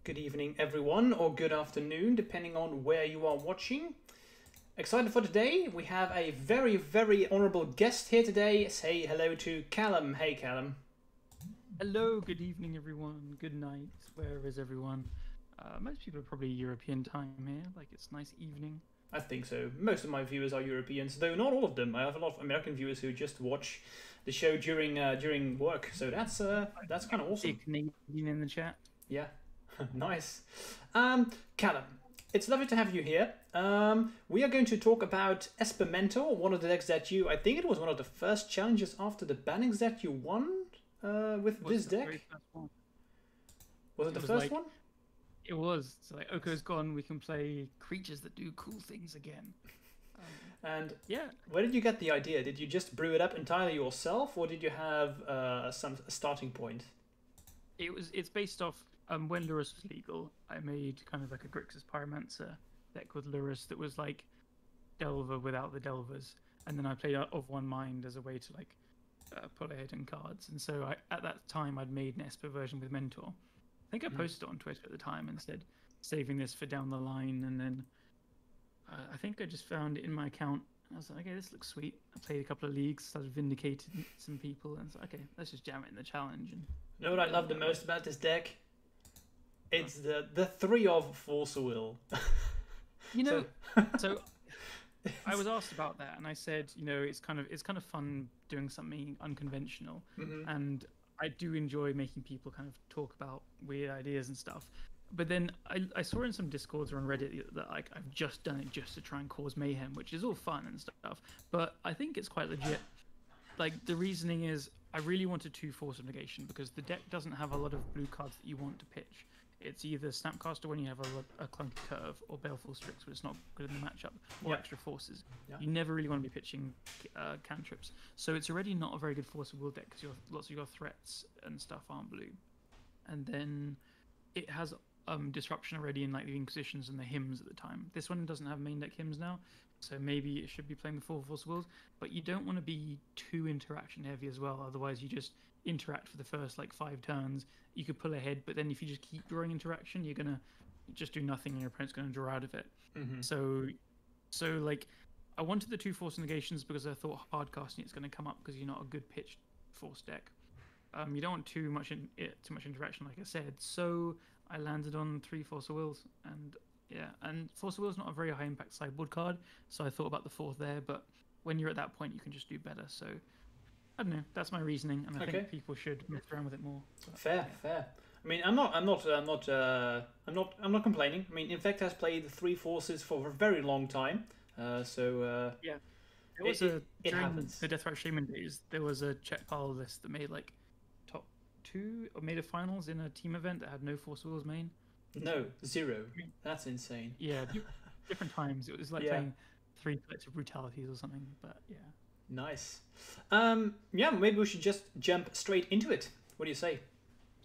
Good evening, everyone, or good afternoon, depending on where you are watching. Excited for today. We have a very, very honourable guest here today. Say hello to Callum. Hey, Callum. Hello, good evening, everyone. Good night. Where is everyone? Most people are probably European time here. Like, it's nice evening. I think so. Most of my viewers are Europeans, though not all of them. I have a lot of American viewers who just watch the show during work. So that's kind of See a awesome. Canadian in the chat. Yeah, nice. Callum, it's lovely to have you here. We are going to talk about Esper Mentor, one of the decks that I think it was one of the first challenges after the bannings that you won with this deck. Was it the first one? It was. So like, Oko's gone. We can play creatures that do cool things again. And yeah, where did you get the idea? Did you just brew it up entirely yourself, or did you have some starting point? It's based off when Lurrus was legal. I made kind of like a Grixis Pyromancer deck with Lurrus that was like Delver without the Delvers, and then I played of one mind as a way to like pull ahead in cards. And so at that time I'd made an Esper version with Mentor. I think I posted it on Twitter at the time and said saving this for down the line, and then I think I just found it in my account. I was like, okay, this looks sweet. I played a couple of leagues, started vindicating some people, and like, okay, let's just jam it in the challenge. And you know what I love the most about this deck? It's the 3 of Force of Will. You know, so I was asked about that, and I said, you know, it's kind of fun doing something unconventional, and I do enjoy making people kind of talk about weird ideas and stuff. But then I saw in some discords or on Reddit that like I've just done it just to try and cause mayhem, which is all fun and stuff. But I think it's quite legit. Like the reasoning is I really wanted 2 Force of Negation because the deck doesn't have a lot of blue cards that you want to pitch. It's either Snapcaster when you have a clunky curve, or Baleful Strix when it's not good in the matchup, or extra forces. Yeah. You never really want to be pitching cantrips. So it's already not a very good Force of Will deck because lots of your threats and stuff aren't blue. And then it has disruption already in like the Inquisitions and the hymns at the time. This one doesn't have main deck hymns now, so maybe it should be playing the 4 Force of Wills. But you don't want to be too interaction heavy as well, otherwise you just interact for the first like 5 turns. You could pull ahead, but then if you just keep drawing interaction, you're gonna just do nothing and your opponent's gonna draw out of it. So like I wanted the 2 Force Negations because I thought hard casting it's gonna come up because you're not a good pitched force deck. You don't want too much interaction, like I said. So I landed on 3 Force of Wills, and yeah, and Force of Wills not a very high impact sideboard card, so I thought about the 4th there. But when you're at that point, you can just do better. So I don't know. That's my reasoning, and I think people should mess around with it more. But, fair. I mean, I'm not complaining. I mean, Infect has played 3 forces for a very long time, yeah. There was during happens. The Deathratch Shaman days, there was a check pile list that made like top 2 or made a finals in a team event that had no Force of Wills main. No, 0. That's insane. Yeah, different times. It was like playing 3 Collective Brutalities or something. But yeah. Nice. Yeah, maybe we should just jump straight into it. What do you say?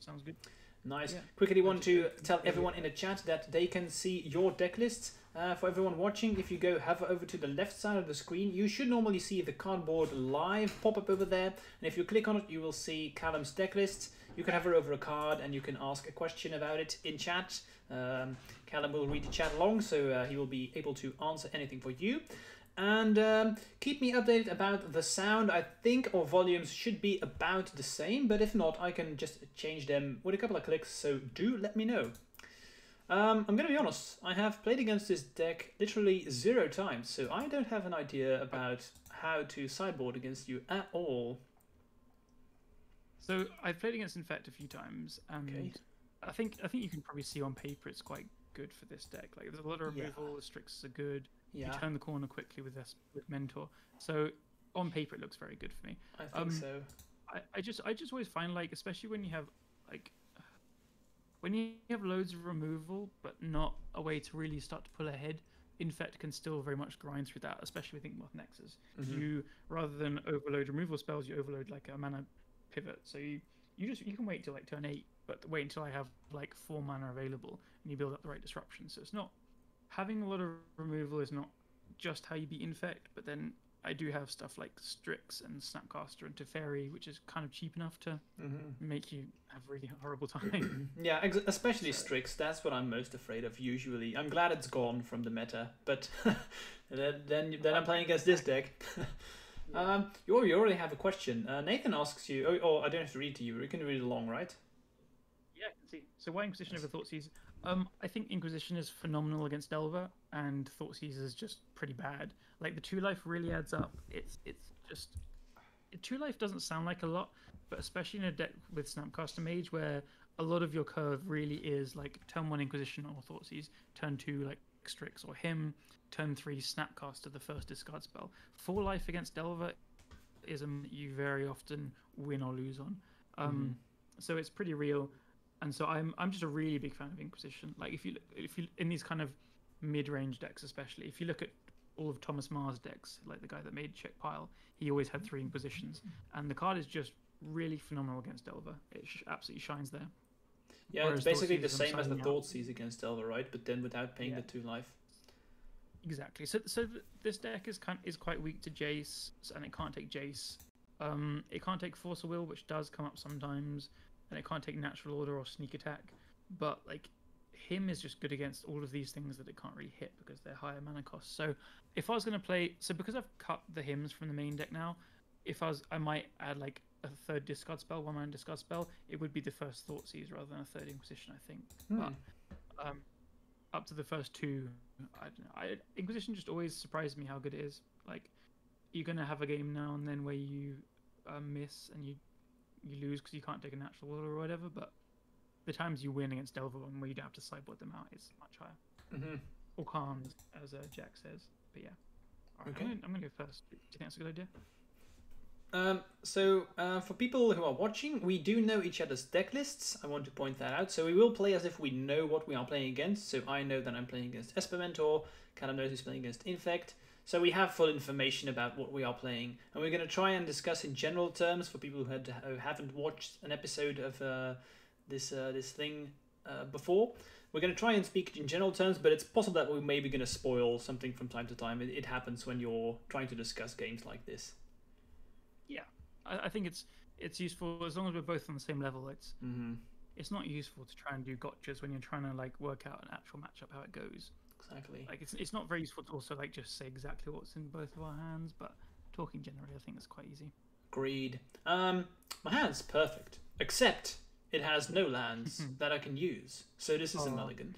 Sounds good. Nice. Yeah. Quickly want to tell everyone in the chat that they can see your deck lists. For everyone watching, if you hover over to the left side of the screen, you should normally see the cardboard live pop up over there. And if you click on it, you will see Callum's deck lists. You can hover over a card and you can ask a question about it in chat. Callum will read the chat along, so he will be able to answer anything for you. And keep me updated about the sound. I think our volumes should be about the same, but if not, I can just change them with a couple of clicks, so do let me know. I'm going to be honest, I have played against this deck literally 0 times, so I don't have an idea about how to sideboard against you at all. So I've played against Infect a few times, and I think you can probably see on paper it's quite good for this deck. Like there's a lot of removal, the Strixes are good. You turn the corner quickly with Mentor. So on paper it looks very good for me. I think so. I just always find, like, especially when you have like when you have loads of removal but not a way to really start to pull ahead, Infect can still very much grind through that, especially thinking about Nexus. You, rather than overload removal spells, you overload like a mana pivot. So you can wait till like turn 8, but wait until I have like 4 mana available and you build up the right disruption. So it's not having a lot of removal is not just how you beat Infect, but then I do have stuff like Strix and Snapcaster and Teferi, which is kind of cheap enough to make you have a really horrible time. Yeah, especially Strix. That's what I'm most afraid of usually. I'm glad it's gone from the meta, but then I'm playing against this deck. You already have a question. Nathan asks you. Oh, I don't have to read to you. You can read along, right? Yeah, I can see. So why Inquisition over Thoughtseize? I think Inquisition is phenomenal against Delver, and Thoughtseize is just pretty bad. Like the 2-life really adds up. It's just 2-life doesn't sound like a lot, but especially in a deck with Snapcaster Mage, where a lot of your curve really is like turn 1 Inquisition or Thoughtseize, turn 2 like Strix or Hymn, turn 3 Snapcaster, the first discard spell. 4-life against Delver is that you very often win or lose on. So it's pretty real. And so I'm just a really big fan of Inquisition. Like if you in these kind of mid-range decks, especially if you look at all of Thomas Marr's decks, like the guy that made Check Pile, he always had 3 Inquisitions, and the card is just really phenomenal against Delver. It absolutely shines there. Yeah, whereas it's basically the same as the Thoughtseize against Delver, right? But then without paying the 2-life. Exactly. So this deck is quite weak to Jace, and it can't take Jace. It can't take Force of Will, which does come up sometimes. And it can't take Natural Order or Sneak Attack, but like Him is just good against all of these things that it can't really hit because they're higher mana costs. So if I was going to play, because I've cut the Hymns from the main deck now, I might add like a 3rd discard spell, 1 mana discard spell. It would be the first Thoughtseize rather than a 3rd Inquisition, I think. But up to the first 2, I don't know. Inquisition just always surprised me how good it is. Like you're going to have a game now and then where you miss and you lose because you can't take a Natural Order or whatever, but the times you win against Delver and where you don't have to sideboard them out is much higher. Or Khans, as Jack says. But yeah. All right, okay. I'm going to go first. Do you think that's a good idea? So for people who are watching, we do know each other's deck lists. I want to point that out. So we will play as if we know what we are playing against. So I know that I'm playing against Esper Mentor. Callum knows he's playing against Infect. So we have full information about what we are playing, and we're going to try and discuss in general terms for people who haven't watched an episode of this thing before. We're going to try and speak in general terms, but it's possible that we're maybe going to spoil something from time to time. It happens when you're trying to discuss games like this. Yeah, I think it's useful as long as we're both on the same level. It's not useful to try and do gotchas when you're trying to like work out an actual matchup how it goes. Exactly. Like it's not very useful to also like just say exactly what's in both of our hands, but talking generally, I think it's quite easy. Agreed. My hand's perfect, except it has no lands that I can use. So this is a mulligan.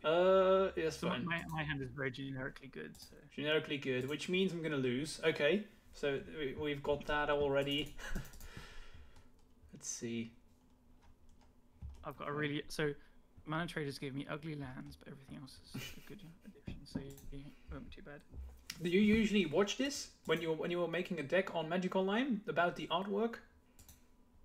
Yes, fine. My hand is very generically good. So. Generically good, which means I'm gonna lose. Okay, so we've got that already. Let's see. I've got a really Mana Traders gave me ugly lands, but everything else is a good addition, so you won't be too bad. Do you usually watch this when you're making a deck on Magic Online about the artwork?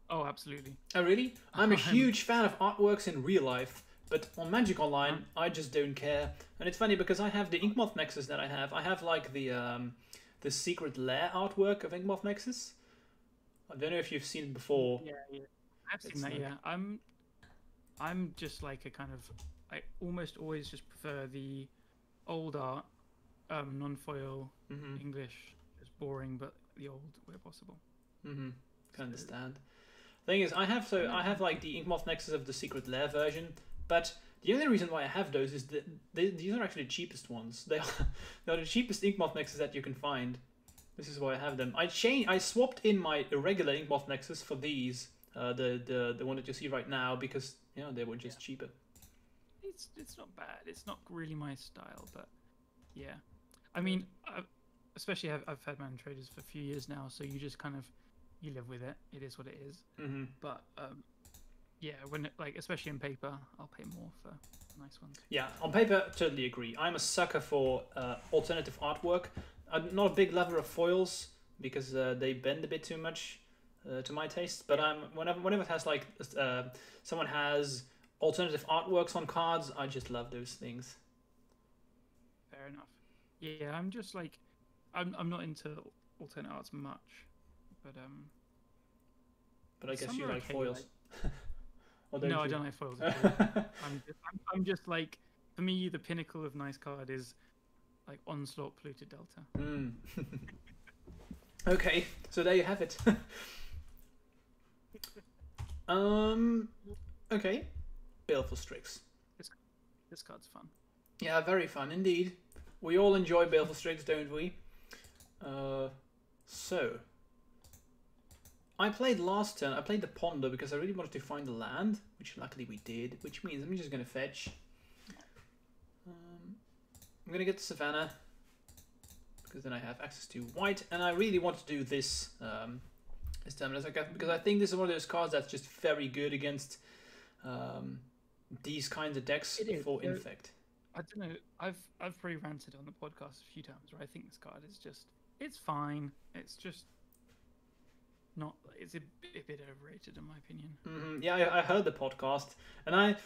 Oh, absolutely. Oh, really? I'm a huge fan of artworks in real life, but on Magic Online, I just don't care. And it's funny because I have the Inkmoth Nexus that I have. I have like the Secret Lair artwork of Inkmoth Nexus. I don't know if you've seen it before. Yeah. I've seen that. Like... Yeah, I'm just like a kind of, I almost always just prefer the old art, non-foil, English, just boring, but the old where possible. Can understand. Thing is, I have like the Inkmoth Nexus of the Secret Lair version, but the only reason why I have those is that these are actually the cheapest ones. They're the cheapest Inkmoth Nexus that you can find. This is why I have them. I swapped in my irregular Inkmoth Nexus for these, the one that you see right now, because they were just cheaper. It's not bad. It's not really my style, but yeah. I mean, especially I've had Mana Traders for a few years now, so you just kind of you live with it. It is what it is. But yeah, when especially in paper, I'll pay more for nice ones. Yeah, on paper, totally agree. I'm a sucker for alternative artwork. I'm not a big lover of foils because they bend a bit too much to my taste. But whenever it has like someone has alternative artworks on cards, I just love those things. Fair enough. Yeah, I'm just like I'm not into alternate arts much, but I guess you like okay, foils. No, I don't like foils. I'm just like, for me, the pinnacle of nice card is like Onslaught Polluted Delta. Mm. Okay, so there you have it. Okay, Baleful Strix. This card's fun. Yeah, very fun indeed. We all enjoy Baleful Strix, don't we? So I played last turn. I played the Ponder because I really wanted to find the land, which luckily we did. Which means I'm just gonna fetch. I'm gonna get the Savannah because then I have access to white, and I really want to do this this time because I think this is one of those cards that's just very good against these kinds of decks for Infect. I don't know. I've pretty ranted on the podcast a few times where I think this card is just it's fine. It's just not. It's a bit overrated in my opinion. Mm-hmm. Yeah, I heard the podcast, and I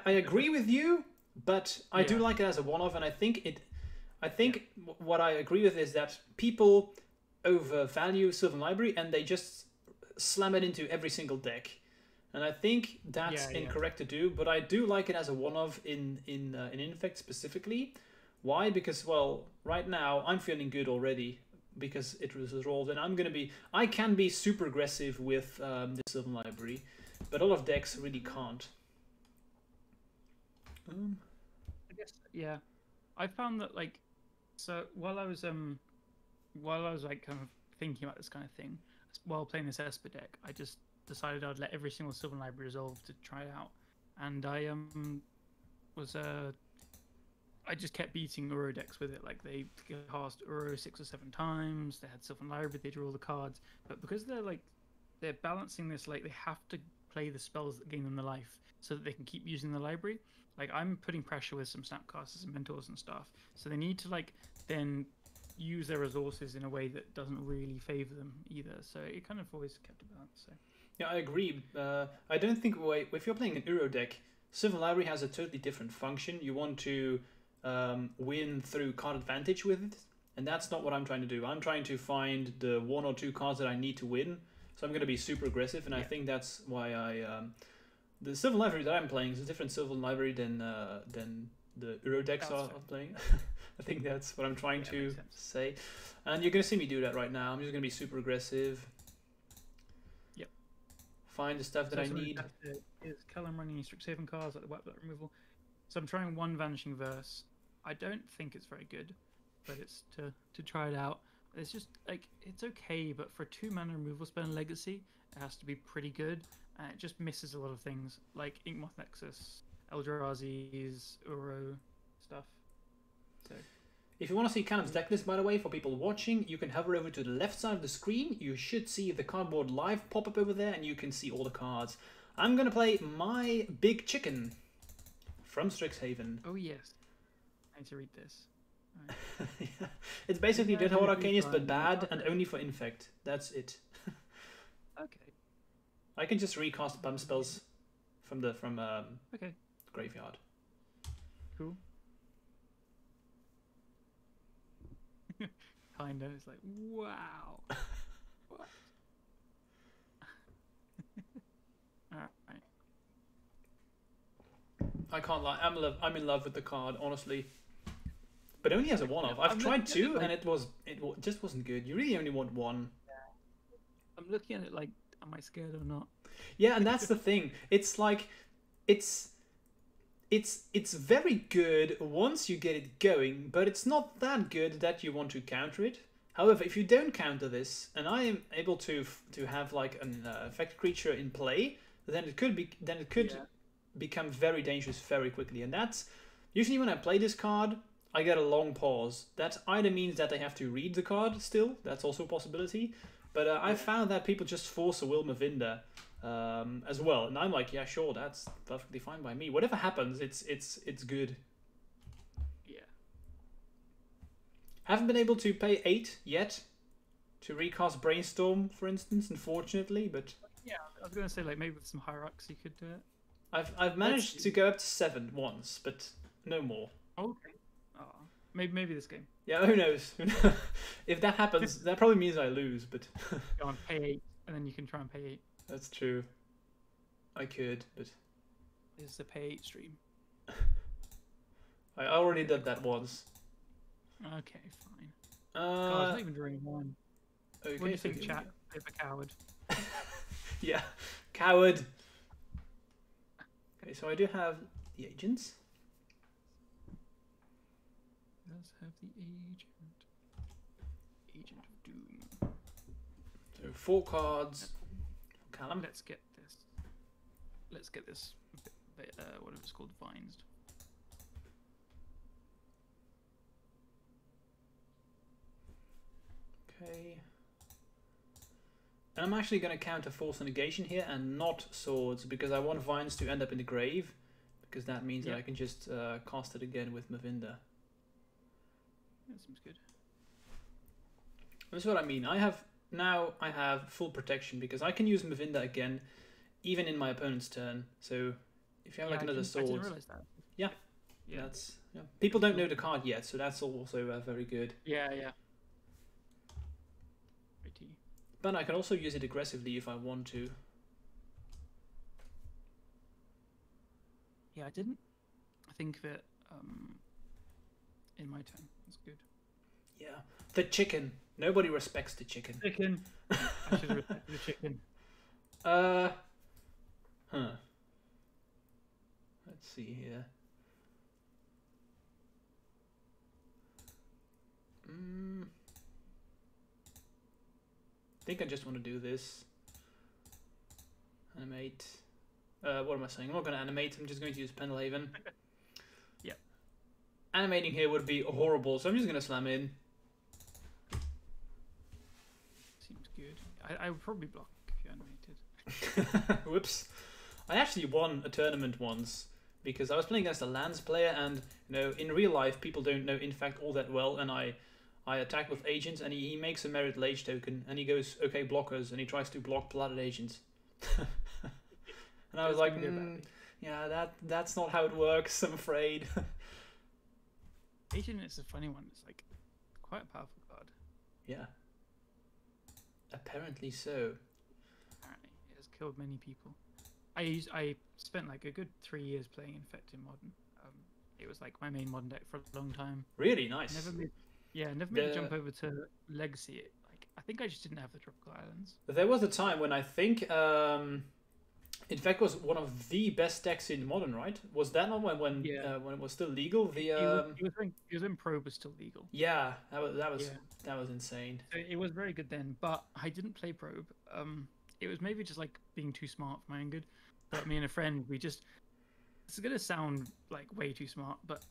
agree with you, but I do like it as a one-off, and I think what I agree with is that people overvalue Sylvan Library and they just slam it into every single deck. And I think that's incorrect to do, but I do like it as a one-off in Infect specifically. Why? Because, well, right now I'm feeling good already because it was resolved, and I can be super aggressive with the Sylvan Library, but a lot of decks really can't. I guess I found that like, so while I was like kind of thinking about this kind of thing while playing this Esper deck, I just decided I'd let every single Sylvan Library resolve to try it out, and I just kept beating Uro decks with it. Like they cast Uro 6 or 7 times. They had Sylvan Library. They drew all the cards, but because they're balancing this, like they have to play the spells that gain them the life so that they can keep using the library. Like I'm putting pressure with some Snapcasters and Mentors and stuff, so they need to like then use their resources in a way that doesn't really favor them either. So it kind of always kept a balance. So. Yeah, I agree. I don't think if you're playing an Euro deck, Sylvan Library has a totally different function. You want to win through card advantage with it, and that's not what I'm trying to do. I'm trying to find the 1 or 2 cards that I need to win. So I'm going to be super aggressive, and I think that's why the Sylvan Library that I'm playing is a different Sylvan Library than the Euro decks are playing. I think that's what I'm trying to say, and you're going to see me do that right now. I'm just going to be super aggressive. Find the stuff that I need. Is Callum running Strixhaven cards like the white blood removal? So I'm trying one Vanishing Verse. I don't think it's very good, but it's to try it out. It's just like it's okay, but for 2 mana removal spell and Legacy, it has to be pretty good. And it just misses a lot of things like Inkmoth Nexus, Eldrazi's, Uro stuff. So. If you want to see Callum's deck list, by the way, for people watching, you can hover over to the left side of the screen. You should see the cardboard live pop up over there, and you can see all the cards. I'm going to play my Big Chicken from Strixhaven. Oh, yes. I need to read this. Right. Yeah. It's basically Dead Horde Arcanius, but bad, and only for Infect. That's it. Okay. I can just recast bump spells from the graveyard. Cool. Kinda. It's like, wow. What? Alright. I can't lie. I'm in love with the card, honestly. But only as a one-off. I've tried 2, and it just wasn't good. You really only want 1. Yeah. I'm looking at it like, am I scared or not? Yeah, and that's the thing. It's like, it's very good once you get it going, but it's not that good that you want to counter it. However, if you don't counter this, and I am able to have like an effect creature in play, then it could become very dangerous very quickly. And that's usually when I play this card, I get a long pause. That either means that they have to read the card still. That's also a possibility. But I found that people just force a Wilma Vinda as well, and I'm like, yeah, sure, that's perfectly fine by me. Whatever happens, it's good. Yeah. Haven't been able to pay 8 yet to recast Brainstorm, for instance, unfortunately. But yeah, I was gonna say like maybe with some Hierarchs you could do it. I've managed to go up to 7 once, but no more. Okay. Oh, maybe this game. Yeah, who knows? If that happens, that probably means I lose. But go on, pay 8, and then you can try and pay 8. That's true. I could, but this is the pay 8 stream. I already did that once. Okay, fine. God, I'm not even drawing one. Okay, What do you think, chat? Bit of a coward. Yeah, coward. Okay, so I do have the agents. Let's have the agent. Agent of Doom. So 4 cards. Callum. Let's get this. Let's get this. Whatever it's called, vines. Okay. And I'm actually going to counter Force Negation here and not Swords because I want Vines to end up in the grave because that means that I can just cast it again with Mavinda. That seems good. That's what I mean. I have full protection because I can use Mavinda again even in my opponent's turn. So if you have like another Sword. I didn't realize that. Yeah. That's people don't know the card yet, so that's also very good. Yeah. But I can also use it aggressively if I want to. Yeah, I didn't think of it in my turn. That's good. Yeah. The chicken. Nobody respects the chicken. Chicken. I should have respected the chicken. Let's see here. I think I just want to do this. Animate. What am I saying? I'm not going to animate. I'm just going to use Pendelhaven. Yep. Animating here would be horrible, so I'm just going to slam in. Seems good. I would probably block if you animated. Whoops. I actually won a tournament once because I was playing against a lands player, and in real life people don't know Infect all that well, and I attack with agents, and he makes a merit lage token, and he goes, okay, blockers, and he tries to block blooded agents. And I was like, yeah, that's not how it works, I'm afraid. Agent is a funny one. It's like quite a powerful card. Yeah. Apparently so. Apparently, it has killed many people. I spent like a good 3 years playing Infect in Modern. It was like my main Modern deck for a long time. Really nice. Never made the jump over to Legacy. I think I just didn't have the Tropical Islands. There was a time when I think Infect was one of the best decks in Modern, right? Was that not when it was still legal? He was when Probe was still legal. Yeah, that was insane. So it was very good then, but I didn't play Probe. It was maybe just like being too smart for my own good. But me and a friend, it's gonna sound like way too smart, but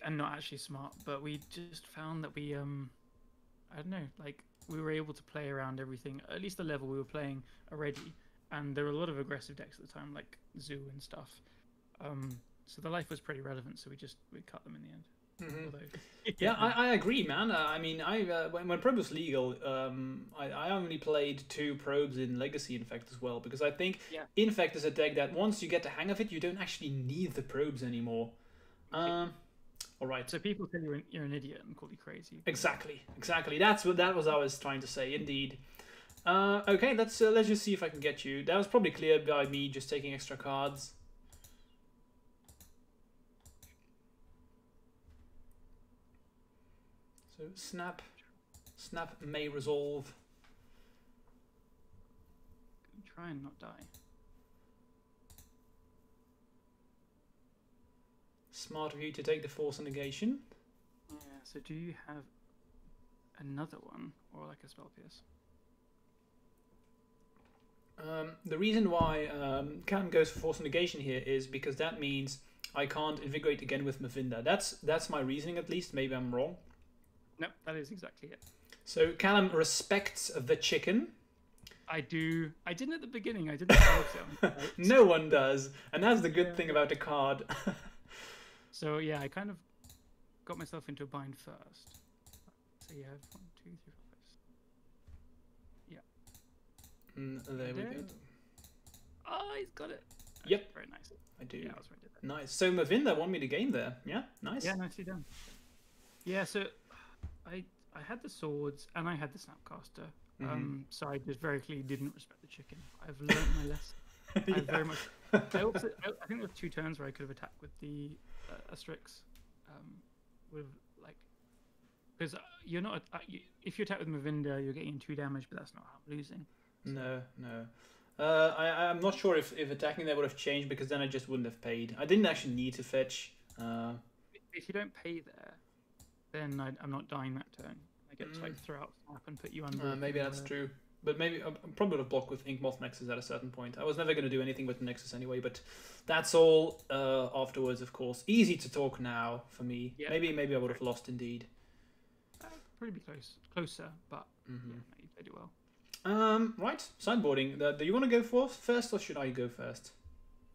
and not actually smart. But we just found that we I don't know, like we were able to play around everything, at least the level we were playing already. And there were a lot of aggressive decks at the time, like Zoo and stuff. So the life was pretty relevant, so we cut them in the end. Yeah, I agree, man. I mean, when Probe was legal, I only played 2 Probes in Legacy Infect as well, because I think Infect is a deck that once you get the hang of it, you don't actually need the Probes anymore. All right. So people tell you're an idiot and call you crazy. Exactly. That was I was trying to say. Indeed. Okay, let's just see if I can get you. That was probably clear by me just taking extra cards. So snap may resolve. Try and not die. Smart of you to take the Force Negation. Yeah. So do you have another one or like a Spell Pierce? The reason why Cam goes for Force Negation here is because that means I can't Invigorate again with Mavinda. That's my reasoning, at least. Maybe I'm wrong. No, that is exactly it. So Callum respects the chicken. I do. I didn't at the beginning. I didn't know so. No one does, and that's the good thing about the card. So yeah, I kind of got myself into a bind first. So you have 1, 2, 3, 4, 5. Yeah. There we go. Oh, he's got it. Yep. Very nice. I do. Yeah, I was ready to that. Nice. So Mavinda won me the game there. Yeah, nice. Yeah, nicely done. Yeah, so I had the swords and I had the Snapcaster. So I just very clearly didn't respect the chicken. I've learned my lesson. I very much. I think there were 2 turns where I could have attacked with the Asterix, with like Because you're not. If you attack with Mavinda, you're getting 2 damage, but that's not how I'm losing. So. No, no. I'm not sure if attacking there would have changed, because then I just wouldn't have paid. I didn't actually need to fetch. If you don't pay there, then I'm not dying that turn. I get to like throw out snap and put you under. Maybe that's true. But maybe I probably would have blocked with Inkmoth Nexus at a certain point. I was never going to do anything with Nexus anyway, but that's all afterwards, of course. Easy to talk now for me. Yeah. Maybe I would have lost indeed. Probably closer, but yeah, you played it well. Right, sideboarding. Do you want to go first, or should I go first?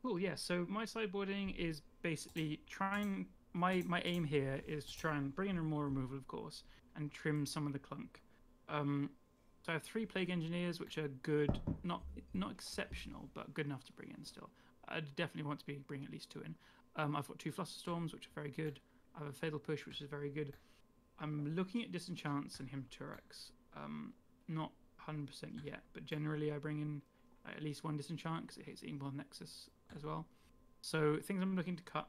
Cool, yeah. So my sideboarding is basically trying. My aim here is to try and bring in more removal, of course, and trim some of the clunk. So I have 3 Plague Engineers, which are good, not exceptional, but good enough to bring in still. I'd definitely want to bring at least 2 in. I've got 2 Flusterstorms, which are very good. I have a Fatal Push, which is very good. I'm looking at Disenchants and Himturex. Not 100% yet, but generally I bring in at least 1 Disenchant because it hits Inkmoth Nexus as well. So things I'm looking to cut.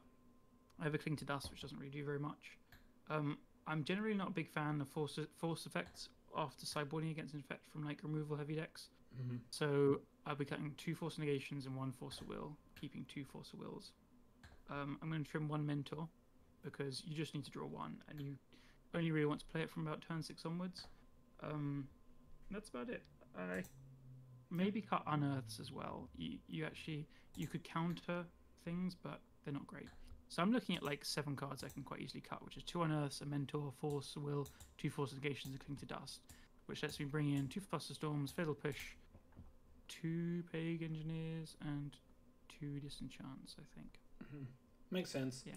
I have a Cling to Dust, which doesn't really do very much. I'm generally not a big fan of force effects after sideboarding against Infect from like removal heavy decks. So I'll be cutting 2 Force Negations and 1 Force of Will, keeping 2 Force of Wills. I'm going to trim 1 Mentor because you just need to draw 1, and you only really want to play it from about turn 6 onwards. That's about it. I maybe cut Unearths as well. You could counter things, but they're not great. So I'm looking at like 7 cards I can quite easily cut, which is 2 Unearths, a Mentor, Force, Will, 2 Force Negations, a Cling to Dust, which lets me bring in 2 Flusterstorms, Fatal Push, 2 Plague Engineers, and 2 Disenchants, I think. Makes sense. Yeah.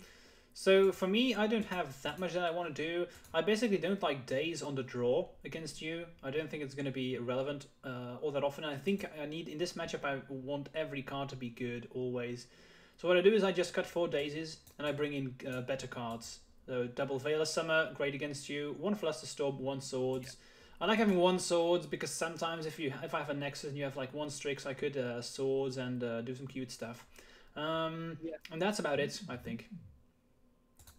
So for me, I don't have that much that I want to do. I basically don't like days on the draw against you. I don't think it's going to be relevant all that often. I think I need, in this matchup, I want every card to be good always. So what I do is I just cut 4 daisies and I bring in better cards. So double Veil of Summer, great against you. 1 Flusterstorm, 1 Swords. Yeah. I like having 1 Swords because sometimes if I have a Nexus and you have like 1 Strix, I could Swords and do some cute stuff. And that's about it, I think.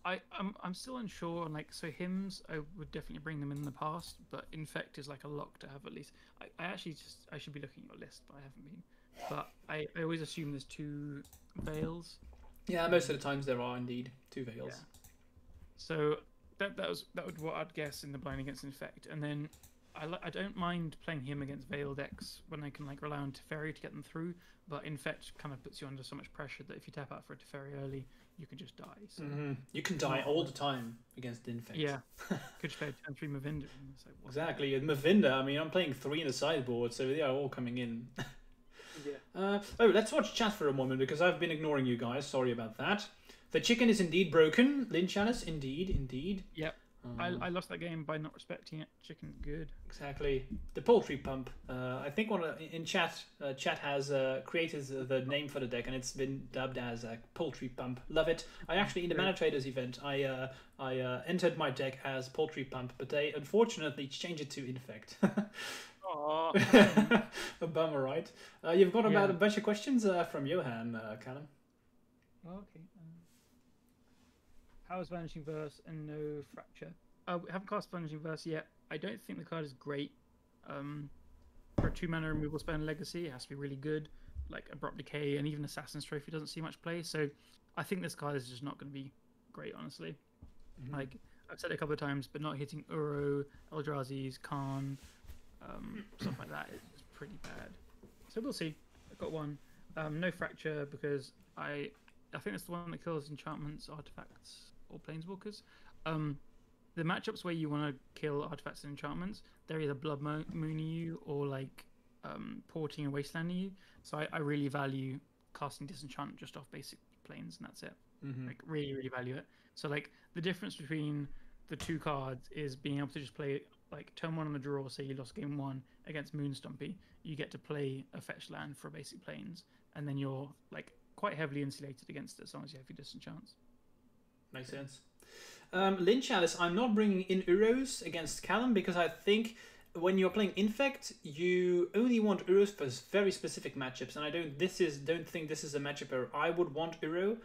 I'm still unsure on like, so hymns I would definitely bring them in the past, but Infect is like a lock to have at least. I should be looking at your list, but I haven't been. But I always assume there's 2 veils. Yeah, most of the times there are indeed 2 veils. Yeah. So that would what I'd guess in the blind against Infect, and then I don't mind playing him against veil decks when I can like rely on Teferi to get them through, but Infect kind of puts you under so much pressure that if you tap out for a Teferi early, you can just die. So you can die all the time against Infect. Yeah, could just play turn 3 Mavinda. Like, exactly, Mavinda. I mean, I'm playing 3 in the sideboard, so they are all coming in. Yeah. Let's watch chat for a moment because I've been ignoring you guys. Sorry about that. The chicken is indeed broken. Lynch Alice, indeed. Yep. I lost that game by not respecting it. Chicken, good. Exactly. The poultry pump. I think in chat, chat has created the name for the deck, and it's been dubbed as poultry pump. Love it. I actually in the Mana Traders event, I entered my deck as poultry pump, but they unfortunately changed it to Infect. Aww. A bummer, right? You've got about a bunch of questions from Johan, Callum. Okay. How is Vanishing Verse and no Fracture? We haven't cast Vanishing Verse yet. I don't think the card is great. For a 2-mana removal spell in Legacy, it has to be really good. Like Abrupt Decay and even Assassin's Trophy doesn't see much play. So I think this card is just not going to be great, honestly. Like I've said it a couple of times, but not hitting Uro, Eldrazi's, Khan, stuff like that is pretty bad. So we'll see. I've got 1. No Fracture because I think it's the one that kills enchantments, artifacts, or planeswalkers. The matchups where you want to kill artifacts and enchantments, they're either blood mooning you or like porting and wastelanding you. So I really value casting disenchant just off basic planes, and that's it. Like really value it. So like the difference between the 2 cards is being able to just play like turn 1 on the draw. Say you lost game 1 against Moonstumpy, you get to play a fetch land for basic planes, and then you're like quite heavily insulated against it as long as you have your disenchants. Makes sense. Lynch Alice, I'm not bringing in Uros against Callum because I think when you're playing Infect, you only want Uros for very specific matchups, and I don't think this is a matchup where I would want Uro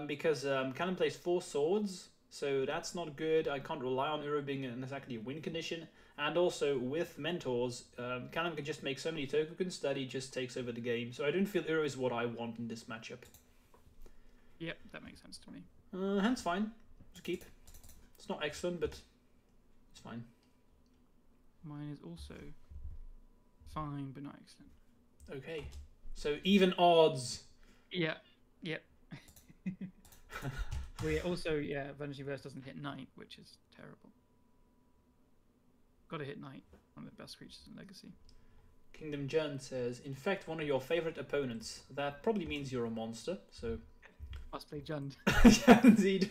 because Callum plays 4 swords, so that's not good. I can't rely on Uro being in exactly a win condition. And also with mentors, Callum can just make so many tokens that he just takes over the game. So I don't feel Uro is what I want in this matchup. Yep, that makes sense to me. Hand's fine. Just keep. It's not excellent, but it's fine. Mine is also fine, but not excellent. Okay. So even odds. Yeah. Yep. We also, Vanishing Verse doesn't hit Knight, which is terrible. Got to hit Knight, one of the best creatures in Legacy. Kingdom Jun says, Infect one of your favorite opponents. That probably means you're a monster, so... Must play Jund. Yeah, indeed.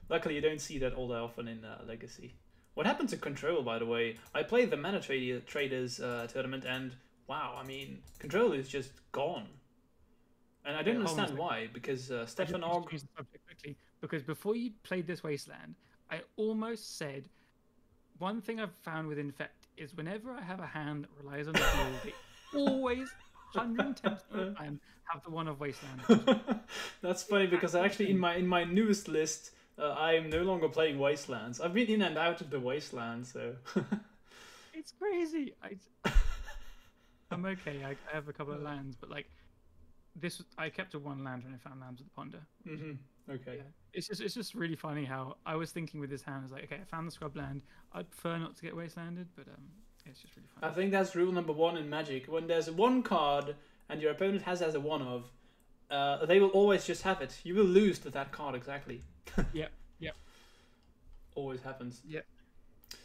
Luckily, you don't see that all that often in Legacy. What happened to Control, by the way? I played the Mana Traders tournament, and wow, I mean, Control is just gone. And I don't understand why, because Stefan Og... quickly, because before you played this Wasteland, I almost said, one thing I've found with Infect is whenever I have a hand that relies on the duel, they always, 110% of the time, have the one of Wasteland. That's funny, because actually in my newest list, I am no longer playing Wastelands. I've been in and out of the Wasteland, so... It's crazy. I'm okay. I have a couple of lands, but like, I kept a one land when I found lands with the Ponder. Okay. Yeah. It's just really funny how I was thinking with this hand. I was like, okay, I found the scrub land. I'd prefer not to get wastelanded, but it's just really funny. I think that's rule number 1 in Magic. When there's one card and your opponent has as a one of, they will always just have it. You will lose to that card exactly. Yep. Always happens. Yep.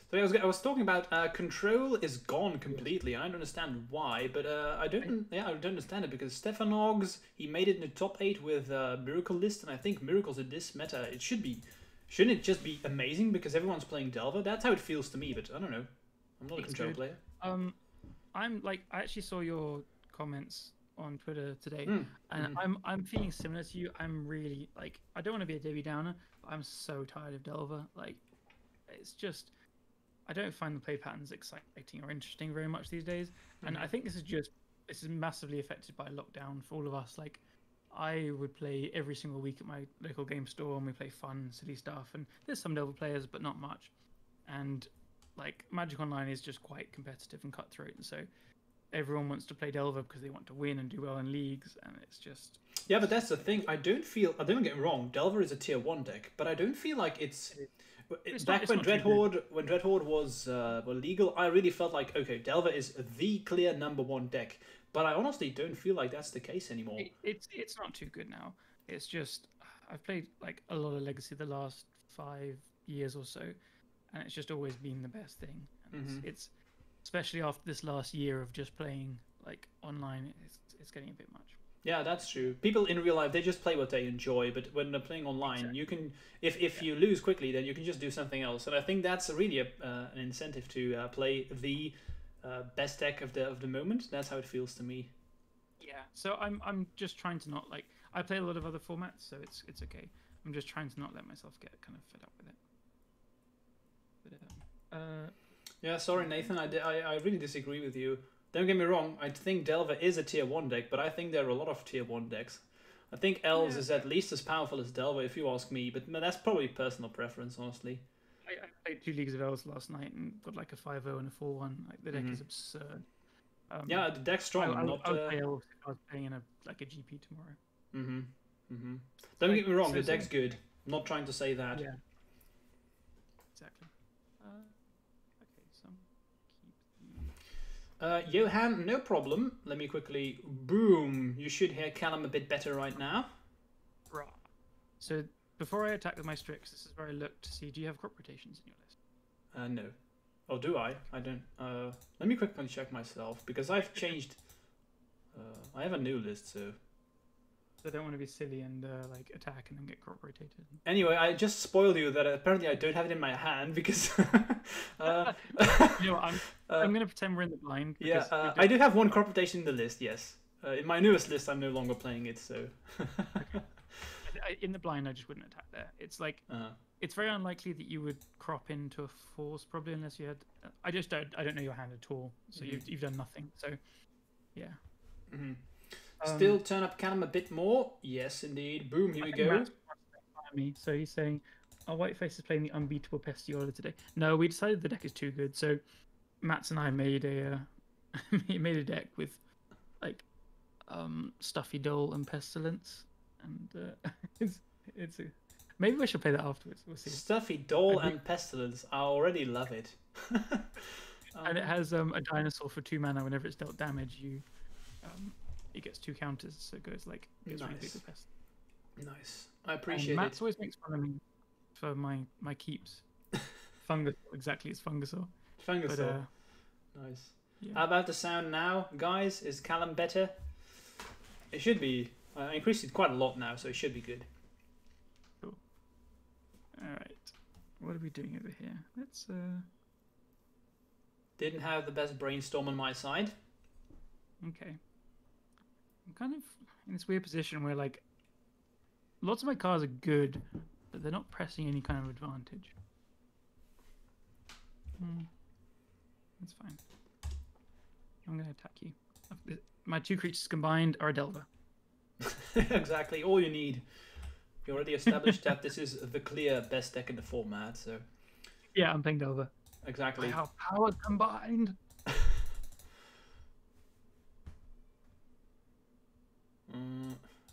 So I was talking about Control is gone completely, and I don't understand why, but I don't understand it, because Stefan Oggs, he made it in the top 8 with Miracle List, and I think Miracles in this meta, shouldn't it just be amazing because everyone's playing Delver? That's how it feels to me, but I don't know. I'm not a Control player. I actually saw your comments on Twitter today, and I'm feeling similar to you. I'm really, like, I don't want to be a Debbie Downer, but I'm so tired of Delver. Like, it's just... I don't find the play patterns exciting or interesting very much these days, and I think this is massively affected by lockdown for all of us. Like, I would play every single week at my local game store, and we play fun, silly stuff, and there's some Delver players, but not much. And like, Magic Online is just quite competitive and cutthroat, and so everyone wants to play Delver because they want to win and do well in leagues, and it's just... Yeah, but that's the thing. I don't get me wrong, Delver is a tier 1 deck, but I don't feel like it's back when Dreadhorde was legal, I really felt like, okay, Delver is the clear #1 deck, but I honestly don't feel like that's the case anymore. It's not too good now. It's just, I've played like a lot of Legacy the last 5 years or so, and it's just always been the best thing. And it's especially after this last year of just playing like online, it's getting a bit much. Yeah, that's true. People in real life, they just play what they enjoy, but when they're playing online, you can, if you lose quickly, then you can just do something else. And I think that's really an incentive to play the best deck of the moment. That's how it feels to me. Yeah. So I'm just trying to not, like, I play a lot of other formats, so it's okay. I'm just trying to not let myself get kind of fed up with it. But, yeah, sorry Nathan, I really disagree with you. Don't get me wrong, I think Delver is a tier 1 deck, but I think there are a lot of tier 1 decks. I think Elves is at least as powerful as Delver, if you ask me, but that's probably personal preference, honestly. I played 2 Leagues of Elves last night and got like a 5-0 and a 4-1. Like, the deck is absurd. Yeah, the deck's strong. I would play Elves if I was playing in a GP tomorrow. Don't get me wrong, the deck's good. I'm not trying to say that. Yeah. Exactly. Johan, no problem. Let me quickly... Boom! You should hear Callum a bit better right now. Right. So, before I attack with my Strix, this is where I look to see, do you have crop rotations in your list? No. Oh, do I? I don't... let me quickly check myself, because I've changed... I have a new list, so... I don't want to be silly and like attack and then get crop rotated. Anyway, I just spoiled you that apparently I don't have it in my hand because. You know, I'm gonna pretend we're in the blind. Yeah, I do have one crop rotation in the list. Yes, in my newest list, I'm no longer playing it. So. In the blind, I just wouldn't attack there. It's like it's very unlikely that you would crop into a force, probably unless you had. I don't know your hand at all. So you've done nothing. So, yeah. Still turn up Callum a bit more. Yes, indeed. Boom, here we go. me. So he's saying, "Our whiteface is playing the unbeatable Pestiola today." No, we decided the deck is too good. So Matt's and I made a made a deck with like Stuffy Dole and Pestilence, and it's a maybe we should play that afterwards. We'll see. Stuffy Dole and Pestilence. I already love it. And it has a dinosaur for 2 mana. Whenever it's dealt damage, it gets 2 counters. So it goes like gets really big with Pest. Nice. I appreciate it. Matt always makes fun of me for my keeps. Fungus, exactly, it's Fungusaur. Fungusaur. Nice. Yeah. How about the sound now, guys? Is Callum better? It should be. I increased it quite a lot now, so it should be good. Cool. All right. What are we doing over here? Let's. Didn't have the best brainstorm on my side. Okay. I'm kind of in this weird position where like lots of my cards are good, but they're not pressing any kind of advantage. That's fine. I'm going to attack you. My 2 creatures combined are a Delver. Exactly, all you need. You already established that this is the clear best deck in the format, so... Yeah, I'm playing Delver. Exactly. Our powers combined!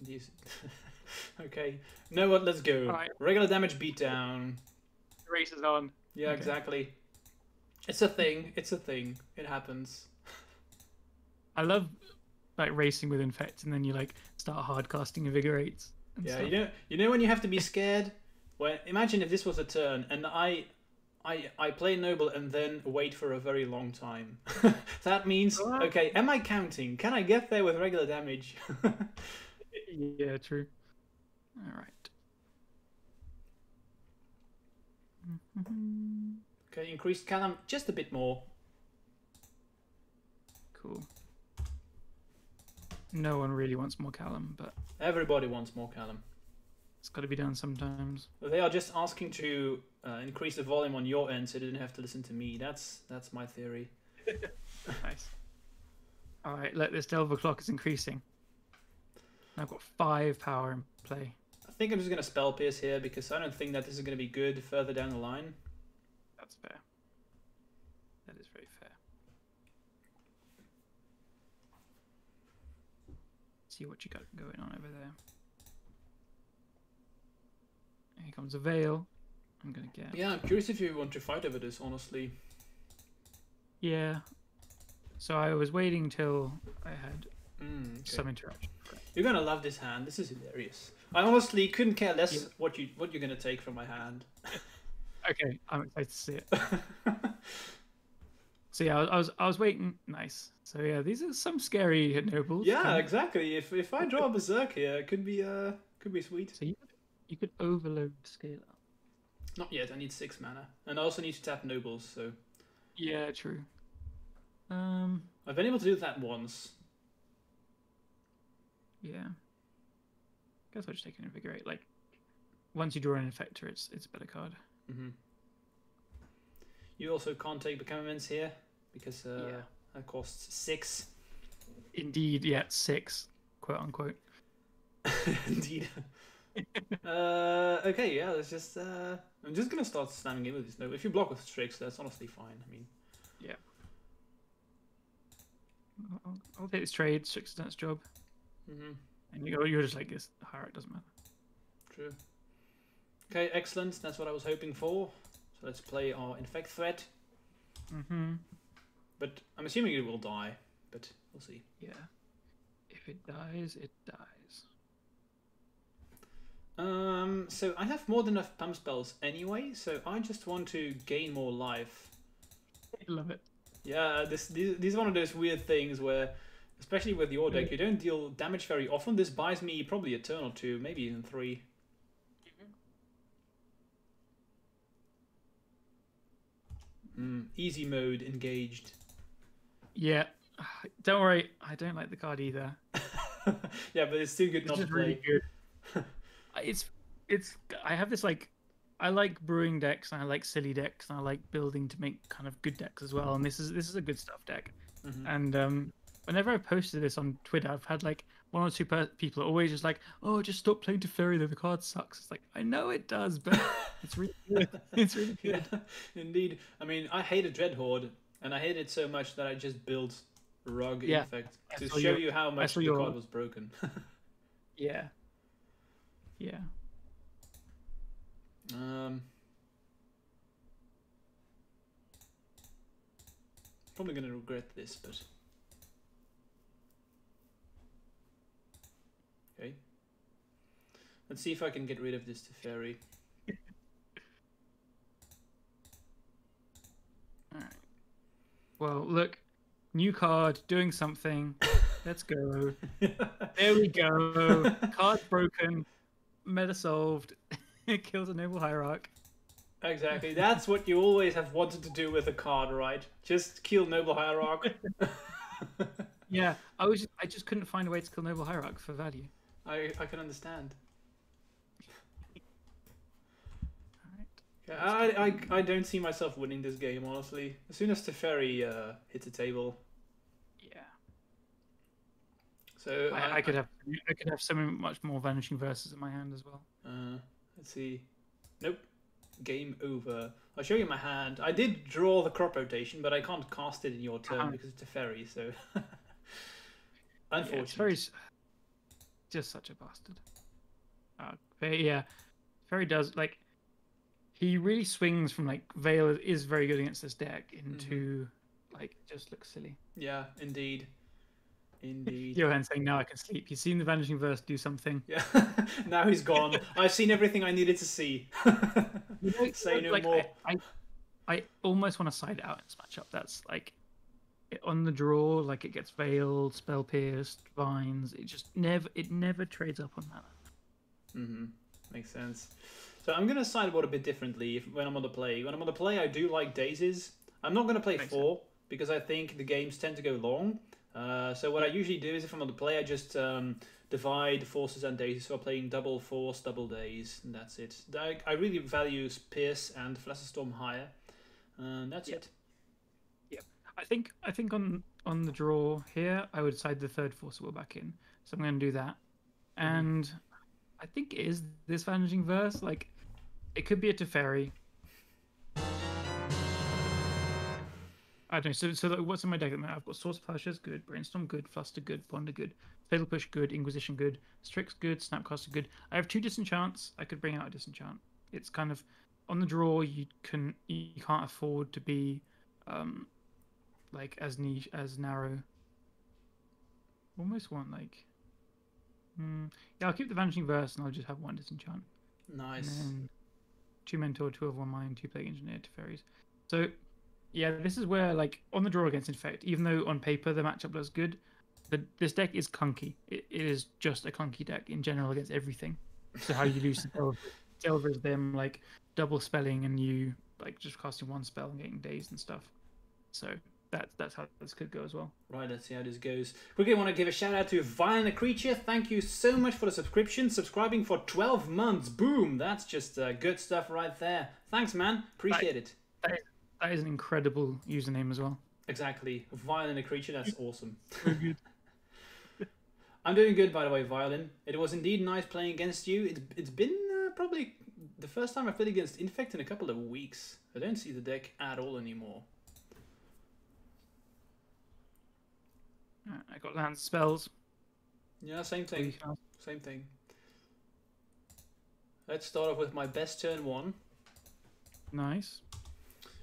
These... Okay. You know what, let's go. Right. Regular damage beatdown. Race is on. Yeah, okay. Exactly. It's a thing. It's a thing. It happens. I love like racing with Infect, and then you like start hard casting Invigorates. Yeah, stuff. you know when you have to be scared. Well, imagine if this was a turn, and I play Noble and then wait for a very long time. That means okay. Am I counting? Can I get there with regular damage? Yeah, true. All right. Okay, increased Callum just a bit more. Cool. No one really wants more Callum, but everybody wants more Callum. It's got to be done sometimes. They are just asking to increase the volume on your end, so they didn't have to listen to me. That's my theory. Nice. All right, look, this Delver clock is increasing. I've got 5 power in play. I think I'm just going to Spell Pierce here because I don't think that this is going to be good further down the line. That's fair. That is very fair. See what you got going on over there. Here comes a Veil. I'm going to get... Yeah, I'm curious if you want to fight over this, honestly. Yeah. So I was waiting till I had some interaction. You're gonna love this hand. This is hilarious. I honestly couldn't care less what you're gonna take from my hand. Okay, I'm excited to see it. So yeah, I was waiting. Nice. So yeah, these are some scary nobles. Yeah, exactly. If I draw a Berserk here, it could be sweet. So you could overload scale up. Not yet. I need 6 mana, and I also need to tap nobles. So yeah, true. I've been able to do that once. Yeah. Guess I'll just take an Invigorate. Like, once you draw an Infector, it's a better card. You also can't take Becomements here because that costs 6. Indeed, yeah, 6, quote unquote. Indeed. Okay, yeah. Let's just. I'm just gonna start slamming in with this. No, if you block with Strix, that's honestly fine. I mean. Yeah. I'll take this trade. Strix has done its job. And you're just like this. Higher, it doesn't matter. True. Okay, excellent. That's what I was hoping for. So let's play our Infect threat. But I'm assuming it will die. But we'll see. Yeah. If it dies, it dies. So I have more than enough pump spells anyway. So I just want to gain more life. I love it. Yeah, this is one of those weird things where, especially with your deck, you don't deal damage very often. This buys me probably a turn or 2, maybe even 3. Easy mode engaged. Yeah, don't worry, I don't like the card either. Yeah, but it's still good not to play. Really good. I have this like, I like brewing decks and I like silly decks and I like building to make kind of good decks as well. And this is a good stuff deck. And whenever I posted this on Twitter, I've had like one or two people are always just like, oh, just stop playing Teferi, though the card sucks. It's like, I know it does, but it's really good. It's really good. Yeah, indeed. I mean, I hated Dreadhorde, and I hated it so much that I just built Rug Infect to show you how much the card was broken. Yeah. Yeah. Probably gonna regret this, but okay. Let's see if I can get rid of this Teferi. Alright. Well, look, new card, doing something. Let's go. There we go. Card broken. Meta solved. It kills a noble hierarch. Exactly. That's what you always have wanted to do with a card, right? Just kill noble hierarch. Yeah, I just couldn't find a way to kill noble hierarch for value. I can understand. Alright. Yeah, I don't see myself winning this game, honestly. As soon as Teferi hits the table. Yeah. So I could have so much more Vanishing Verses in my hand as well. Let's see. Nope. Game over. I'll show you my hand. I did draw the crop rotation, but I can't cast it in your turn because it's Teferi, so unfortunate. Yeah, it's very just such a bastard. But yeah, Teferi does like he really swings from like Veil is very good against this deck into like it just looks silly. Yeah, indeed. Indeed. Johan saying now I can sleep. He's seen the Vanishing Verse do something. Yeah. Now he's gone. I've seen everything I needed to see. Say no more. I almost want to side out in this matchup. That's like on the draw, like it gets veiled, spell pierced, vines. It never trades up on that. Makes sense. So I'm gonna sideboard a bit differently when I'm on the play. When I'm on the play, I do like daisies. I'm not gonna play 4 because I think the games tend to go long. So what I usually do is if I'm on the play, I just divide forces and daisies. So I'm playing double force, double days, and that's it. I really value Pierce and Flusterstorm higher, and that's it. Yeah, I think on the draw here, I would side the third force will back in. So I'm going to do that, and I think it is this Vanishing Verse. Like, it could be a Teferi. I don't know. So what's in my deck at the moment? I've got Source Plowshares good, Brainstorm good, Fluster good, Ponder good, Fatal Push good, Inquisition good, Strix good, Snapcaster good. I have 2 Disenchants. I could bring out a Disenchant. It's kind of on the draw. You can't afford to be like as niche as narrow. Almost want like yeah. I'll keep the Vanishing Verse and I'll just have 1 Disenchant. Nice. And then 2 Mentor, 2 of 1 Mind, 2 Plague Engineer, 2 Fairies. So. Yeah, this is where, like, on the draw against Infect, even though on paper the matchup looks good, this deck is clunky. It is just a clunky deck in general against everything. So how you lose the Delver is them, like, double spelling and you, like, just casting 1 spell and getting dazed and stuff. So that's how this could go as well. Right, let's see how this goes. Quickly want to give a shout out to Violent Creature. Thank you so much for the subscription. Subscribing for 12 months. Boom! That's just good stuff right there. Thanks, man. Appreciate it. That is an incredible username as well. Exactly. Violin Creature, that's awesome. Very good. I'm doing good, by the way, Violin. It was indeed nice playing against you. It's been probably the first time I played against Infect in a couple of weeks. I don't see the deck at all anymore. I got land spells. Yeah, same thing. Same thing. Let's start off with my best turn 1. Nice.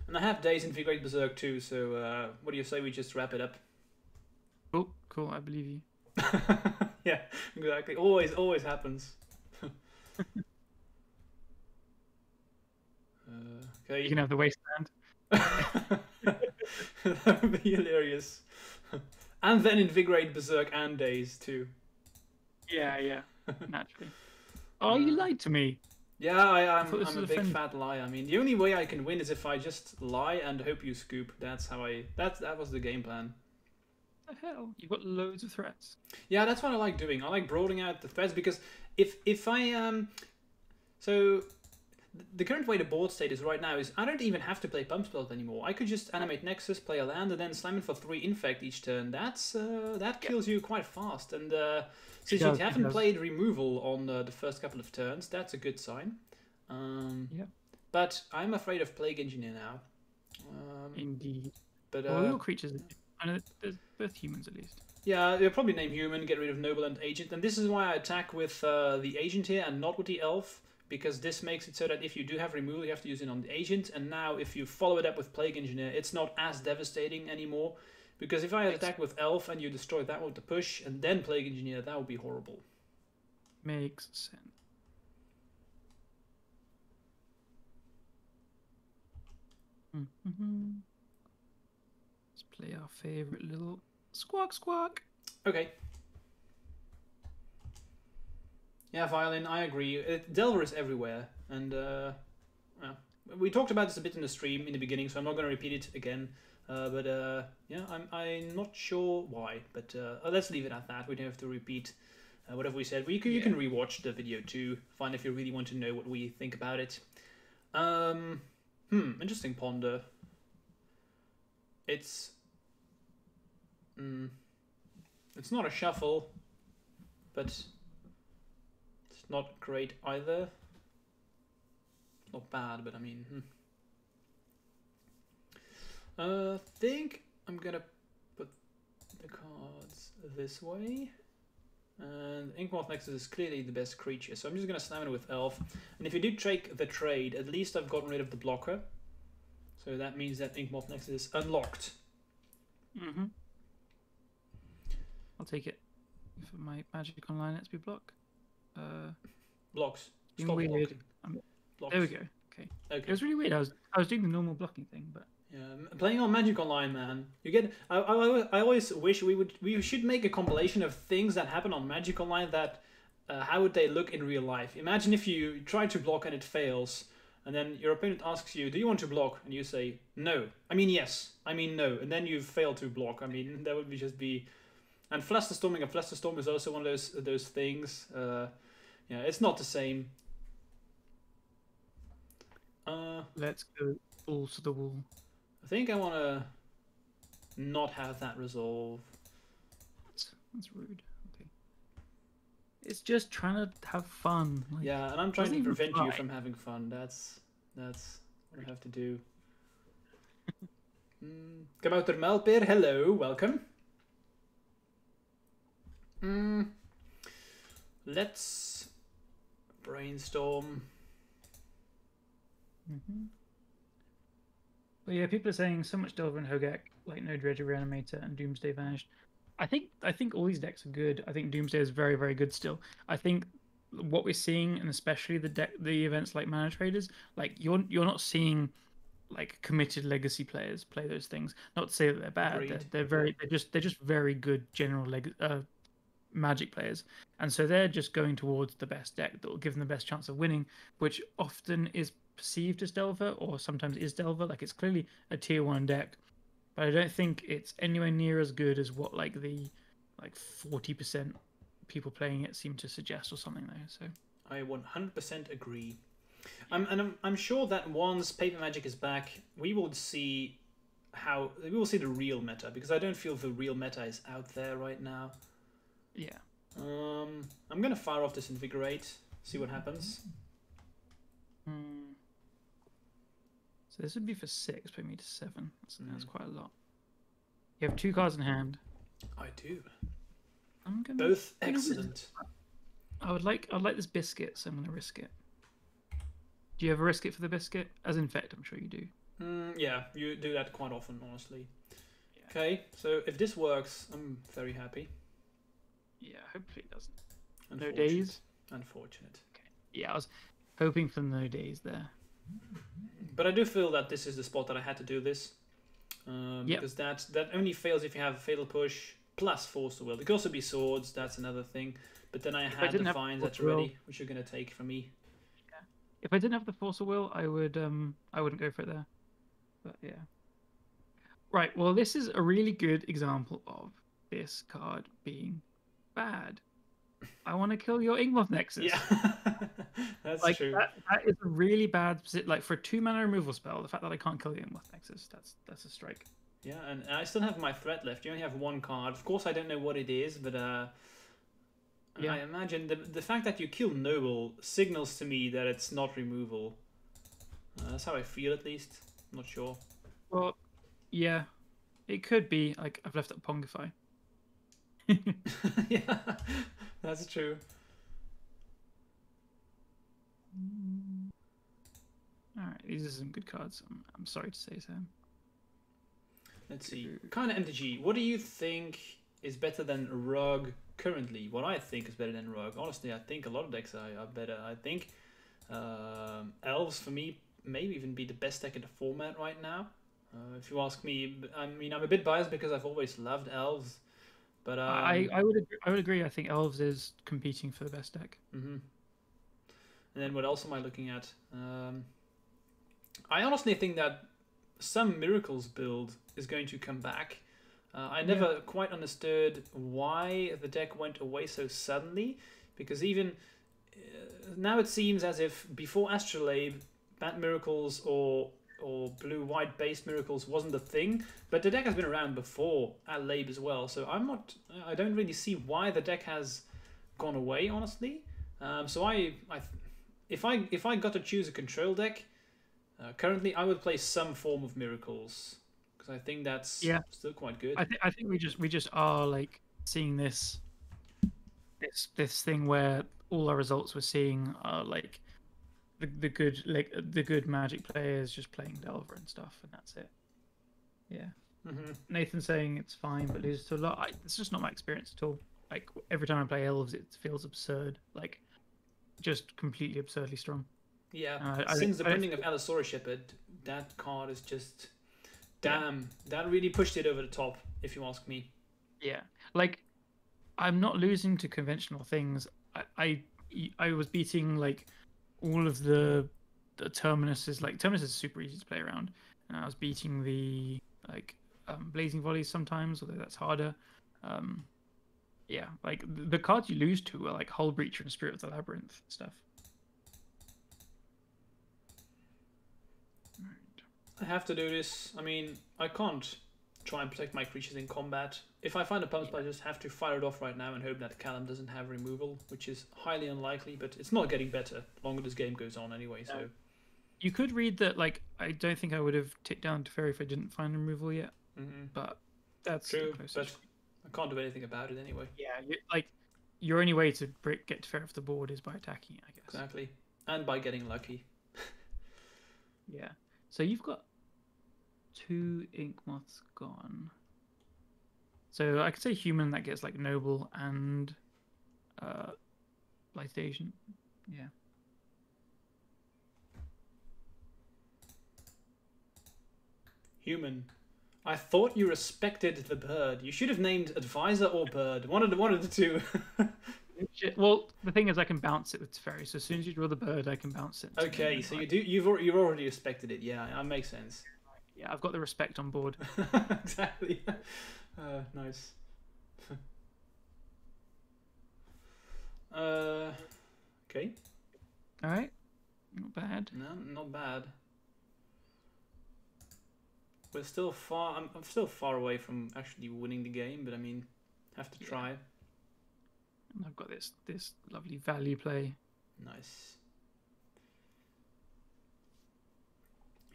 And I have Days Invigorate Berserk too, so what do you say we just wrap it up? Cool, I believe you. Yeah, exactly. Always happens. Okay. You can have the wasteland. That would be hilarious. And then Invigorate Berserk and Days too. Yeah, naturally. Oh, you lied to me. Yeah, I'm a big fat liar. I mean, the only way I can win is if I just lie and hope you scoop. That's how that was the game plan. What the hell? You've got loads of threats. Yeah, that's what I like doing. I like broadening out the threats because if I so the current way the board state is right now is I don't even have to play pump spells anymore. I could just animate Nexus, play a land, and then slam in for 3 Infect each turn. That kills you quite fast. And since you haven't played removal on the first couple of turns, that's a good sign. But I'm afraid of Plague Engineer now. Indeed. But all creatures, I know there's both humans at least. Yeah, you'll probably name human, get rid of noble and agent, and this is why I attack with the agent here and not with the elf, because this makes it so that if you do have removal, you have to use it on the agent, and now if you follow it up with Plague Engineer, it's not as devastating anymore, because if I attack with elf and you destroy that with the push and then Plague Engineer, that would be horrible. Makes sense. Let's play our favorite little squawk squawk. Okay. Yeah, Violin, I agree. Delver is everywhere, and well, we talked about this a bit in the stream in the beginning, so I'm not going to repeat it again. Yeah, I'm not sure why, but let's leave it at that. We don't have to repeat whatever we said. You can rewatch the video too, find if you really want to know what we think about it. Interesting ponder. It's not a shuffle, but it's not great either. It's not bad, but I mean, I think I'm gonna put the cards this way. And Inkmoth Nexus is clearly the best creature, so I'm just gonna slam it with Elf. And if you do take the trade, at least I've gotten rid of the blocker. So that means that Inkmoth Nexus is unlocked. I'll take it. For my Magic Online lets me block. Blocks. Stop weird. Blocks. There we go. Okay. It was really weird. I was doing the normal blocking thing, but yeah, playing on Magic Online, man. You get. I always wish we should make a compilation of things that happen on Magic Online that how would they look in real life. Imagine if you try to block and it fails, and then your opponent asks you, "Do you want to block?" and you say, "No." I mean yes. I mean no, and then you fail to block. I mean that would just be. And Flusterstorming, and Flusterstorm is also one of those things. Yeah, it's not the same. Let's go balls to the wall. I think I want to not have that resolve. That's rude. Okay. It's just trying to have fun. Like, yeah, and I'm trying to prevent you from having fun. That's what I have to do. Kabouter Melpeer, hello, welcome. Let's brainstorm. But yeah, people are saying so much Delver and Hogak, like No Dredger Reanimator and Doomsday Vanished. I think all these decks are good. I think Doomsday is very, very good still. I think what we're seeing, and especially the events like Mana Traders, like you're not seeing like committed legacy players play those things. Not to say that they're bad. They're just very good general Magic players, and so they're just going towards the best deck that will give them the best chance of winning, which often is perceived as Delver, or sometimes is Delver. Like it's clearly a tier 1 deck, but I don't think it's anywhere near as good as what like the 40% people playing it seem to suggest or something there. So I 100% agree. I'm sure that once Paper Magic is back, we will see the real meta, because I don't feel the real meta is out there right now. Yeah. I'm gonna fire off this Invigorate, see what happens. So this would be for 6, put me to 7. That's quite a lot. You have 2 cards in hand. I do. I'm Both excellent. I would like this biscuit, so I'm gonna risk it. Do you ever risk it for the biscuit? As Infect, I'm sure you do. Yeah, you do that quite often, honestly. Yeah. Okay, so if this works, I'm very happy. Yeah, hopefully it doesn't. No days? Unfortunate. Okay. Yeah, I was hoping for no days there. But I do feel that this is the spot that I had to do this. Because that only fails if you have a Fatal Push plus Force of Will. It could also be Swords, that's another thing. But then I had the Vines that's ready, which you're going to take from me. Yeah. If I didn't have the Force of Will, I wouldn't go for it there. But yeah. Right, well this is a really good example of this card being bad. I want to kill your Ingmoth Nexus. Yeah, that's like, true. That is a really bad like for a 2-mana removal spell. The fact that I can't kill the Ingmoth Nexus, that's a strike. Yeah, and I still have my threat left. You only have one card. Of course, I don't know what it is, but yeah. I imagine the fact that you kill Noble signals to me that it's not removal. That's how I feel, at least. I'm not sure. Well, yeah, it could be. Like, I've left up Pongify. Yeah, that's true. All right, these are some good cards. I'm sorry to say so. Let's see. Kind of MTG. What do you think is better than Rug currently? What I think is better than Rug. Honestly, I think a lot of decks are better. I think Elves, for me, maybe even be the best deck in the format right now. If you ask me, I mean, I'm a bit biased because I've always loved Elves. But I would agree. I think Elves is competing for the best deck. Mm-hmm. And then what else am I looking at? I honestly think that some Miracles build is going to come back. I never quite understood why the deck went away so suddenly, because even now it seems as if before Astrolabe, Bad Miracles or blue-white based Miracles wasn't a thing, but the deck has been around before Labe as well, so I don't really see why the deck has gone away, honestly. So if I got to choose a control deck, currently I would play some form of Miracles, because I think that's still quite good. I think we just are like seeing this thing where all our results we're seeing are like the good Magic players just playing Delver and stuff, and that's it. Yeah. Mm-hmm. Nathan saying it's fine, but loses to a lot. It's just not my experience at all. Like every time I play Elves, it feels absurd. Like just completely absurdly strong. Yeah. Since the printing of Allosaurus Shepherd, that card is just damn. That really pushed it over the top, if you ask me. Yeah. Like I'm not losing to conventional things. I was beating like all of the Terminuses. Like Terminus is super easy to play around, and I was beating the like Blazing Volleys sometimes, although that's harder. Yeah, like the cards you lose to are like Hull Breacher and Spirit of the Labyrinth stuff. I have to do this. I mean, I can't try and protect my creatures in combat. If I find a pump, I just have to fire it off right now and hope that Callum doesn't have removal, which is highly unlikely, but it's not getting better the longer this game goes on anyway. So you could read that, like, I don't think I would have ticked down to Fairy if I didn't find removal yet. But that's true, but I can't do anything about it anyway. Yeah, your only way to get to Fairy off the board is by attacking it, I guess. Exactly, and by getting lucky. Yeah, so you've got 2 ink moths gone. So I could say human, that gets like noble and Blighted Agent. Yeah. Human. I thought you respected the bird. You should have named advisor or bird. One of the two. Well, the thing is, I can bounce it with Fairy. So as soon as you draw the bird, I can bounce it. Okay, so you've already respected it. Yeah, that makes sense. Yeah, I've got the respect on board. Exactly. Nice. Okay. All right. Not bad. No, not bad. We're still far. I'm still far away from actually winning the game, but I mean, have to try. And I've got this lovely value play. Nice.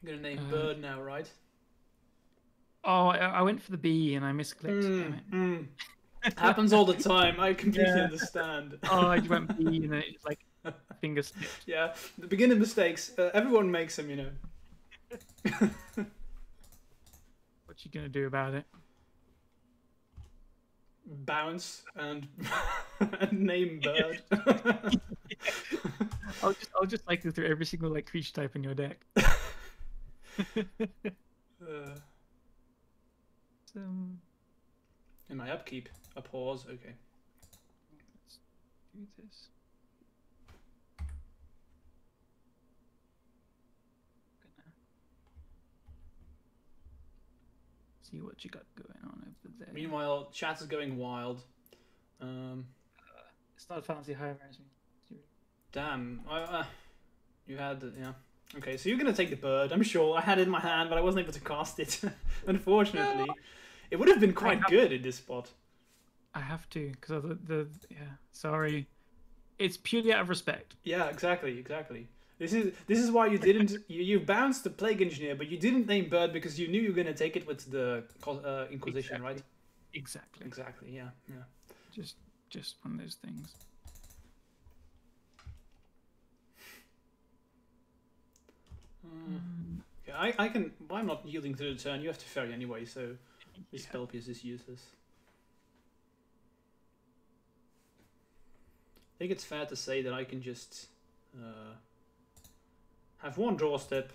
You're gonna name bird now, right? Oh, I went for the bee and I misclicked. Damn it. Happens all the time. I completely understand. Oh, I went B and then it's like finger slipped. Yeah, the beginning mistakes. Everyone makes them, you know. What you gonna do about it? Bounce and, and name bird. I'll just cycle through every single like creature type in your deck. In my upkeep, a pause. Okay. Let's do this. Gonna see what you got going on over there. Meanwhile, chat is going wild. Started Fantasy higher as me. Damn. You had yeah. Okay, so you're gonna take the bird. I'm sure. I had it in my hand, but I wasn't able to cast it. Unfortunately, it would have been quite good in this spot. I have to because of the yeah. Sorry, it's purely out of respect. Yeah, exactly. This is why you didn't you bounced the Plague Engineer, but you didn't name bird because you knew you were gonna take it with the Inquisition, right? Exactly. Yeah. Just one of those things. Yeah, I can. I'm not yielding to the turn. You have to ferry anyway, so this spell piece is useless. I think it's fair to say that I can just have one draw step,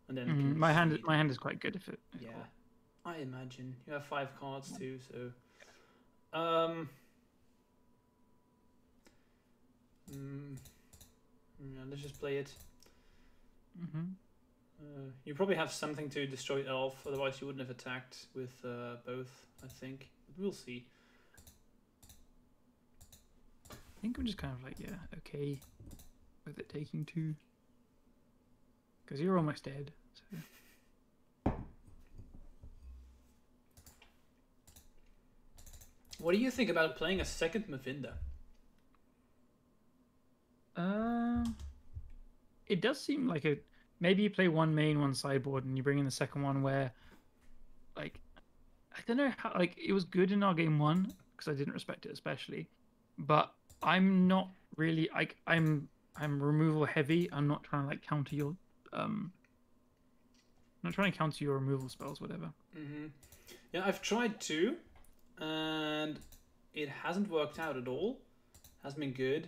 and then my hand is quite good if it. Yeah, I imagine you have 5 cards too, so yeah, let's just play it. You probably have something to destroy Elf, otherwise you wouldn't have attacked with both, I think. But we'll see. I think I'm just kind of like, yeah, okay with it taking 2. Because you're almost dead. So. What do you think about playing a second Mavinda? It does seem like a... Maybe you play one main, one sideboard, and you bring in the second one where, like, I don't know how, like, it was good in our game 1, because I didn't respect it especially, but I'm not really, like, I'm removal heavy. I'm not trying to, like, counter your, I'm not trying to counter your removal spells, whatever. Yeah, I've tried to, and it hasn't worked out at all. Hasn't been good.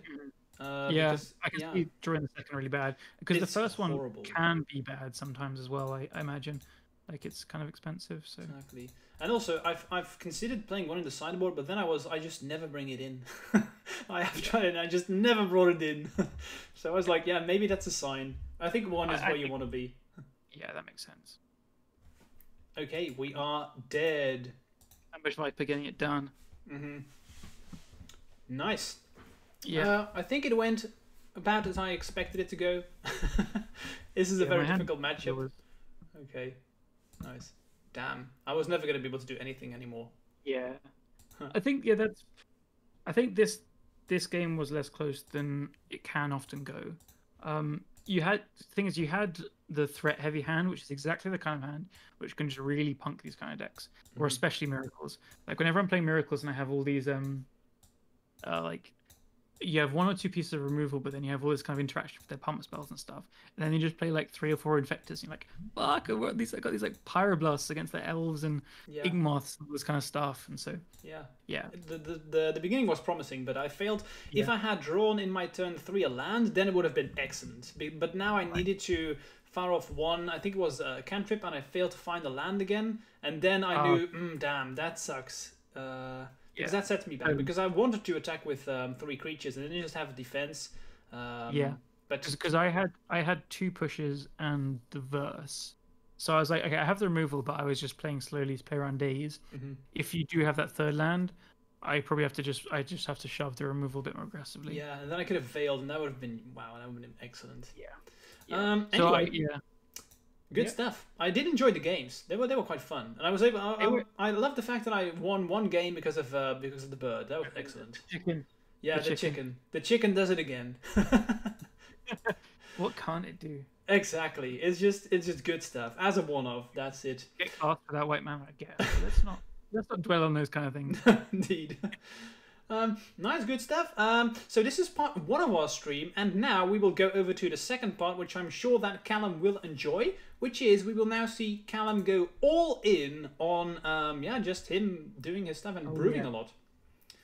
Yeah, because, I can see drawing the second really bad because the first horrible. One can be bad sometimes as well. I imagine, like it's kind of expensive. So exactly, and also I've considered playing one in the sideboard, but then I just never bring it in. I have tried it, and I just never brought it in. So I was like, yeah, maybe that's a sign. I think 1 is where you want to be. Yeah, that makes sense. Okay, we are dead. Ambush Viper getting it done. Nice. Yeah, I think it went about as I expected it to go. This is a very difficult matchup. Okay, nice. Damn, I was never going to be able to do anything anymore. Yeah, I think I think this game was less close than it can often go. You had the threat heavy hand, which is exactly the kind of hand which can just really punk these kind of decks, or especially miracles. Like whenever I'm playing miracles and I have all these like. You have 1 or 2 pieces of removal, but then you have all this kind of interaction with their pump spells and stuff. And then you just play like 3 or 4 Infectors. And you're like, fuck, I got these like Pyroblasts against the elves and Igmoths and all this kind of stuff. And so yeah. The beginning was promising, but I failed. Yeah. If I had drawn in my turn 3 a land, then it would have been excellent. But now I needed to fire off 1. I think it was a cantrip, and I failed to find the land again. And then I knew, damn, that sucks. Because that sets me back. Because I wanted to attack with 3 creatures, and then you just have a defense. But because I had 2 pushes and the verse, so I was like, okay, I have the removal, but I was just playing slowly to play around days. If you do have that 3rd land, I probably have to just have to shove the removal a bit more aggressively. Yeah, and then I could have veiled, and that would have been that would have been excellent. Yeah. Anyway. Good stuff. I did enjoy the games. They were quite fun, and I was able. I love the fact that I won 1 game because of the bird. That was excellent. Chicken. Yeah, the chicken. The chicken does it again. What can't it do? Exactly. It's just good stuff. As a one-off, that's it. Get cast for that white man, I guess. Let's not dwell on those kind of things. Indeed. Nice, good stuff. So this is part 1 of our stream, and now we will go over to the second part, which I'm sure that Callum will enjoy, which is we will now see Callum go all in on just him doing his stuff and brewing a lot.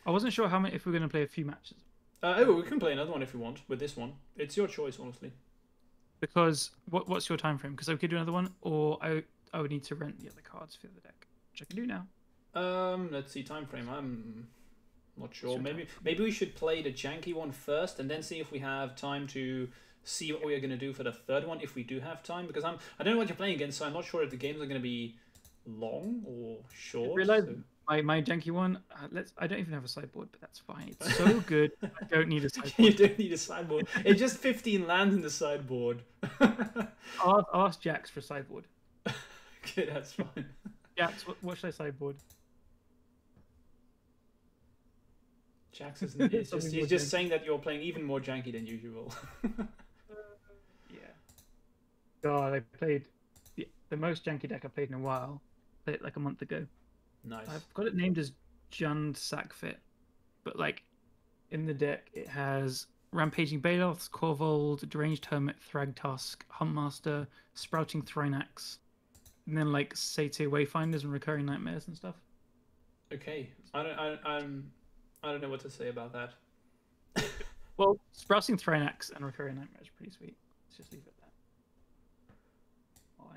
I wasn't sure if we're going to play a few matches. We can play another one if you want with this one. It's your choice, honestly. Because what's your time frame? Because I could do another one, or I would need to rent the other cards for the deck, which I can do now. Let's see, time frame. I'm not sure. Maybe we should play the janky one first, and then see if we have time to see what we are going to do for the 3rd one, if we do have time. Because I don't know what you're playing against, so I'm not sure if the games are going to be long or short. I realized my janky one. I don't even have a sideboard, but that's fine. It's so good. I don't need a sideboard. You don't need a sideboard. It's just 15 lands in the sideboard. I'll ask Jax for a sideboard. Okay, that's fine. Jax, what should I sideboard? Jax he's just saying that you're playing even more janky than usual. Yeah. God, I played the most janky deck I played in a while. Played it like a month ago. Nice. I've got it named as Jund Sackfit, but like in the deck it has Rampaging Baloths, Korvold, Deranged Hermit, Thragtusk, Huntmaster, Sprouting Thrynax, and then like Satyr Wayfinders and Recurring Nightmares and stuff. Okay, I don't know what to say about that. Well, Sprouting Thrynax and Recurring Nightmares are pretty sweet. Let's just leave it at that. Oh,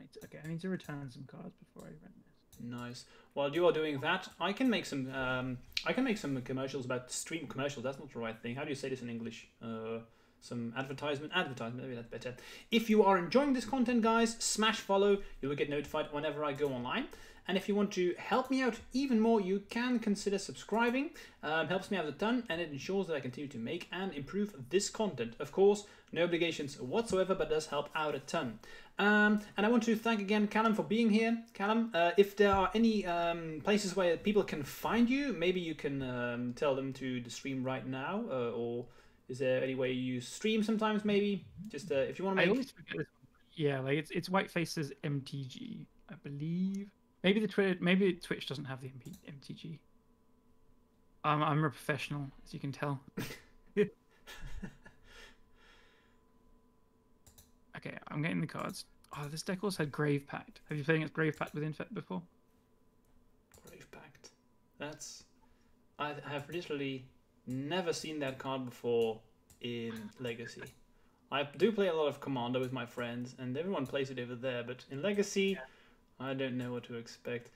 I need to return some cards before I run this. Nice. While you are doing that, I can make some commercials about stream commercials. That's not the right thing. How do you say this in English? Some advertisement, maybe that's better. If you are enjoying this content, guys, smash follow. You will get notified whenever I go online. And if you want to help me out even more, you can consider subscribing. Helps me out a ton, and it ensures that I continue to make and improve this content. Of course, no obligations whatsoever, but does help out a ton. And I want to thank again Callum for being here. Callum, if there are any places where people can find you, maybe you can tell them to the stream right now, or is there any way you stream sometimes? Maybe just if you want to make. I always forget this one. Yeah, like it's whitefaces MTG, I believe. Maybe Twitch doesn't have the MTG. I'm a professional, as you can tell. Okay, I'm getting the cards. Oh, this deck also had Grave Pact. Have you played against Grave Pact with Infect before? Grave Pact. I have literally never seen that card before in Legacy. I do play a lot of Commander with my friends, and everyone plays it over there, but in Legacy, I don't know what to expect.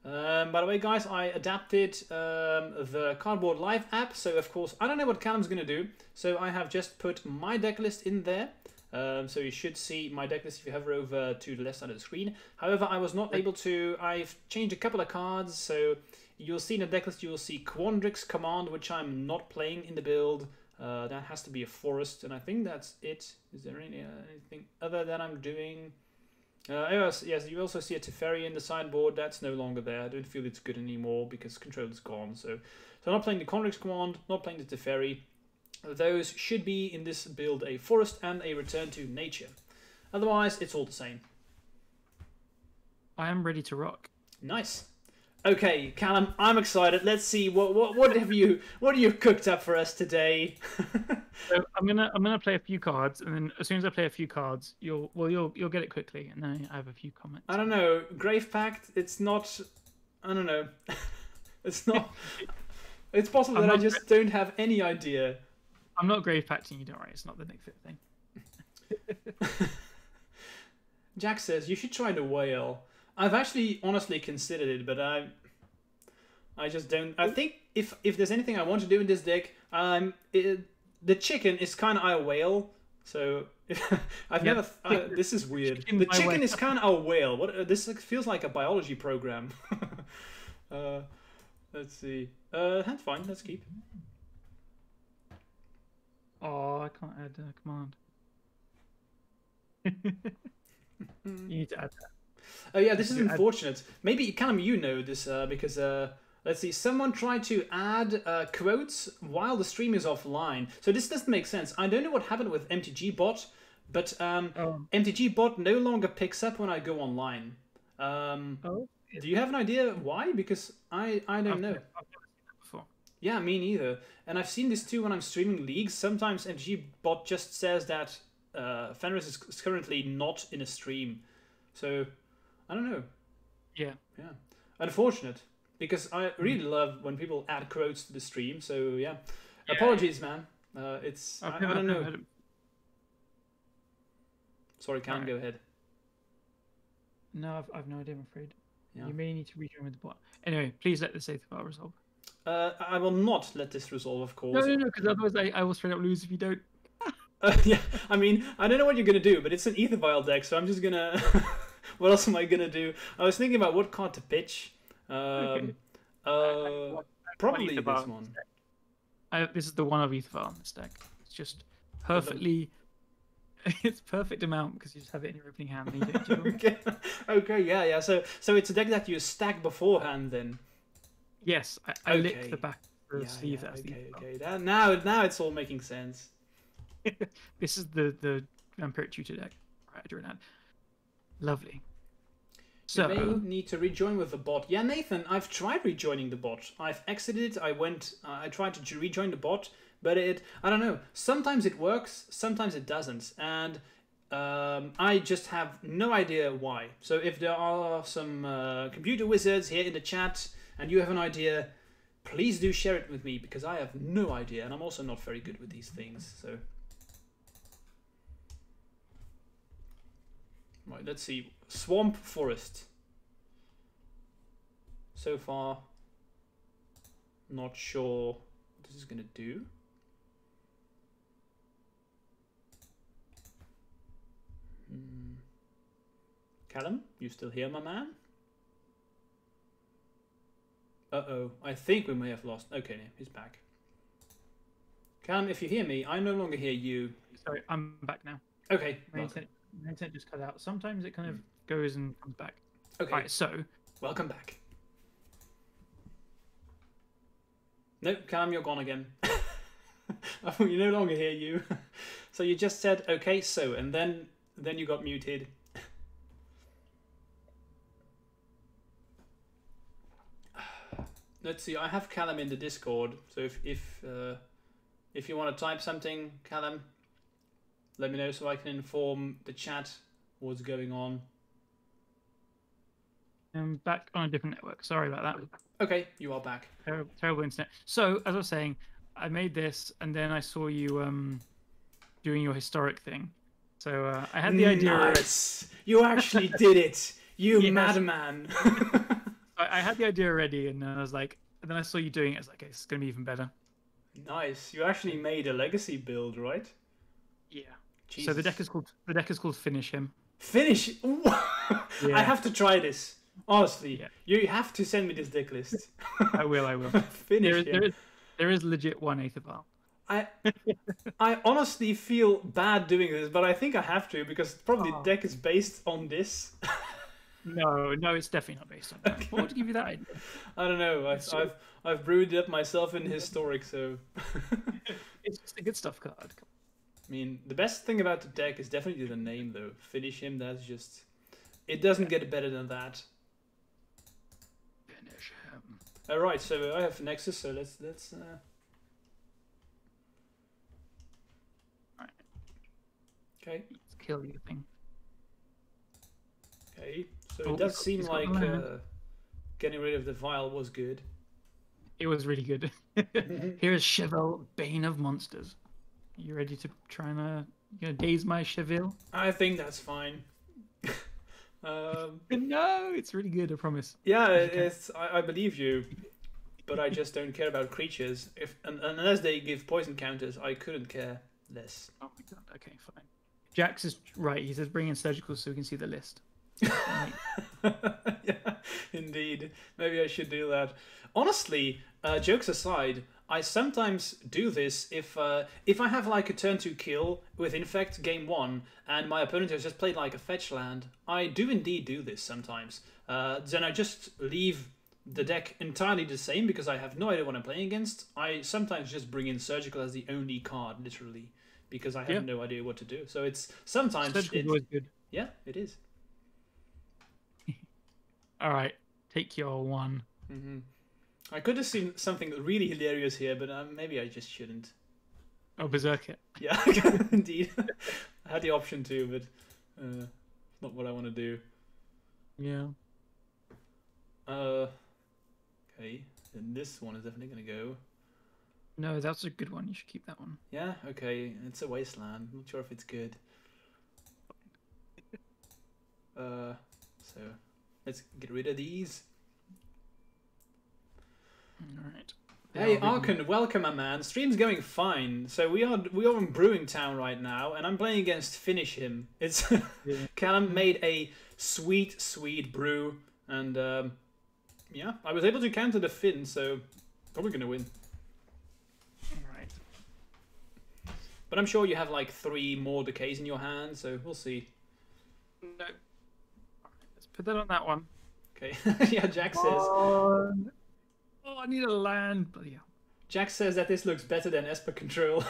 By the way, guys, I adapted the Cardboard Live app, so of course, I don't know what Callum's going to do, so I have just put my deck list in there. So you should see my deck list if you hover over to the left side of the screen. However, I was not able to. I've changed a couple of cards, so you'll see in the deck list, you'll see Quandrix Command, which I'm not playing in the build. That has to be a forest, and I think that's it. Is there anything other than I'm doing? Yes, you also see a Teferi in the sideboard. That's no longer there. I don't feel it's good anymore because control is gone. So I'm not playing the Quandrix Command, not playing the Teferi. Those should be in this build a forest and a return to nature. Otherwise, it's all the same. I am ready to rock. Nice. Okay, Callum, I'm excited. Let's see what have you cooked up for us today. So I'm gonna play a few cards, and then as soon as I play a few cards, you'll get it quickly, and then I have a few comments. I don't know. Grave Pact. It's not. I don't know. It's not. It's possible that I just don't have any idea. I'm not Grave Pacting you, don't worry. It's not the Nick Fit thing. Jack says you should try the whale. I've actually honestly considered it, but I just don't. I think if there's anything I want to do in this deck, the chicken is kind of a whale. So I've never. This is weird. The chicken is kind of a whale. What? This feels like a biology program. Let's see. That's fine. Let's keep. Oh, I can't add a command. You need to add that. Oh yeah, this is unfortunate. Maybe Callum, you know this because let's see. Someone tried to add quotes while the stream is offline. So this doesn't make sense. I don't know what happened with MTG bot, but MTG bot no longer picks up when I go online. Do you have an idea why? Because I don't know. I've never seen that before. Yeah, me neither. And I've seen this too when I'm streaming leagues. Sometimes MTG bot just says that Fenris is currently not in a stream. So I don't know. Yeah. Unfortunate, because I really love when people add quotes to the stream. So yeah. Apologies, man. It's I don't know. Sorry, Callum, go ahead. No, I've no idea. I'm afraid. Yeah. You may need to rejoin with the bot. Anyway, please let the save file resolve. I will not let this resolve, of course. No, because otherwise I will straight up lose if you don't. Yeah, I mean, I don't know what you're gonna do, but it's an ether vial deck, so I'm just gonna. What else am I gonna do? I was thinking about what card to pitch. Okay. Probably this one. This is the one of Ethervar on this deck. It's just perfectly. It's perfect amount because you just have it in your opening hand. And you don't jiggle. Okay, yeah. So it's a deck that you stack beforehand, then. Yes, I lick the back of the sleeve. Okay. Now it's all making sense. This is the Vampiric Tutor deck. Right, I drew an ad. Lovely. So you may need to rejoin with the bot. Yeah, Nathan, I've tried rejoining the bot. I've exited. I tried to rejoin the bot, but I don't know. Sometimes it works, sometimes it doesn't, and I just have no idea why. So if there are some computer wizards here in the chat and you have an idea, please do share it with me, because I have no idea, and I'm also not very good with these things. So, right, let's see. Swamp Forest. So far, not sure what this is going to do. Callum, you still here, my man? Uh-oh, I think we may have lost. Okay, he's back. Callum, if you hear me, I no longer hear you. Sorry, I'm back now. Okay. My internet just cut out. Sometimes it kind of goes and comes back. Okay. Alright, so. Welcome back. No, Callum, you're gone again. We no longer hear you. So you just said, okay, so, and then you got muted. Let's see. I have Callum in the Discord, so if you want to type something, Callum, let me know so I can inform the chat what's going on. I'm back on a different network. Sorry about that. Okay, you are back. Terrible internet. So as I was saying, I made this, and then I saw you doing your historic thing. So I had the idea. Nice. You actually did it. You madman. I had the idea already, and I was like, and then I saw you doing it. I was like, okay, it's gonna be even better. Nice. You actually made a legacy build, right? Yeah. Jesus. So the deck is called Finish Him. Finish. Yeah. I have to try this. Honestly, you have to send me this deck list. I will. Finish there is legit one Aetherval. I honestly feel bad doing this, but I think I have to, because probably the deck is based on this. No, it's definitely not based on that. Okay. What would give you that idea? I don't know. I've brewed it up myself in historic, so it's just a good stuff card. I mean, the best thing about the deck is definitely the name, though. Finish Him. That's just, it doesn't get better than that. Finish Him. All right, so I have Nexus, so let's. All right. Okay. Let's kill you thing. Okay. So it does seem like getting rid of the vial was good. It was really good. Here is Chevelle, Bane of Monsters. Are you ready to try and daze my Chevelle? I think that's fine. No, it's really good, I promise. Yeah, I believe you, but I just don't care about creatures. Unless they give poison counters, I couldn't care less. Oh my god, okay, fine. Jax is right, he says bring in surgical so we can see the list. Yeah, indeed. Maybe I should do that. Honestly, jokes aside, I sometimes do this if I have like a turn 2 kill with Infect game 1 and my opponent has just played like a fetch land. I do indeed do this sometimes. Then I just leave the deck entirely the same because I have no idea what I'm playing against. I sometimes just bring in Surgical as the only card, literally, because I have no idea what to do. So it's sometimes Surgical is always good. Yeah, it is. All right, take your one. Mm-hmm. I could have seen something really hilarious here, but maybe I just shouldn't. Oh, Berserker. Yeah, indeed. I had the option to, but it's not what I want to do. Yeah. Okay, and this one is definitely going to go. No, that's a good one. You should keep that one. Yeah, okay. It's a wasteland. I'm not sure if it's good. So let's get rid of these. Alright. Hey Arkan, welcome, my man. Stream's going fine. So we are in Brewing Town right now, and I'm playing against Finish Him. It's Callum made a sweet brew, and Yeah, I was able to counter the Finn, so probably gonna win. Alright. But I'm sure you have like 3 more decays in your hand, so we'll see. No. Alright, let's put that on that one. Okay. Yeah, Jack says. Oh, I need a land. Bloody hell. Jack says that this looks better than Esper Control.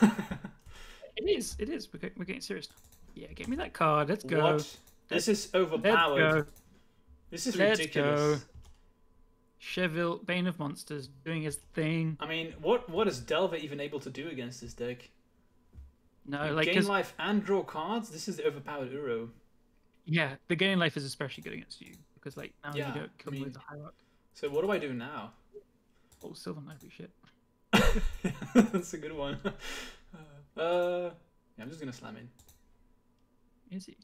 It is. It is. We're getting serious. Yeah, get me that card. Let's go. What? This is overpowered. Let's go. This is Let's ridiculous. go. Cheville, Bane of Monsters, doing his thing. I mean, what is Delver even able to do against this deck? No, like gain life and draw cards. This is the overpowered Uro. Yeah, the gain life is especially good against you because like now Yeah, you don't come with the hierarch. So what do I do now? Oh, Sylvan Library shit. That's a good one. Yeah, I'm just gonna slam in. Is he?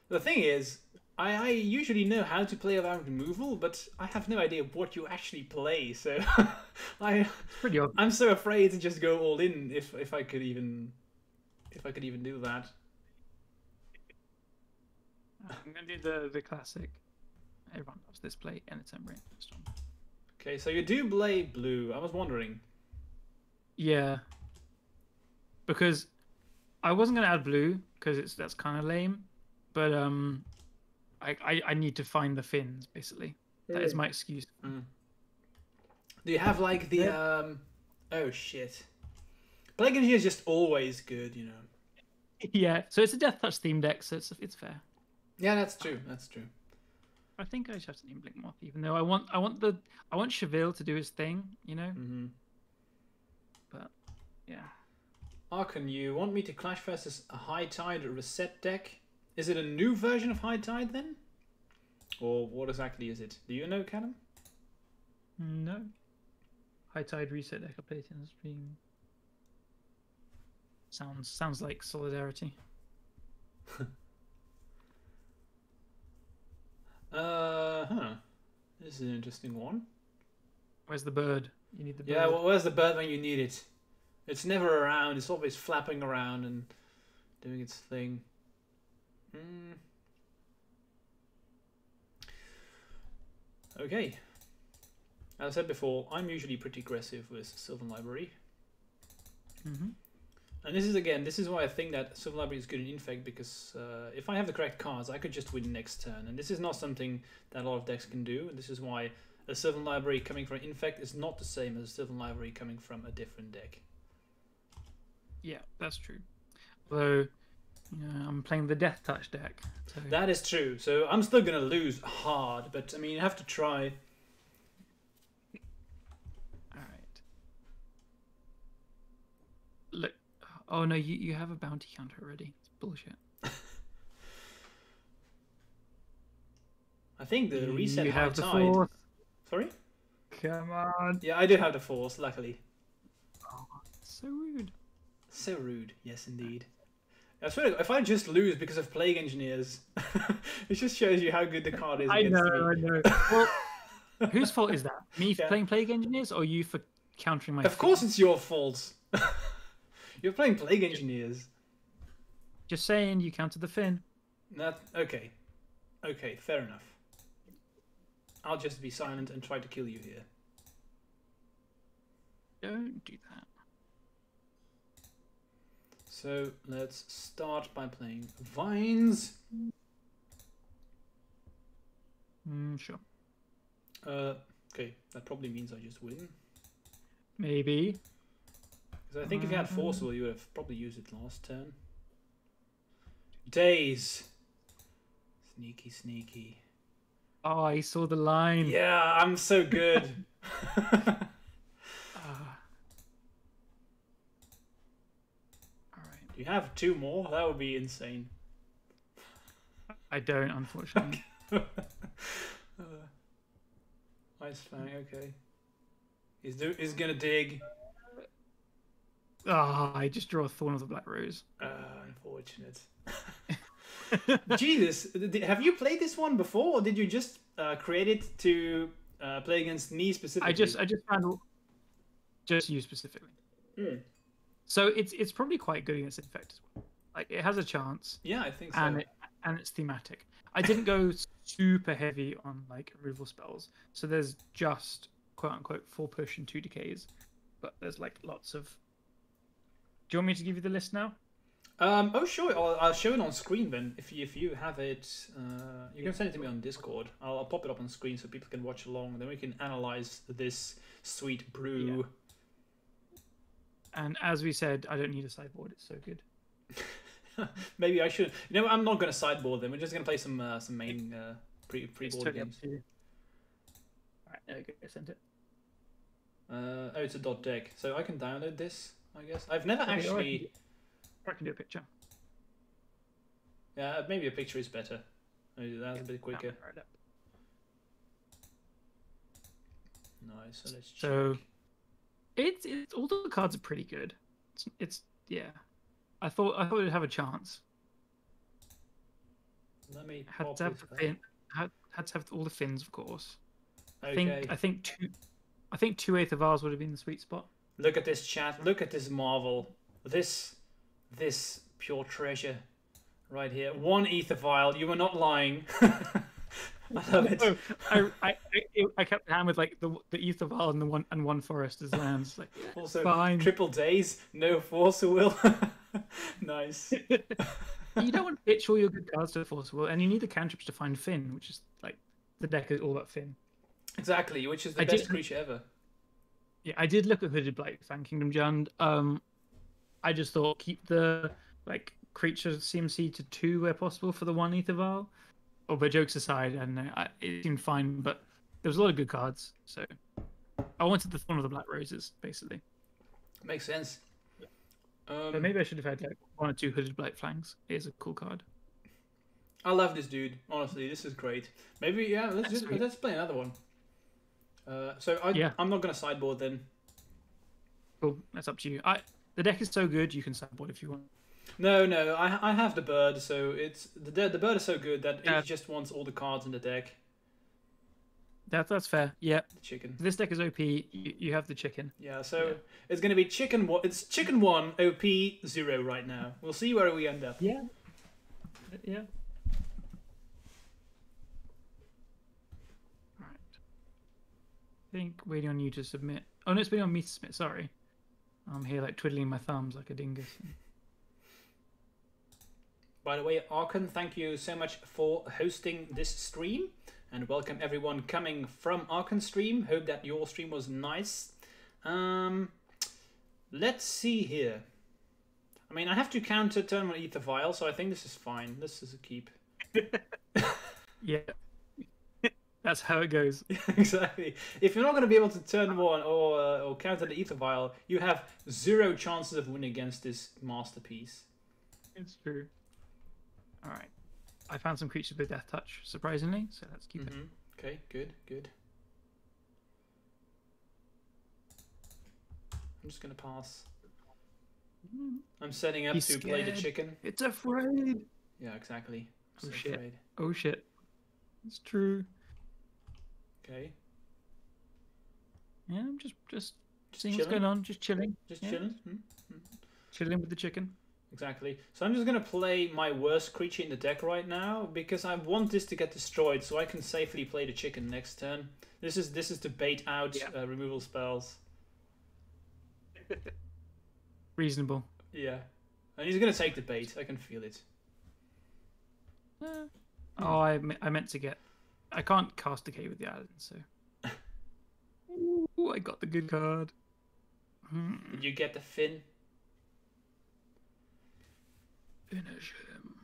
The thing is, I usually know how to play around removal, but I have no idea what you actually play. So It's pretty obvious. I'm so afraid to just go all in if I could even do that. I'm gonna do the classic. Everyone loves this play, and it's Embryo. Okay, so you do play blue. I was wondering. Yeah. Because I wasn't gonna add blue because that's kind of lame, but I need to find the Finns basically. That is my excuse. Mm. Do you have like the Oh shit. Plague Engineer is just always good, you know. Yeah. So it's a Death Touch theme deck, so it's fair. Yeah, that's true. That's true. I think I just have to name Blink Moth, even though I want Cheville to do his thing, you know. Mm-hmm. But yeah. Archon, you want me to clash versus a High Tide reset deck? Is it a new version of High Tide then? Or what exactly is it? Do you know, Callum? No. High Tide reset deck I played in the stream. Sounds like Solidarity. This is an interesting one. Where's the bird? You need the bird. Yeah, well, where's the bird when you need it? It's never around. It's always flapping around and doing its thing. Okay. As I said before, I'm usually pretty aggressive with Sylvan Library. And this is why I think that Sylvan Library is good in Infect, because if I have the correct cards, I could just win next turn. And this is not something that a lot of decks can do. And this is why a Sylvan Library coming from Infect is not the same as a Sylvan Library coming from a different deck. Yeah, that's true. Although, I'm playing the Death Touch deck. So... That is true. So I'm still going to lose hard, but I mean, you have to try. Alright. Look. Oh no, you have a bounty counter already. It's bullshit. I think the reset you High have the Tide. Force. Sorry? Come on. Yeah, I do have the Force, luckily. Oh, so rude. So rude, yes indeed. I swear, if I just lose because of Plague Engineers, it just shows you how good the card is. I against know. me. Well, whose fault is that? Me for playing Plague Engineers, or you for countering my? Of course, it's your fault. You're playing Plague Engineers. Just saying, you counted the Finn. Okay. Okay, fair enough. I'll just be silent and try to kill you here. Don't do that. So let's start by playing Vines. Sure. Okay, that probably means I just win. Maybe. Because I think if you had Forcible, you would have probably used it last turn. Days. Sneaky, sneaky. Oh, I saw the line. Yeah, I'm so good. Alright. Do you have 2 more? That would be insane. I don't, unfortunately. Ice Fang, okay. He's gonna dig. I just draw a Thorn of the Black Rose. Unfortunate. Jesus, have you played this one before, or did you just create it to play against me specifically? I just found just you specifically. So it's probably quite good against Infect as well. Like it has a chance. Yeah, I think so. And it's thematic. I didn't go super heavy on like removal spells. So there's just quote unquote 4 push and 2 decays, but there's like lots of. Do you want me to give you the list now? Oh sure, I'll show it on screen then. If you have it, you can send it to me on Discord. I'll pop it up on screen so people can watch along. Then we can analyze this sweet brew. Yeah. And as we said, I don't need a sideboard. It's so good. Maybe I should. You know, I'm not going to sideboard them. We're just going to play some main pre-board totally games. All right, there we go. I sent it. Oh, it's a dot deck, so I can download this. I guess I've never actually. I can do a picture. Yeah, maybe a picture is better. Maybe that's a bit quicker. Nice. So let's check. So, it's all the cards are pretty good. It's yeah. I thought it'd have a chance. Let me had to have the fin. Had to have all the fins, of course. Okay. I think 2/8 of ours would have been the sweet spot. Look at this chat. Look at this marvel. This pure treasure right here. 1 ether vial. You were not lying. I love it. I kept the hand with like the ether vial and one forest as lands. Like, also, fine. triple days, no force of will. Nice. You don't want to pitch all your good cards to force of will, and you need the cantrips to find Finn, which is like the deck is all about Finn. Exactly, which is the best creature ever. Yeah, I did look at Hooded Blight Fan Kingdom Jund. I just thought keep the like creature CMC to 2 where possible for the 1 ether vial. Oh, but jokes aside, I don't know. It seemed fine, but there was a lot of good cards, so I wanted one of the Black Roses, basically. Makes sense. But maybe I should have had like 1 or 2 Hooded Blight Flanks. It is a cool card. I love this dude. Honestly, this is great. Maybe let's play another one. I'm not gonna sideboard then. Cool, that's up to you. The deck is so good you can sideboard if you want. No, I have the bird, so it's the bird is so good that it just wants all the cards in the deck. That's fair. Yeah. The chicken. This deck is OP. You have the chicken. Yeah, so it's gonna be chicken. It's chicken 1 OP 0 right now. We'll see where we end up. Yeah. Yeah. Right. I think waiting on you to submit. Oh no, it's waiting on me to submit. Sorry. I'm here like twiddling my thumbs like a dingus. By the way, Arkan, thank you so much for hosting this stream, and welcome everyone coming from Arkan stream. Hope that your stream was nice. Let's see here. I mean, I have to counter turn 1 ether vial, so I think this is fine. This is a keep. Yeah. That's how it goes. Exactly. If you're not going to be able to turn 1 or counter the ether vial, you have 0 chances of winning against this masterpiece. It's true. All right. I found some creatures with Death Touch, surprisingly, so let's keep it. Okay, good. I'm just going to pass. I'm setting up to play the chicken. It's afraid. Yeah, exactly. Oh shit. Afraid. Oh shit. It's true. Okay. Yeah, I'm just seeing what's going on, just chilling. Chilling? Chilling with the chicken. Exactly. So I'm just going to play my worst creature in the deck right now, because I want this to get destroyed so I can safely play the chicken next turn. This is to bait out removal spells. Reasonable. Yeah. And he's going to take the bait. I can feel it. Oh, I meant to get... I can't cast Decay with the island, so... Ooh, I got the good card. Did you get the fin? Finish him.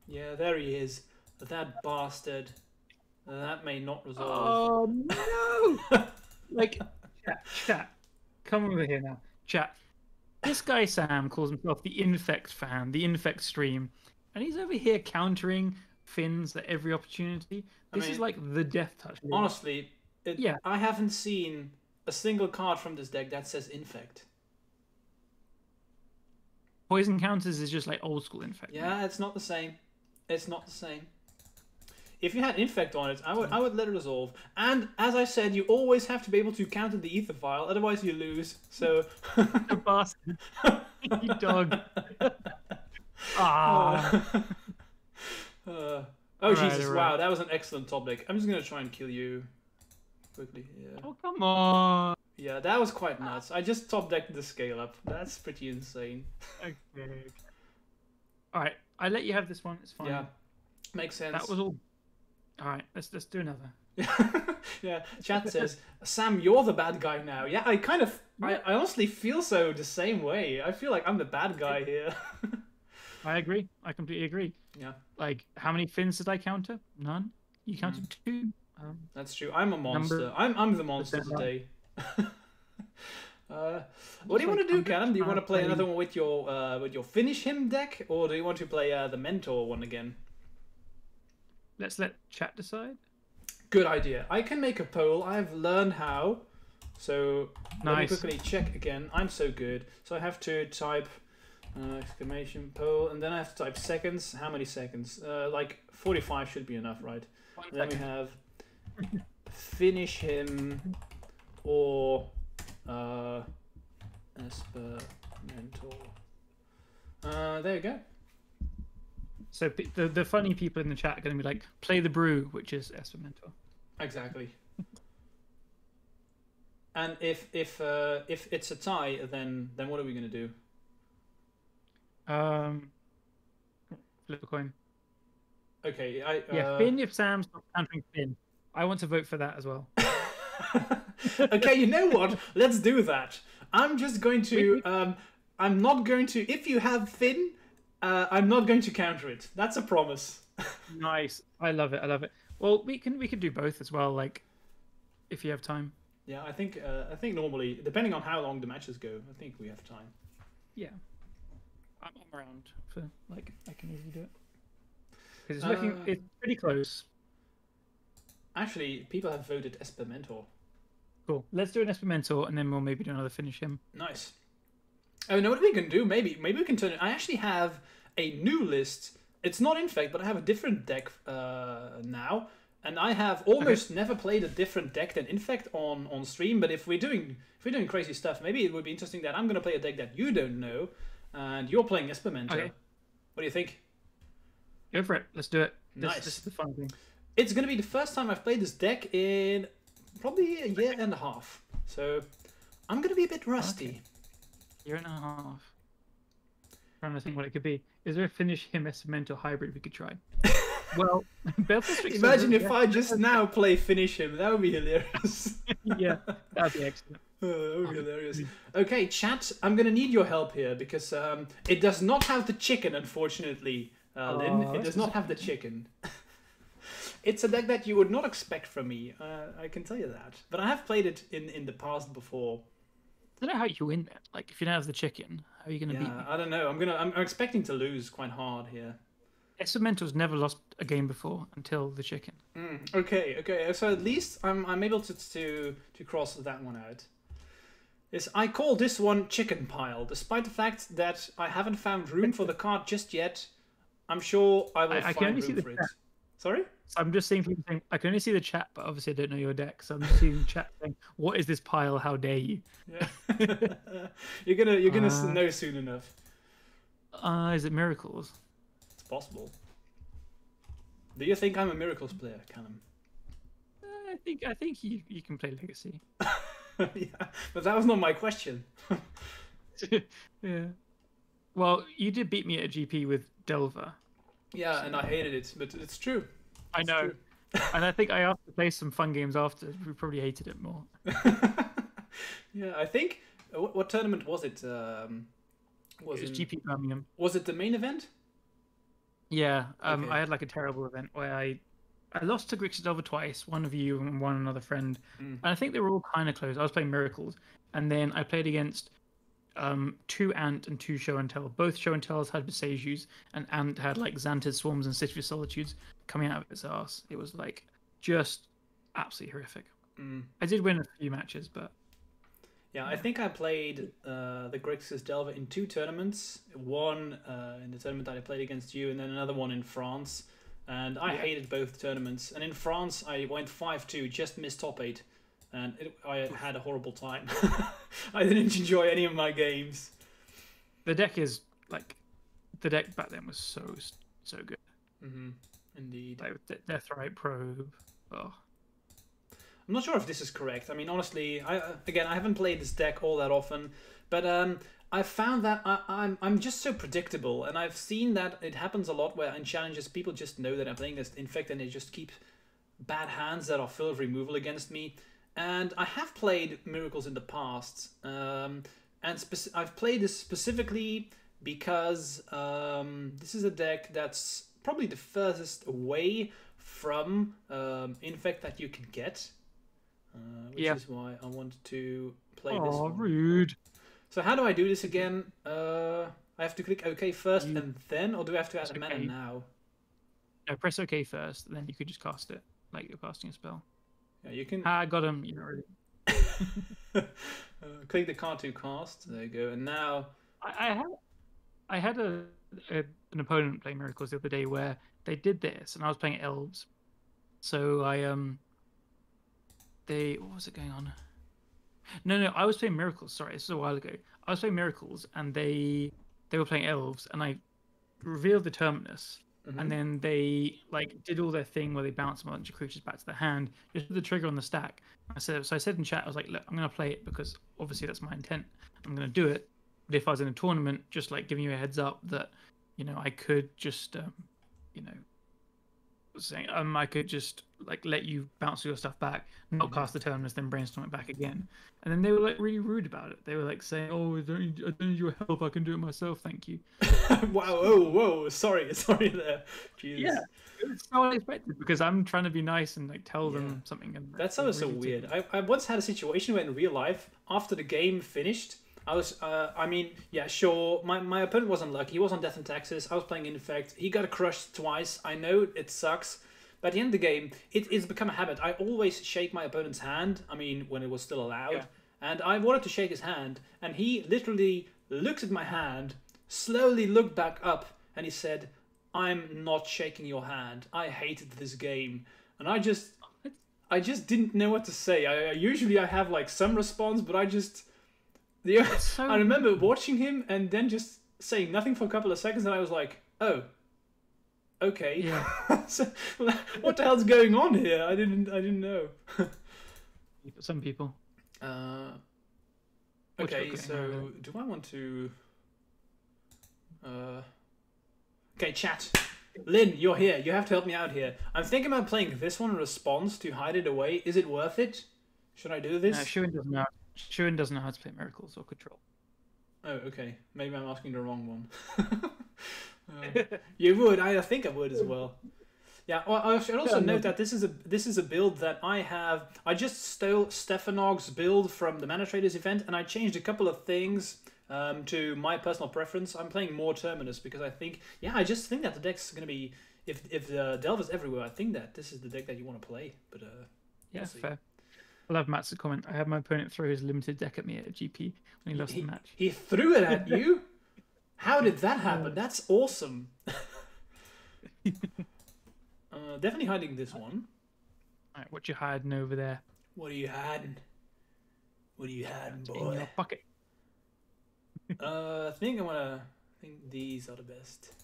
Yeah, there he is. That bastard. That may not resolve. Oh no! Like, chat. Come over here now. Chat. This guy Sam calls himself the Infect fan, the Infect stream, and he's over here countering Finns at every opportunity. This is like the death touch. Honestly, I haven't seen a single card from this deck that says Infect. Poison counters is just like old school Infect. Yeah, it's not the same. It's not the same. If you had Infect on it, I would let it resolve. And as I said, you always have to be able to counter the ether vial, otherwise you lose. So the bastard. You dog. Ah. Oh Alright, Jesus! alright. Wow, that was an excellent top deck. I'm just gonna try and kill you quickly. Yeah. Oh, come on. Yeah, that was quite nuts. I just top decked the scale up. That's pretty insane. Okay. Alright, I let you have this one. It's fine. Yeah, makes sense. That was all. Alright, let's do another. Yeah, chat says, Sam, you're the bad guy now. Yeah, I kind of, I honestly feel so the same way. I feel like I'm the bad guy here. I agree. I completely agree. Yeah. Like, how many Finns did I counter? None. You counted 2. That's true. I'm a monster. I'm the monster today. What do you want to do, Callum? Do you want to play another one with your Finish Him deck, or do you want to play the Mentor one again? Let's let chat decide. Good idea. I can make a poll. I've learned how. So let me Nice. quickly check again. I'm so good. So I have to type exclamation poll, and then I have to type seconds. How many seconds? Like 45 should be enough, right? Then we have Finish Him or Esper Mentor. There you go. So the funny people in the chat are going to be like, play the brew, which is Esper Mentor. Exactly. And if it's a tie, then what are we gonna do? Flip a coin. Okay, Yeah, Finn if Sam's not countering Finn. I want to vote for that as well. Okay, you know what? Let's do that. I'm just going to. I'm not going to. If you have Finn, I'm not going to counter it. That's a promise. Nice. I love it. I love it. Well, we can do both as well. Like, if you have time. Yeah, I think normally, depending on how long the matches go, I think we have time. Yeah. I'm around for like I can easily do it. Because it's looking it's pretty close. Actually, people have voted Esper Mentor. Cool. Let's do an Esper Mentor and then we'll maybe do another Finish Him. Nice. Oh, know what we can do? Maybe we can turn it. I actually have a new list. It's not Infect, but I have a different deck now, and I have almost never played a different deck than Infect on stream. But if we're doing crazy stuff, maybe it would be interesting that I'm going to play a deck that you don't know, and you're playing Esper Mentor. Okay. What do you think? Go for it. Let's do it. Nice. This is the fun thing. It's going to be the first time I've played this deck in probably a year and a half, so I'm going to be a bit rusty. Okay. Year and a half. Trying to think what it could be. Is there a Finish Him Esper Mentor hybrid we could try? Well, imagine if I just now play Finish Him. That would be hilarious. Yeah, that'd be excellent. That would be hilarious. Okay, chat, I'm going to need your help here because it does not have the chicken, unfortunately, Lynn. It does not have the chicken. It's a deck that you would not expect from me, I can tell you that. But I have played it in the past before. I don't know how you win that. Like, if you don't have the chicken, how are you going to beat me? I don't know. I'm expecting to lose quite hard here. Esper Mentor's never lost a game before until the chicken. Okay. So at least I'm able to cross that one out. I call this one Chicken Pile, despite the fact that I haven't found room for the card just yet. I'm sure I will find room for it. Sorry? So I'm just seeing people saying, I can only see the chat, but obviously I don't know your deck. So I'm just seeing the chat saying, what is this pile? How dare you? Yeah. You're gonna know soon enough. Is it Miracles? It's possible. Do you think I'm a Miracles player, Callum? I think you can play Legacy. Yeah, but that was not my question. Yeah. Well, you did beat me at a GP with Delver. Yeah, so... and I hated it, but it's true. I know. And I think I asked to play some fun games after. We probably hated it more. Yeah, I think... What tournament was it? It was GP Birmingham. Was it the main event? Yeah. Okay. I had like a terrible event where I lost to Grixis Delver twice, one of you and one another friend. And I think they were all kind of close. I was playing Miracles. And then I played against 2 Ant and 2 Show and Tell. Both Show and Tells had Besejus, and Ant had like Xanted Swarms and City of Solitudes coming out of its arse. It was like just absolutely horrific. I did win a few matches, but yeah, I think I played the Grixis Delver in 2 tournaments. One in the tournament that I played against you, and then another one in France. And I hated both tournaments. And in France, I went 5-2, just missed top 8. And I had a horrible time. I didn't enjoy any of my games. the deck is like the deck back then was so good. Indeed. Like with Deathrite Probe. Oh. I'm not sure if this is correct. I mean, honestly, I haven't played this deck all that often, but I found that I'm just so predictable, and I've seen that it happens a lot where in challenges people just know that I'm playing this Infect and they just keep bad hands that are full of removal against me. And I have played Miracles in the past, and I've played this specifically because this is a deck that's probably the furthest away from Infect that you can get. Which is why I wanted to play this one. Rude. So how do I do this again? I have to click OK first and then, or do I have to add a mana now? No, press OK first, and then you could just cast it, like you're casting a spell. Yeah, you can... I got him. You know, really. Click the card to cast. There you go. And now... I had an opponent play Miracles the other day where they did this, and I was playing Elves. So what was it going on? No, I was playing Miracles. Sorry, this is a while ago. I was playing Miracles, and they were playing Elves, and I revealed the Terminus, and then they like did all their thing where they bounced a bunch of creatures back to their hand, just with the trigger on the stack. I said in chat, I was like, look, I'm gonna play it because obviously that's my intent. I'm gonna do it. But if I was in a tournament, just like giving you a heads up that, you know, I could just, you know, saying I could just like let you bounce your stuff back, not cast the Terminus, then brainstorm it back again. And then they were like really rude about it. They were like saying, "Oh, I don't need your help. I can do it myself. Thank you." Wow! Oh, whoa! Sorry there. Jesus. Yeah, it's so unexpected because I'm trying to be nice and like tell them something. And that sounds so weird. I once had a situation where in real life, after the game finished, I was, I mean, yeah, sure. My opponent was unlucky. He was on Death and Taxes. I was playing Infect. He got crushed twice. I know it sucks. But at the end of the game, it's become a habit. I always shake my opponent's hand. I mean, when it was still allowed. Yeah. And I wanted to shake his hand. And he literally looked at my hand, slowly looked back up, and he said, "I'm not shaking your hand. I hated this game." And I just didn't know what to say. I usually have like some response, but I just... Yeah, I remember watching him and then just saying nothing for a couple of seconds, and I was like, "Oh, okay." Yeah. So, what the hell's going on here? I didn't know. Some people. Okay, so do I want to? Okay, chat. Lynn, you're here. You have to help me out here. I'm thinking about playing this one in response to Hide It Away. Is it worth it? Should I do this? No, Shuin doesn't know how to play Miracles or Control. Oh, okay. Maybe I'm asking the wrong one. You would. I think I would as well. Yeah. Well, I should also note that this is a build that I have. I just stole Stefanog's build from the Mana Traders event, and I changed a couple of things to my personal preference. I'm playing more Terminus because I think, I just think that the deck's gonna be, if the Delve is everywhere, I think that this is the deck that you want to play. But yeah, fair. I love Matt's comment. I had my opponent throw his limited deck at me at a GP when he lost the match. He threw it at you? How did that happen? That's awesome. Definitely hiding this one. Alright, what you hiding over there? What are you hiding? What are you hiding, boy? In your pocket. I think these are the best.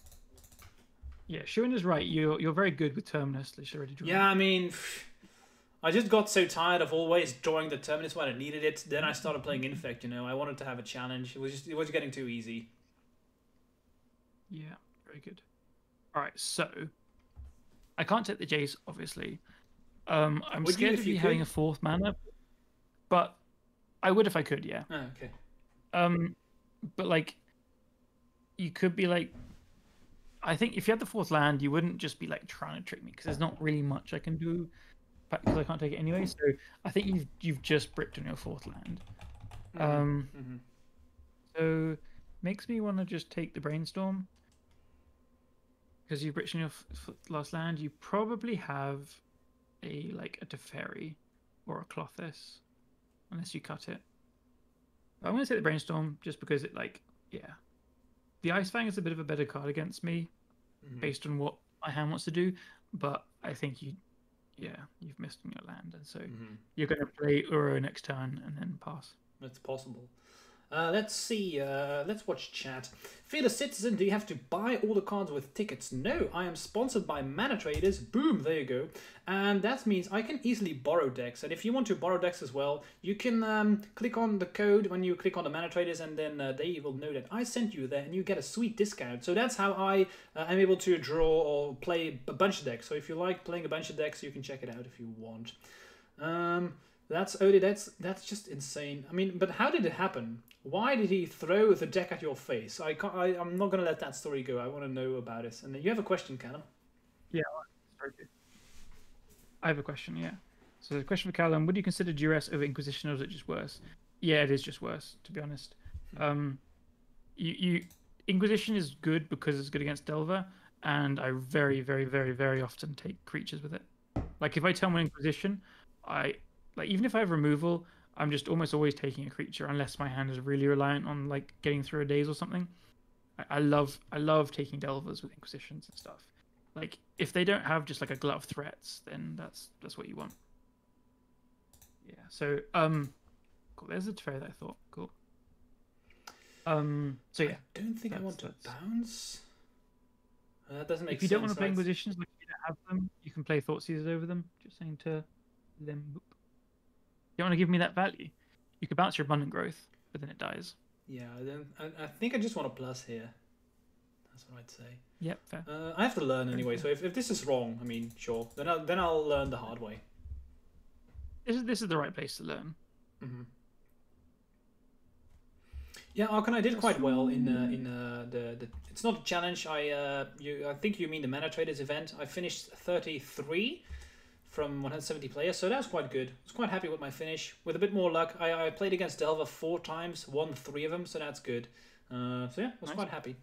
Yeah, Shuin is right. You're very good with Terminus. Yeah, I mean, I just got so tired of always drawing the Terminus when I needed it. Then I started playing Infect, you know. I wanted to have a challenge. It was getting too easy. Yeah, very good. Alright, so I can't take the Jace, obviously. I'm scared of you having a fourth mana, but I would if I could, yeah. Oh, okay. But like, you could be like, I think if you had the fourth land, you wouldn't just be like trying to trick me because there's not really much I can do because I can't take it anyway. So I think you've just bricked on your fourth land. So makes me want to just take the Brainstorm because you bricked on your last land. You probably have a Teferi or a Clothis unless you cut it. But I'm going to take the Brainstorm just because it the Ice Fang is a bit of a better card against me based on what my hand wants to do, but I think you've missed on your land, and so you're going to play Uro next turn and then pass. That's possible. Let's see. Let's watch chat. Fearless Citizen, do you have to buy all the cards with tickets? No, I am sponsored by Mana Traders. Boom, there you go. And that means I can easily borrow decks. And if you want to borrow decks as well, you can click on the code when you click on the Mana Traders, and then they will know that I sent you there, and you get a sweet discount. So that's how I am able to draw or play a bunch of decks. So if you like playing a bunch of decks, you can check it out if you want. That's just insane. I mean, but how did it happen? Why did he throw the deck at your face? I'm not gonna let that story go. I want to know about it. And you have a question, Callum? Yeah, I have a question. Yeah. So the question for Callum: would you consider duress over Inquisition, or is it just worse? Yeah, it is just worse, to be honest. Inquisition is good because it's good against Delver, and I very, very, very, very often take creatures with it. Like if I tell my Inquisition, even if I have removal, I'm just almost always taking a creature unless my hand is really reliant on like getting through a daze or something. I love taking Delvers with Inquisitions and stuff. Like if they don't have just like a glut of threats, then that's what you want. Yeah. So cool. There's a Teferi that I thought cool. So yeah. I don't think I want to bounce. That doesn't make sense. If you don't want to play Inquisitions, like if you don't have them, you can play Thoughtseizers over them. Just saying to them. You want to give me that value? You could bounce your Abundant Growth, but then it dies. Yeah, I think I just want a plus here. That's what I'd say. Yep, fair. I have to learn anyway, so if this is wrong, I mean, sure. Then I'll learn the hard way. This is the right place to learn. Mm-hmm. Yeah, Archon, I did quite well in the it's not a challenge. I think you mean the Mana Traders event. I finished 33 from 170 players, so that's quite good. I was quite happy with my finish. With a bit more luck, I played against Delver 4 times, won 3 of them, so that's good. So yeah, I was quite happy.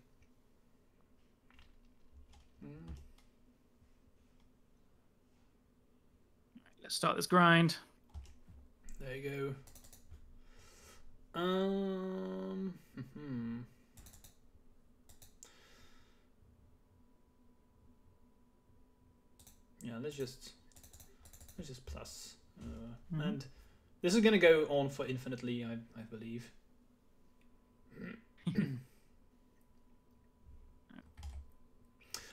Let's start this grind. There you go. Yeah, let's just plus. And this is gonna go on for infinitely, I believe.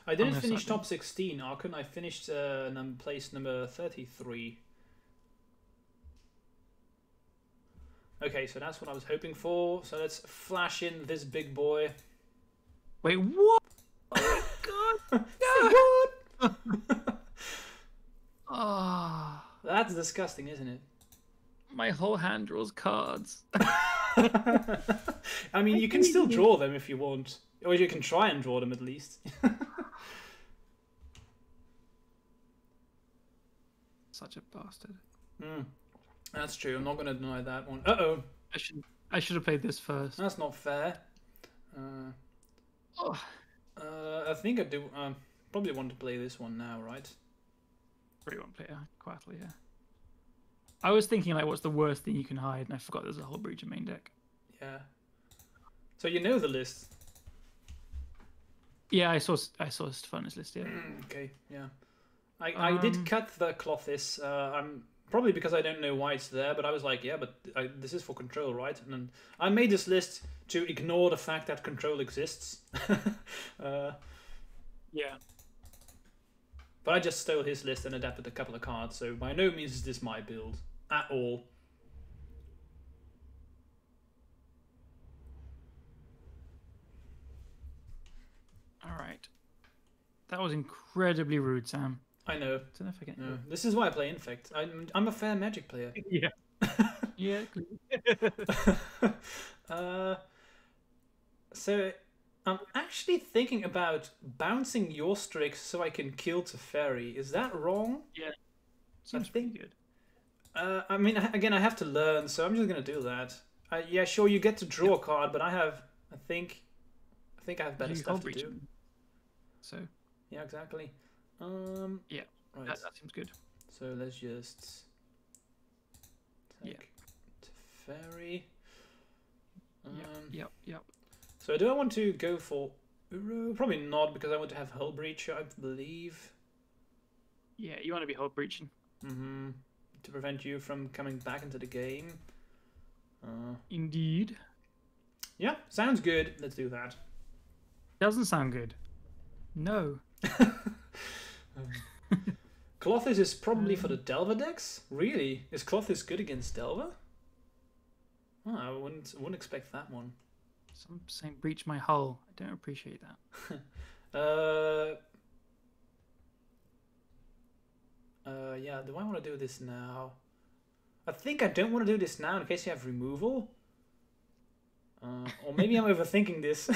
I didn't finish top 16, Archon. I finished place number 33. Okay, so that's what I was hoping for. So let's flash in this big boy. Wait, what? Oh my god! What? Oh, that's disgusting, isn't it? My whole hand draws cards. I mean, you can still draw them if you want. Or you can try and draw them at least. Such a bastard. That's true. I'm not going to deny that one. Uh-oh. I should have played this first. That's not fair. I think I do. Probably want to play this one now, right? Pretty one player, quietly, yeah. I was thinking, like, what's the worst thing you can hide, and I forgot there's a whole breach in main deck. Yeah. So you know the list. Yeah, I saw Stefan's list. Yeah. Okay. Yeah. I did cut the Clothis. I'm probably because I don't know why it's there, but I was like, yeah, but this is for control, right? And then I made this list to ignore the fact that control exists. Yeah. But I just stole his list and adapted a couple of cards, so by no means is this my build at all. Alright. That was incredibly rude, Sam. I know. I don't know if I can... No. This is why I play Infect. I'm a fair Magic player. Yeah. Yeah. So I'm actually thinking about bouncing your Strix so I can kill Teferi. Is that wrong? Yeah. Seems pretty good. I mean, again, I have to learn, so I'm just gonna do that. Yeah, sure, you get to draw a card, but I think I have better stuff to do. So. Yeah, exactly. Yeah. Right. That seems good. So let's just take Teferi. Yep. So do I want to go for Uro? Probably not, because I want to have Hull Breach, I believe. Yeah, you want to be Hull Breaching. Mm-hmm. To prevent you from coming back into the game. Indeed. Yeah, sounds good. Let's do that. Doesn't sound good. No. Clothis is probably for the Delver decks? Really? Is Clothis good against Delver? Oh, I wouldn't expect that one. Some saying breach my hull. I don't appreciate that. Yeah, do I want to do this now? I think I don't want to do this now in case you have removal. Or maybe I'm overthinking this.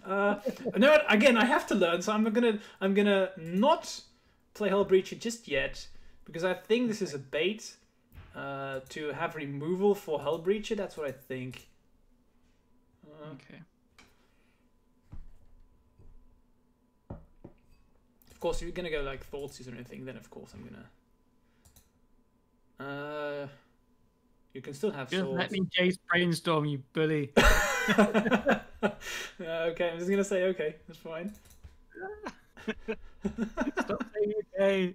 No, again, I have to learn, so I'm gonna not play Hull Breacher just yet, because I think this is a bait to have removal for Hull Breacher. That's what I think. Okay. Of course, if you're gonna go like Thoughtseize or anything, then of course I'm gonna. You can still have swords. Let me Jace brainstorm, you bully. Okay, I'm just gonna say okay. That's fine. Stop saying okay.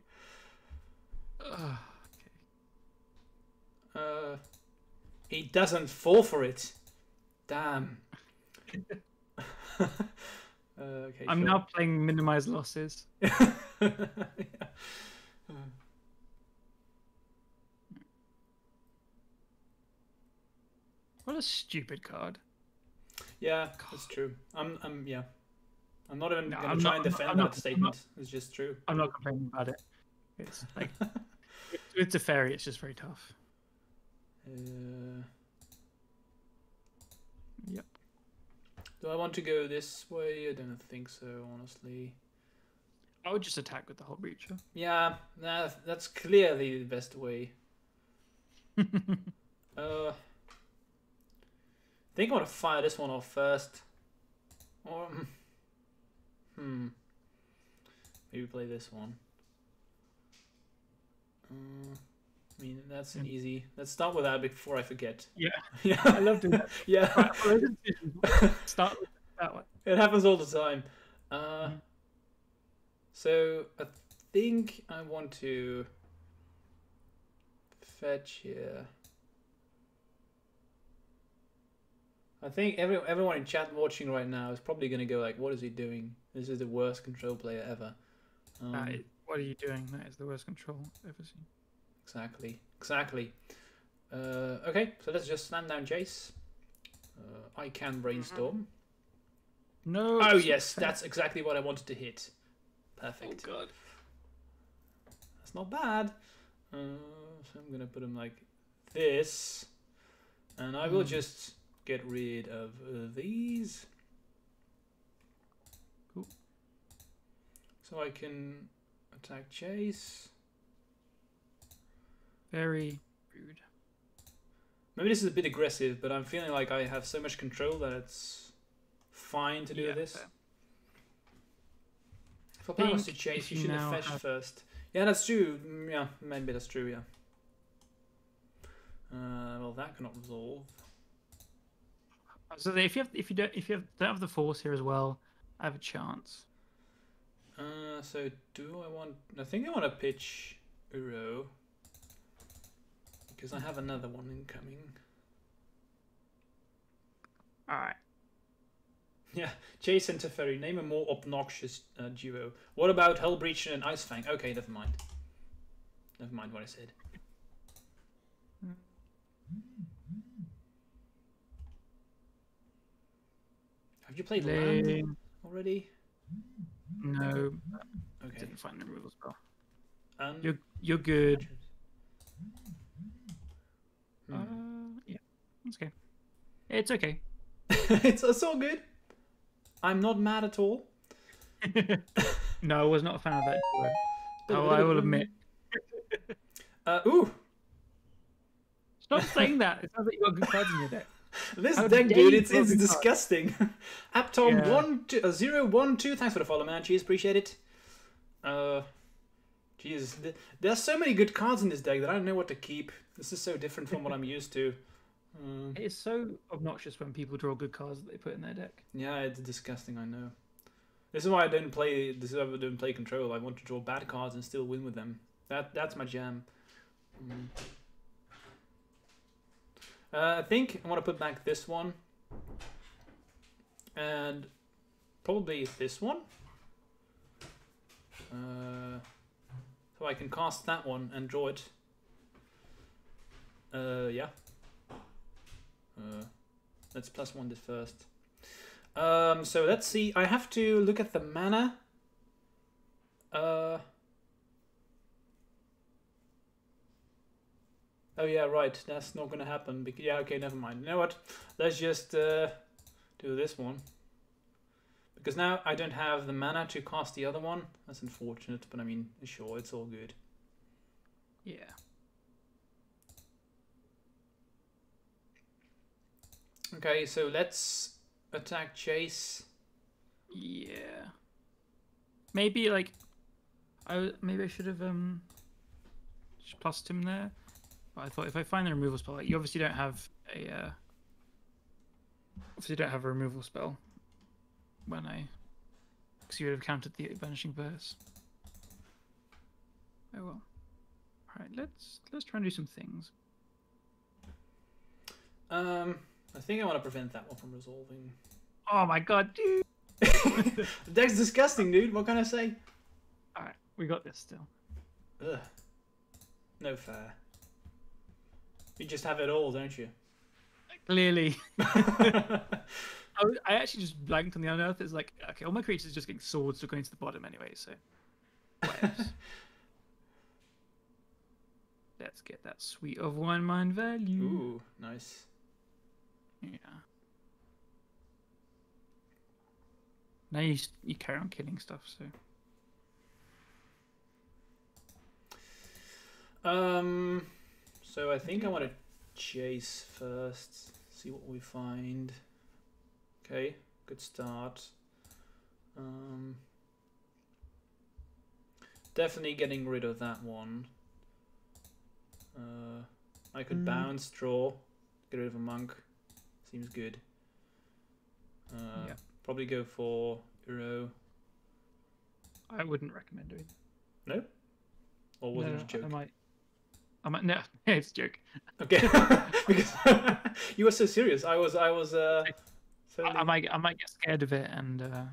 Okay. He doesn't fall for it. Damn. Okay. I'm now playing minimize losses. Yeah. What a stupid card. Yeah, that's true. I'm not even gonna I'm try not- and defend I'm that not- statement. It's just true. I'm not complaining about it. It's like with Teferi, it's just very tough. Yep. Do I want to go this way? I don't think so, honestly. I would just attack with the Hull Breacher. Yeah, that's clearly the best way. I think I want to fire this one off first. Or, maybe play this one. I mean, that's an easy. Let's start with that before I forget. Yeah, Yeah, I love doing that. yeah. Start with that one. It happens all the time. So I think I want to fetch here. I think everyone in chat watching right now is probably going to go like, what is he doing? This is the worst control player ever. What are you doing? That is the worst control I've ever seen. Exactly. Okay, so let's just slam down Jace. I can brainstorm. No. Oh yes, that's exactly what I wanted to hit. Perfect. Oh god. That's not bad. So I'm going to put him like this. And I will just get rid of these. Cool. So I can attack Chase. Very rude. Maybe this is a bit aggressive, but I'm feeling like I have so much control that it's fine to do this. Fair. If I was to Chase, you should have fetched first. Yeah, that's true. Yeah, maybe that's true, yeah. Well, that cannot resolve. So if you don't have the force here as well, I have a chance. So do I want? I think I want to pitch Uro because I have another one incoming. All right. Yeah, Chase and Teferi. Name a more obnoxious duo. What about Hellbreacher and Icefang? Okay, never mind. Never mind what I said. Have you played land already? No. Okay. Didn't find the removal spell. And You're good. Yeah, it's okay. It's okay. it's all good. I'm not mad at all. No, I was not a fan of that duo. I will admit. Ooh. Stop saying that. It sounds like you got good cards in your deck. This How deck, dare dude, you it's throw good disgusting. Aptom Yeah. 012, thanks for the follow, man. Cheers, appreciate it. Jesus, there's so many good cards in this deck that I don't know what to keep. This is so different from what I'm used to. It's so obnoxious when people draw good cards that they put in their deck. Yeah, it's disgusting, I know. This is why I don't play. This is why I don't play control. I want to draw bad cards and still win with them. That's my jam. I think I want to put back this one. And probably this one. So I can cast that one and draw it. Yeah. Let's +1 this first. So let's see. I have to look at the mana. Oh yeah, right. That's not gonna happen. Yeah, okay, never mind. You know what? Let's just do this one. Because now I don't have the mana to cast the other one. That's unfortunate, but I mean, sure, it's all good. Yeah. Okay, so let's attack Chase. Yeah. Maybe like, maybe I should have just plussed him there. But I thought if I find the removal spell, like, you obviously don't have a removal spell when because you would have counted the Vanishing Verse. Oh well. All right, let's try and do some things. I think I want to prevent that one from resolving. Oh my god, dude! The deck's disgusting, dude. What can I say? All right, we got this still. Ugh. No fair. You just have it all, don't you? Clearly. I actually just blanked on the unearth. It's like, okay, all my creatures are just getting swords, so going to the bottom anyway, so. Let's get that Suite of 1 mind value. Ooh, nice. Yeah. Now you carry on killing stuff, so. So I think I want to chase first. See what we find. Okay, good start. Definitely getting rid of that one. I could bounce, draw, get rid of a monk. Seems good. Yeah. Probably go for Uro. I wouldn't recommend doing that. No? Or was it a joke? I might. No, it's a joke. Okay, because you were so serious. I was. Totally... I might get scared of it and. Ah,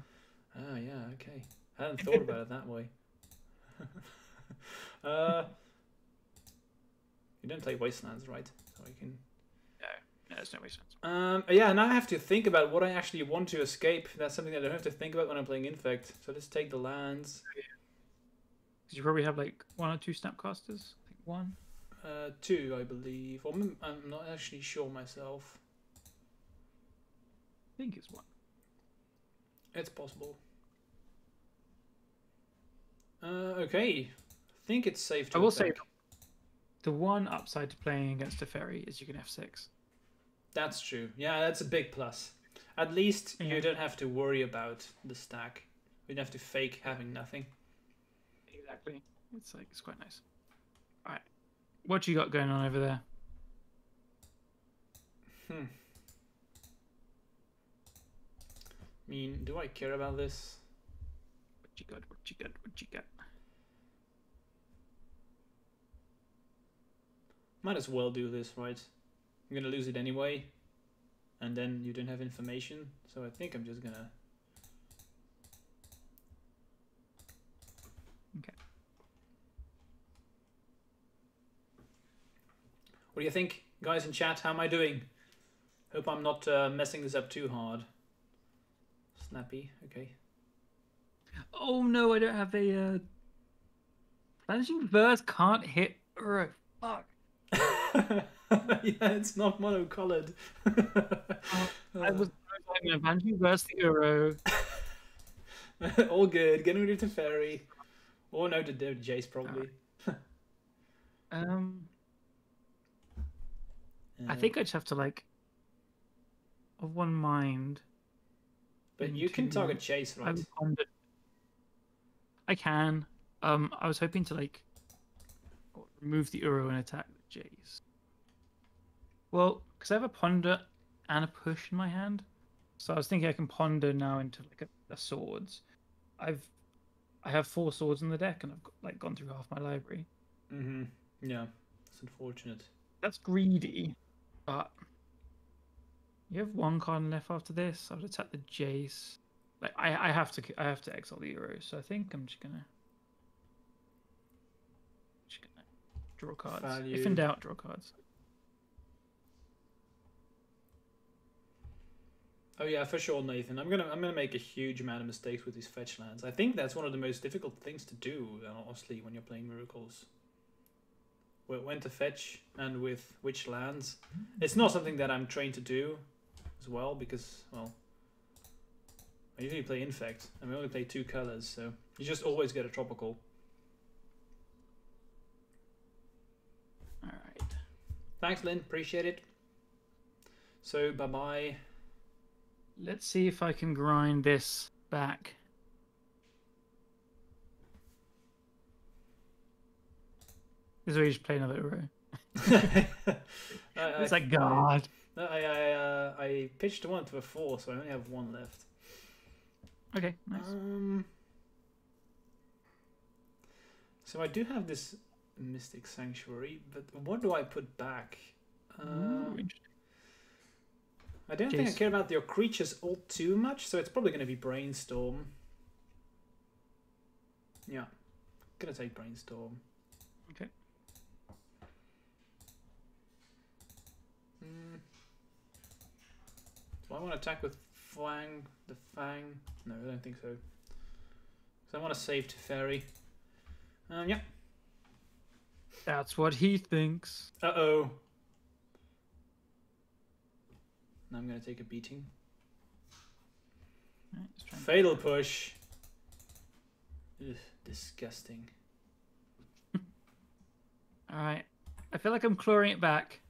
yeah. Okay, I hadn't thought about it that way. You don't play Wastelands, right? So I can. No, there's no Wastelands. Yeah. Now I have to think about what I actually want to escape. That's something that I don't have to think about when I'm playing Infect. So let's take the lands. Because you probably have like 1 or 2 Snapcasters. I think 1. 2, I believe. Or I'm not actually sure myself. I think it's 1. It's possible. Okay. I think it's safe to I will attack. say the one upside to playing against a fairy is you can F6. That's true. Yeah, that's a big plus. At least you don't have to worry about the stack. You don't have to fake having nothing. Exactly. It's quite nice. All right. What you got going on over there? I mean, do I care about this? What you got? What you got? What you got? Might as well do this, right? I'm gonna lose it anyway. And then you don't have information. So I think I'm just gonna... Okay. What do you think, guys in chat? How am I doing? Hope I'm not messing this up too hard. Snappy, okay. Oh no, I don't have a Vanishing Verse can't hit Uro. Fuck. Yeah, it's not monocolored. I was having a Vanishing Verse the Uro. All good. Getting rid of the fairy. Or no, the Jace probably. I think I just have to like of 1 mind. But you can target Chase, right? I can. I was hoping to like remove the Uro and attack the Jace. Well, because I have a ponder and a push in my hand, so I was thinking I can ponder now into like a swords. I have 4 swords in the deck, and I've like gone through half my library. Yeah, it's unfortunate. That's greedy, but You have one card left after this. I would attack the Jace. Like I have to exile the Euros, so I think I'm just gonna draw cards. Value. If in doubt, draw cards. Oh yeah, for sure, Nathan. I'm gonna make a huge amount of mistakes with these fetch lands. I think that's one of the most difficult things to do, honestly, when you're playing Miracles. When to fetch and with which lands. It's not something that I'm trained to do as well, because, well, I usually play Infect, and we only play 2 colors, so you just always get a tropical. Alright. Thanks, Lynn. Appreciate it. So, bye-bye. Let's see if I can grind this back. This is where you just play another row. It's like, God. I pitched 1 to a 4, so I only have 1 left. Okay, nice. So I do have this Mystic Sanctuary, but what do I put back? Ooh, interesting. I don't think I care about your creatures all too much, so it's probably going to be Brainstorm. Yeah, gonna take Brainstorm. Okay. Do I want to attack with Fang? The Fang? No, I don't think so. So I want to save to Fairy. Yeah. That's what he thinks. Uh-oh. Now I'm going to take a beating. Right, Fatal Push. Ugh, disgusting. Alright. I feel like I'm clawing it back.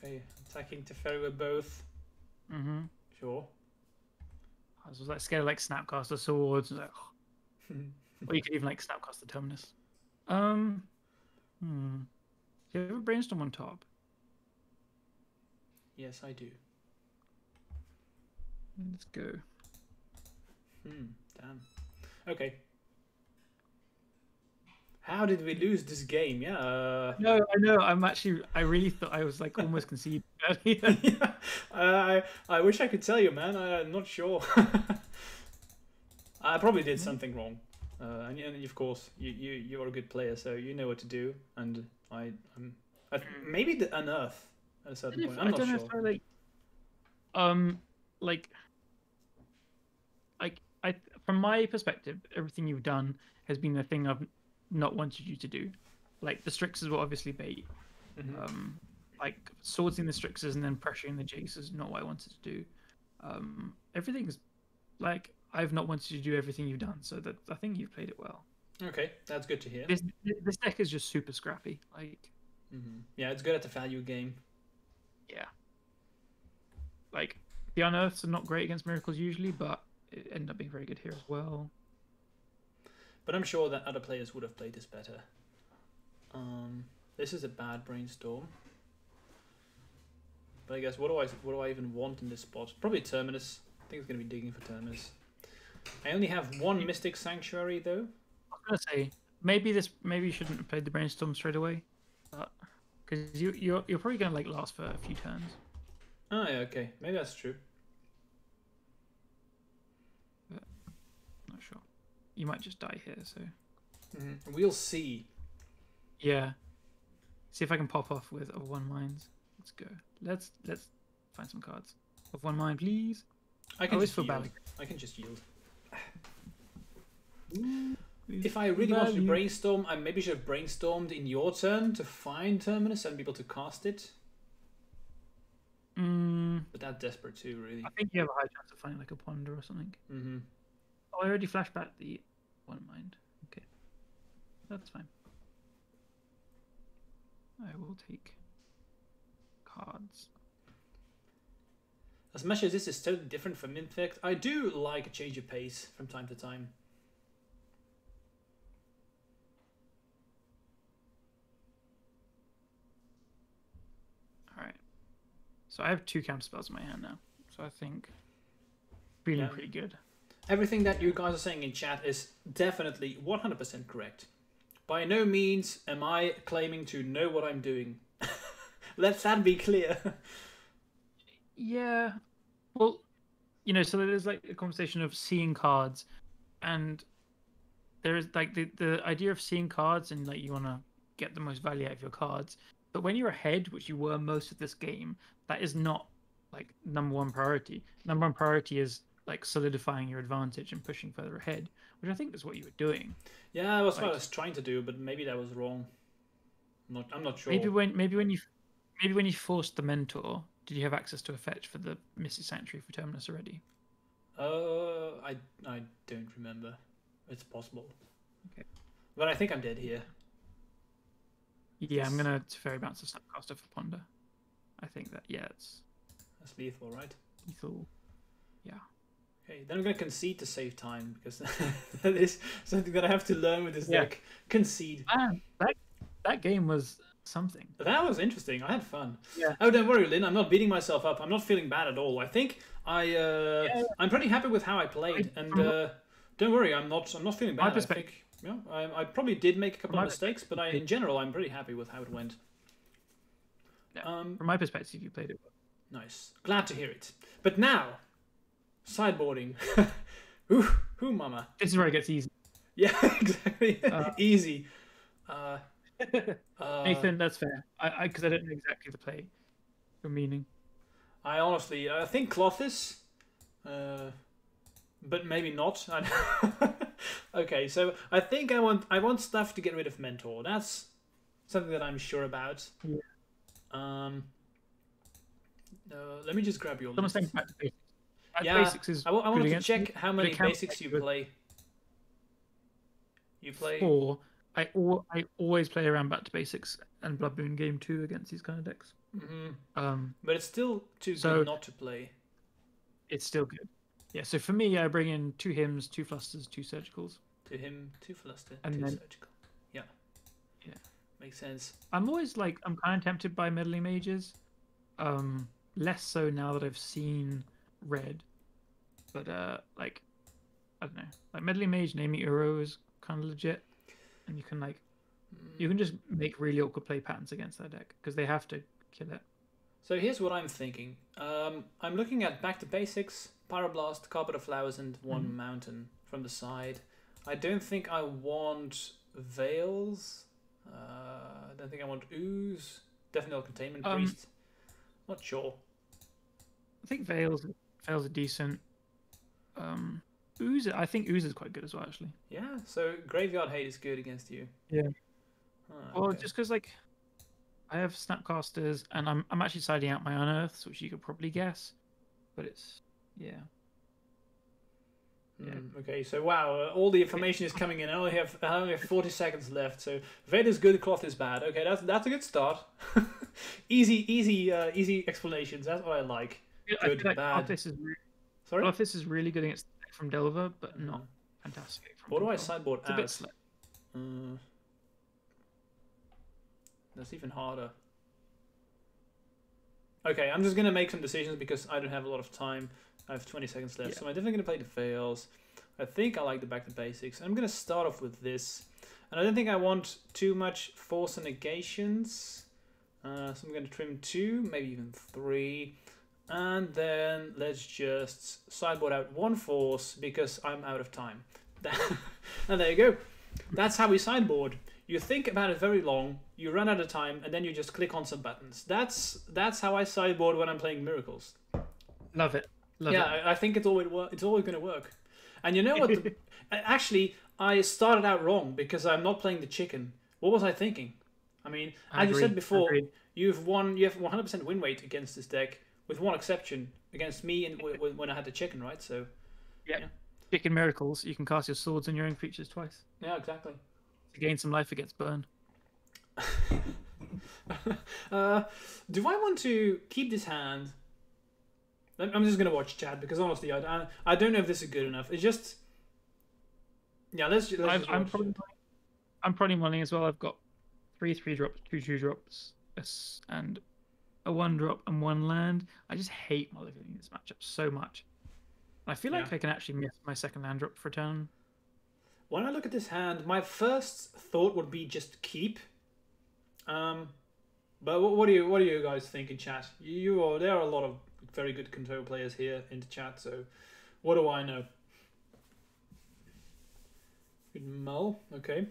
Okay, attacking Teferi with both. Mm-hmm. Sure. I was like scared of like Snapcaster Swords. Like, oh. Or you could even like Snapcaster Terminus. Do you have a Brainstorm on top? Yes, I do. Let's go. Damn. Okay. How did we lose this game? Yeah. No, I know. I really thought I was like almost conceding. Yeah. I wish I could tell you, man. I'm not sure. I probably did something wrong. And of course, you're a good player, so you know what to do. And maybe the unearth at a certain point. I'm not sure. If I from my perspective, everything you've done has been the thing I've not wanted you to do. Like the Strixes were obviously bait. Like swords in the Strixes and then pressuring the Jace is not what I wanted to do. Everything's like I've not wanted you to do everything you've done, so that I think you've played it well. Okay, that's good to hear. This deck is just super scrappy. Like, yeah, it's good at the value game. Yeah. Like the Unearths are not great against Miracles usually, but it ended up being very good here as well. But I'm sure that other players would have played this better. This is a bad Brainstorm. But I guess what do I even want in this spot? Probably Terminus. I think it's gonna be digging for Terminus. I only have 1 Mystic Sanctuary though. I was gonna say maybe you shouldn't have played the Brainstorm straight away, but because you're probably gonna like last for a few turns. Oh yeah, okay, maybe that's true. But not sure. You might just die here, so. We'll see. Yeah. See if I can pop off with Of One Minds. Let's go. Let's find some cards. Of One Mind, please. I can just yield. I can just yield. If I really wanted to brainstorm, I maybe should have brainstormed in your turn to find Terminus and be able to cast it. But that's desperate too, really. I think you have a high chance of finding like a Ponder or something. Oh, I already flashed back the One Mind. Okay. That's fine. I will take cards. As much as this is totally different from Infect, I do like a change of pace from time to time. Alright. So I have 2 counter spells in my hand now. So I think feeling pretty good. Everything that you guys are saying in chat is definitely 100% correct. By no means am I claiming to know what I'm doing. Let that be clear. Yeah. Well, you know, so there's like a conversation of seeing cards, and there is like the idea of seeing cards and like you want to get the most value out of your cards. But when you're ahead, which you were most of this game, that is not like number one priority. Number one priority is like solidifying your advantage and pushing further ahead, which I think is what you were doing. Yeah, that was what I was trying to do, but maybe that was wrong. I'm not sure. Maybe when you forced the mentor, did you have access to a fetch for the Mystic Sanctuary for Terminus already? I don't remember. It's possible. Okay. But I think I'm dead here. Yeah, I'm gonna Fairy Bounce a Snapcaster for Ponder. I think that that's lethal, right? Lethal. Yeah. Okay, then I'm gonna concede to save time because that is something that I have to learn with this deck. Concede. Man, that game was something. That was interesting. I had fun. Yeah. Oh, don't worry, Lynn. I'm not beating myself up. I'm not feeling bad at all. I think I'm pretty happy with how I played, and don't worry, I'm not feeling bad. I think, yeah, I probably did make a couple of mistakes, but in general, I'm pretty happy with how it went. Yeah. From my perspective, you played it well. Nice. Glad to hear it. But now, sideboarding. Ooh, mama. This is where it gets easy. Yeah, exactly. Easy. Nathan, that's fair. Because I don't know exactly the play, your meaning. I think Clothis, but maybe not. Okay, so I think I want stuff to get rid of Mentor. That's something that I'm sure about. Yeah. Let me just grab your list. Back to basics. Basics is I want to check how many basics you play. You play 4. I always play around back to basics and Blood Moon Game 2 against these kind of decks. But it's still too good not to play. It's still good. Yeah, so for me, I bring in 2 hymns, 2 flusters, 2 surgicals. 2 hymn, 2 fluster, and 2 then, surgical. Yeah. Yeah. Makes sense. I'm always like, I'm kind of tempted by meddling mages. Less so now that I've seen red. But, like, I don't know. Like, meddling mage, naming Uro is kind of legit. And you can, like, you can just make really awkward play patterns against that deck. Because they have to kill it. So here's what I'm thinking. I'm looking at back to basics, Pyroblast, Carpet of Flowers, and 1 mountain from the side. I don't think I want Veils. I don't think I want Ooze. Definitely not Containment Priest. Not sure. I think Veils are decent. Ooze, I think Ooze is quite good as well, actually. Yeah, so Graveyard Hate is good against you. Yeah. Well, just because, like, I have Snapcasters, and I'm actually siding out my Unearths, which you could probably guess. But it's, yeah. Okay, so wow, all the information is coming in. I only have 40 seconds left. So Vader is good, Cloth is bad. Okay, that's a good start. easy explanations. That's what I like. Yeah, good, like bad. Sorry, Cloth is really good against from Delver, but not fantastic. What do I sideboard as? It's a bit slow. That's even harder. Okay, I'm just gonna make some decisions because I don't have a lot of time. I have 20 seconds left, so I'm definitely going to play the Veils. I think I like the back to basics. I'm going to start off with this. And I don't think I want too much force and negations. So I'm going to trim 2, maybe even 3. And then let's just sideboard out 1 force because I'm out of time. And there you go. That's how we sideboard. You think about it very long, you run out of time, and then you just click on some buttons. That's how I sideboard when I'm playing Miracles. Love it. I think it's always going to work. And you know what? Actually, I started out wrong because I'm not playing the chicken. What was I thinking? I mean, as you said before, you have 100% win rate against this deck, with one exception against me and when I had the chicken, right? So, yeah. Chicken Miracles, you can cast your swords and your own creatures twice. Yeah, exactly. To gain some life against burn. Do I want to keep this hand? I'm just gonna watch chat because honestly, I don't know if this is good enough. It's just, yeah. I'm probably mulling as well. I've got 3 3-drops, 2 2-drops, and a 1-drop and 1 land. I just hate mulling this matchup so much. I feel like I can actually miss my second land drop for a turn. When I look at this hand, my first thought would be just keep. But But what do you guys think in chat? There are a lot of very good control players here in the chat. So what do I know? Good mull. Okay.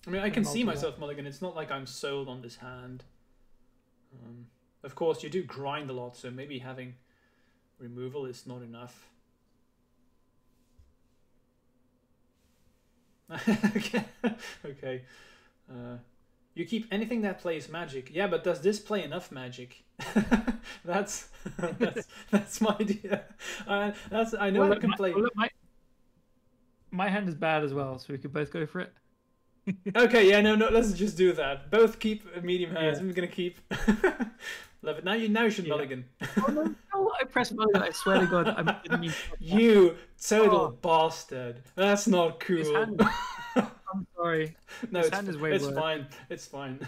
I mean, I can see myself mulligan. It's not like I'm sold on this hand. Of course, you do grind a lot, so maybe having removal is not enough. Okay. You keep anything that plays magic. Yeah, but does this play enough magic? that's my idea. I know I can play. My hand is bad as well, so we could both go for it. Okay, yeah, no, let's just do that. Both keep medium hands. Yeah. I'm gonna keep. Love it. Now you should mulligan. Oh no, I pressed mulligan. I swear to God, I didn't mean. You total bastard. That's not cool. I'm sorry. No, his hand is way worse. Fine. It's fine.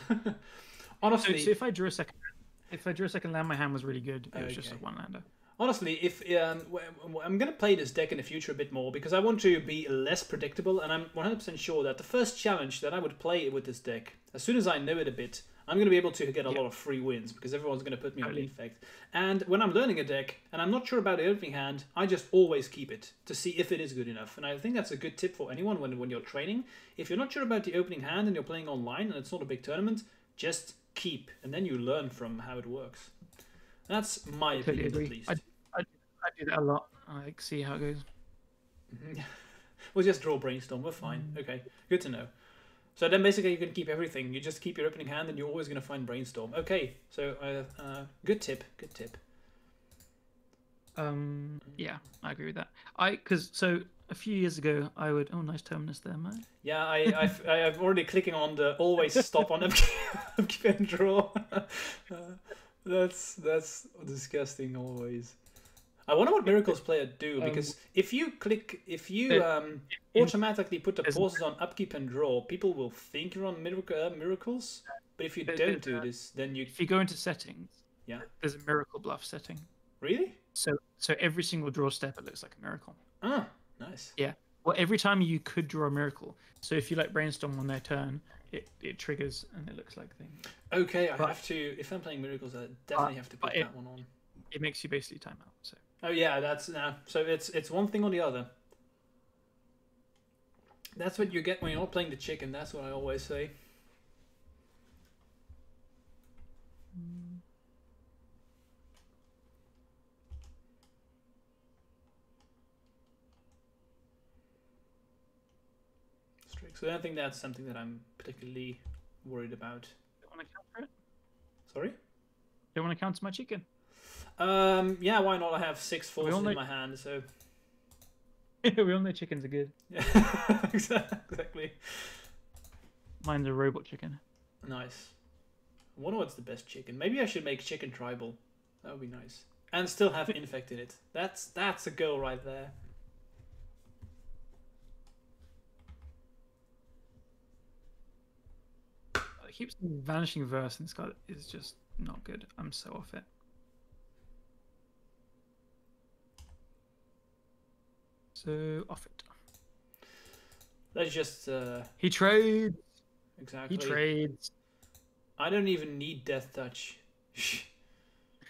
Honestly, so if I drew a second land, my hand was really good. It was just a one-lander. Honestly, if I'm going to play this deck in the future a bit more because I want to be less predictable, and I'm 100% sure that the first challenge that I would play with this deck, as soon as I know it a bit, I'm going to be able to get a lot of free wins because everyone's going to put me on Infect. And when I'm learning a deck and I'm not sure about the opening hand, I just always keep it to see if it is good enough. And I think that's a good tip for anyone when you're training. If you're not sure about the opening hand and you're playing online and it's not a big tournament, just keep, and then you learn from how it works. That's my opinion, at least. I do that a lot. I see how it goes. We'll just draw brainstorm. We're fine. Okay, good to know. So then basically you can keep everything. You just keep your opening hand and you're always going to find brainstorm. Okay, so good tip. Good tip. Yeah, I agree with that. So a few years ago I would... Oh, nice terminus there, man. Yeah, I'm already clicking on the always stop on upkeep and draw. That's disgusting always. I wonder what Miracles player do, because if you automatically put the pauses on upkeep and draw, people will think you're on Miracles. But if you don't do this, then if you go into settings, there's a miracle bluff setting. Really? So every single draw step, it looks like a miracle. Ah, nice. Yeah. Well, every time you could draw a miracle. So if you brainstorm on their turn, it triggers and it looks like things. Okay, I have to. If I'm playing Miracles, I definitely have to put that one on. It makes you basically time out. So. Oh yeah, that's so it's one thing or the other. That's what you get when you're not playing the chicken. That's what I always say. So I don't think that's something that I'm particularly worried about. Do you want to counter it? Sorry? Do you want to counter my chicken? Yeah, why not? I have 6 forces in my hand, so... We all know chickens are good. Yeah, exactly. Mine's a robot chicken. Nice. I wonder what's the best chicken. Maybe I should make chicken tribal. That would be nice. And still have Infect in it. That's a goal right there. It keeps vanishing verse and Scarlet is just not good. I'm so off it. So off it. Let's just he trades. Exactly. He trades. I don't even need Death Touch.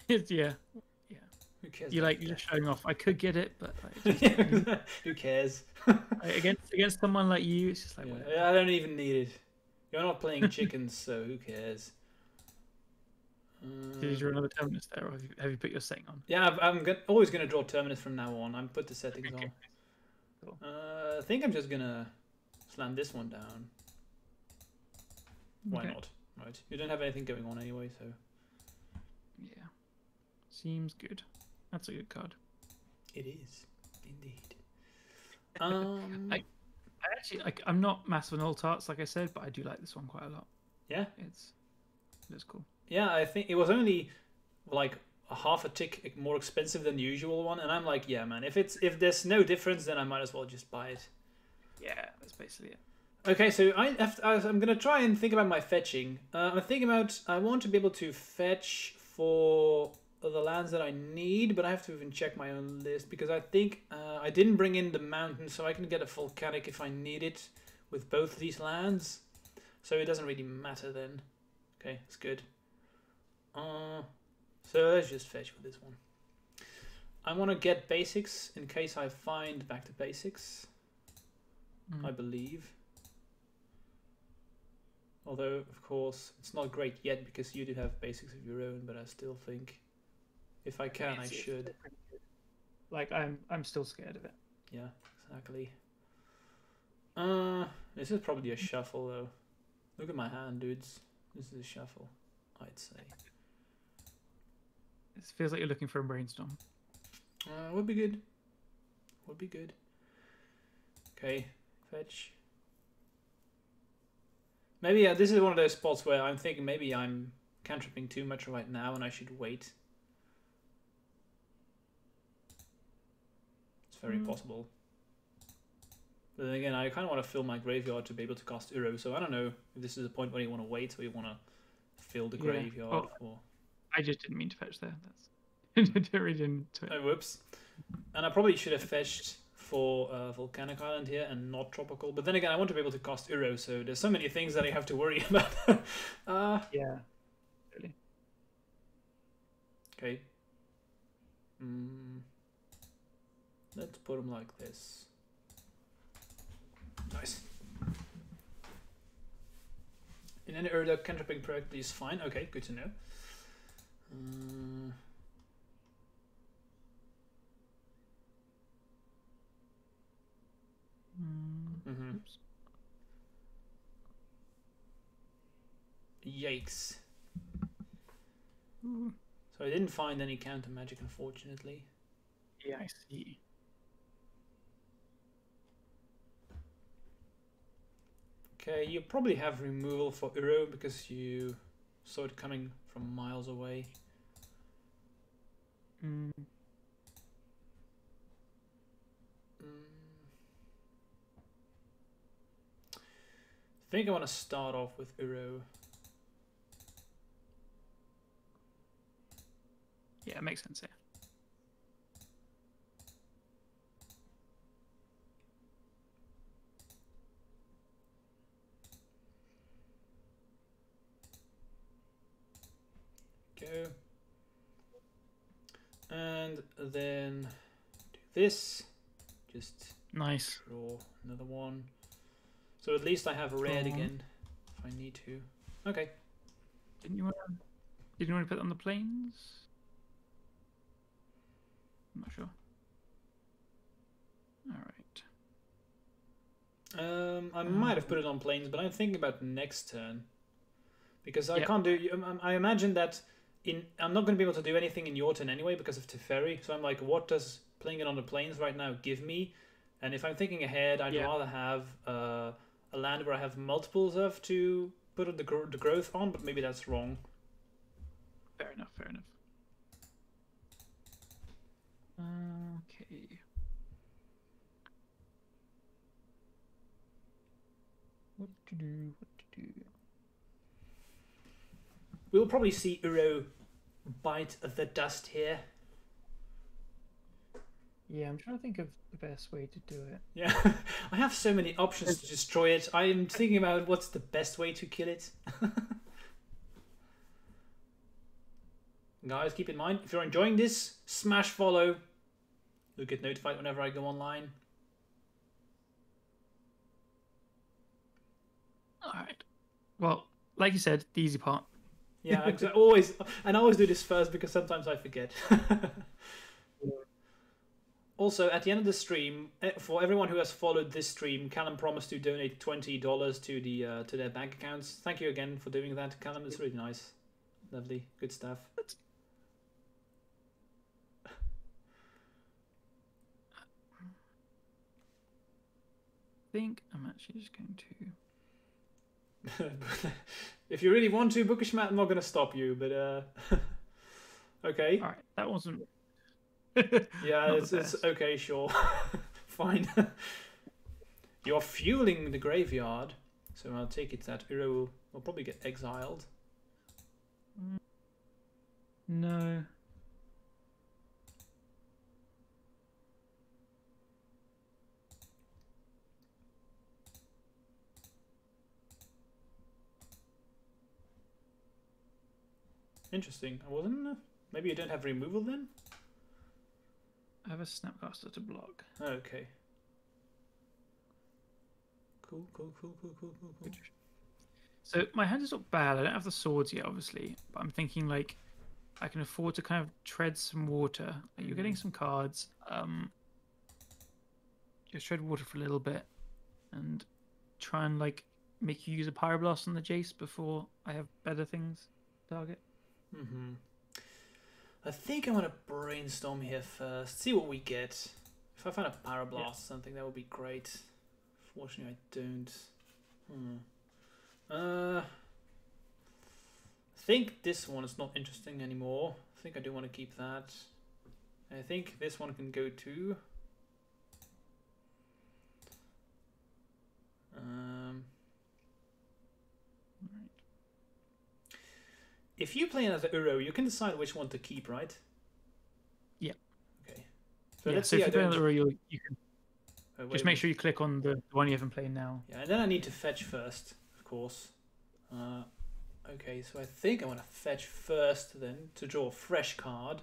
Yeah. Who cares? You're just showing off. I could get it, but who cares? against someone like you, it's just like I don't even need it. You're not playing chickens, so who cares? Did you draw another terminus there, or have you put your setting on? Yeah, I'm always going to draw terminus from now on. I'm put the settings on. Cool. I think I'm just going to slam this one down. Why not? Right. You don't have anything going on anyway, so... Yeah. Seems good. That's a good card. It is, indeed. I'm not massive on alt arts, like I said, but I do like this one quite a lot. Yeah? It's cool. Yeah, I think it was only like a half a tick more expensive than the usual one, and I'm like, yeah, man, if there's no difference, then I might as well just buy it. Yeah, that's basically it. Okay, so I'm gonna try and think about my fetching. I'm thinking about I want to be able to fetch for the lands that I need, but I have to even check my own list because I think I didn't bring in the mountain, so I can get a volcanic if I need it with both of these lands. So it doesn't really matter then. Okay, that's good. So let's just fetch with this one. I want to get basics in case I find back to basics. I believe. Although, of course, it's not great yet because you do have basics of your own, but I still think if I can, I should. Like, I'm still scared of it. Yeah, exactly. This is probably a shuffle, though. Look at my hand, dudes. This is a shuffle, I'd say. It feels like you're looking for a brainstorm. Would be good. Would be good. Okay, fetch. Maybe this is one of those spots where I'm thinking maybe I'm cantripping too much right now and I should wait. It's very possible. But then again, I kind of want to fill my graveyard to be able to cast Uro, so I don't know if this is a point where you want to wait or you want to fill the graveyard. Well, I just didn't mean to fetch there. That's Oh, whoops. And I probably should have fetched for Volcanic Island here and not Tropical. But then again, I want to be able to cast Uro, so there's so many things that I have to worry about. Yeah. Really. Okay. Let's put them like this. Nice. In any Uro, cantripping correctly is fine. Okay, good to know. Oops. Yikes. Ooh. So I didn't find any counter magic, unfortunately. Yeah, I see. Okay, you probably have removal for Uro because you saw it coming from miles away. I think I want to start off with Uro. Yeah, it makes sense, yeah. Go. And then do this. Just nice. Draw another one. So at least I have a red again if I need to. Okay. Didn't you want to put it on the planes? I'm not sure. All right. I might have put it on planes, but I'm thinking about next turn because I can't do. I imagine that I'm not going to be able to do anything in your turn anyway because of Teferi. So I'm like, what does playing it on the planes right now give me? And if I'm thinking ahead, I'd rather have a land where I have multiples of to put the growth on, but maybe that's wrong. Fair enough. Fair enough. Okay. What to do? We'll probably see Uro bite the dust here. Yeah, I'm trying to think of the best way to do it. Yeah, I have so many options to destroy it. I am thinking about what's the best way to kill it. Guys, keep in mind, if you're enjoying this, smash follow. You'll get notified whenever I go online. Alright. Well, like you said, the easy part. Yeah, I always do this first because sometimes I forget. Also, at the end of the stream, for everyone who has followed this stream, Callum promised to donate $20 to their bank accounts. Thank you again for doing that, Callum. It's really nice. Lovely. Good stuff. I think I'm actually just going to... If you really want to, Bookish Matt, I'm not going to stop you, but... Okay. Alright, that wasn't... Yeah, it's okay, sure. Fine. You're fueling the graveyard, so I'll take it that Uro will probably get exiled. No. Interesting. I wasn't. Maybe you don't have removal then? I have a Snapcaster to block. Okay. Cool. So my hand is not bad. I don't have the swords yet, obviously, but I'm thinking like I can afford to kind of tread some water. Like, you're getting some cards. Just tread water for a little bit, and try and like make you use a Pyroblast on the Jace before I have better things to target. I think I want to brainstorm here first. See what we get. If I find a Pyroblast or something, that would be great. Fortunately, I don't. I think this one is not interesting anymore. I think I do want to keep that. I think this one can go too. If you play another Uro, you can decide which one to keep, right? Yeah. Okay. So yeah, let's so see. if you play another Uro, you can just make wait. sure you click on the one you haven't played now. Yeah, and then I need to fetch first, of course. Okay, so I think I want to fetch first then to draw a fresh card.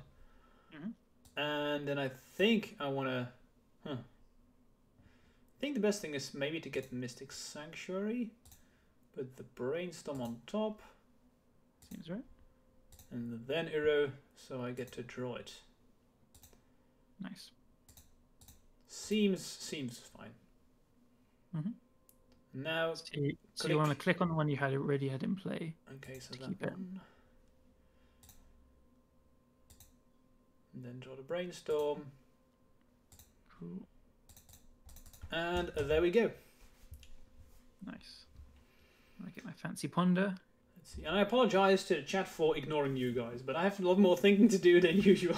And then I think I want to... I think the best thing is maybe to get Mystic Sanctuary. Put the Brainstorm on top. Seems right. And then Uro, so I get to draw it. Nice. Seems fine. Now, so you want to click on the one you had already had in play. Okay, so that one. And then draw the Brainstorm. Cool. And there we go. Nice. I get my fancy ponder. Let's see. And I apologize to the chat for ignoring you guys, but I have a lot more thinking to do than usual.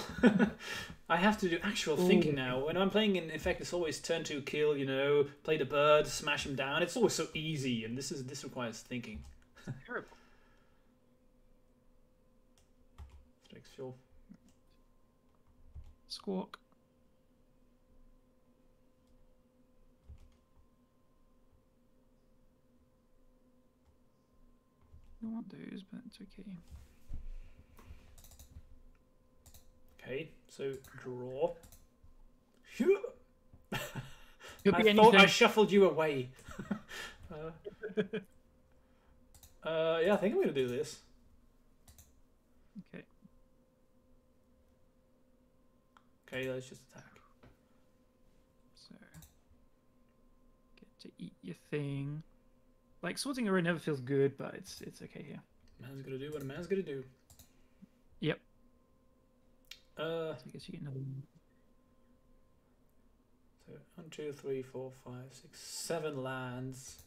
I have to do actual thinking now. When I'm playing in Infect, it's always turn to kill, you know, play the bird, smash him down. It's always so easy, and this requires thinking. Terrible. Strikes fuel. Squawk. I don't want those, but it's okay. Okay, so draw. I thought I shuffled you away. Yeah, I think I'm gonna do this. Okay. Okay, let's just attack. So get to eat your thing. Like sorting array never feels good, but it's okay here. Man's gonna do what a man's gonna do. Yep. So I guess you get another one. So 1, 2, 3, 4, 5, 6, 7 lands.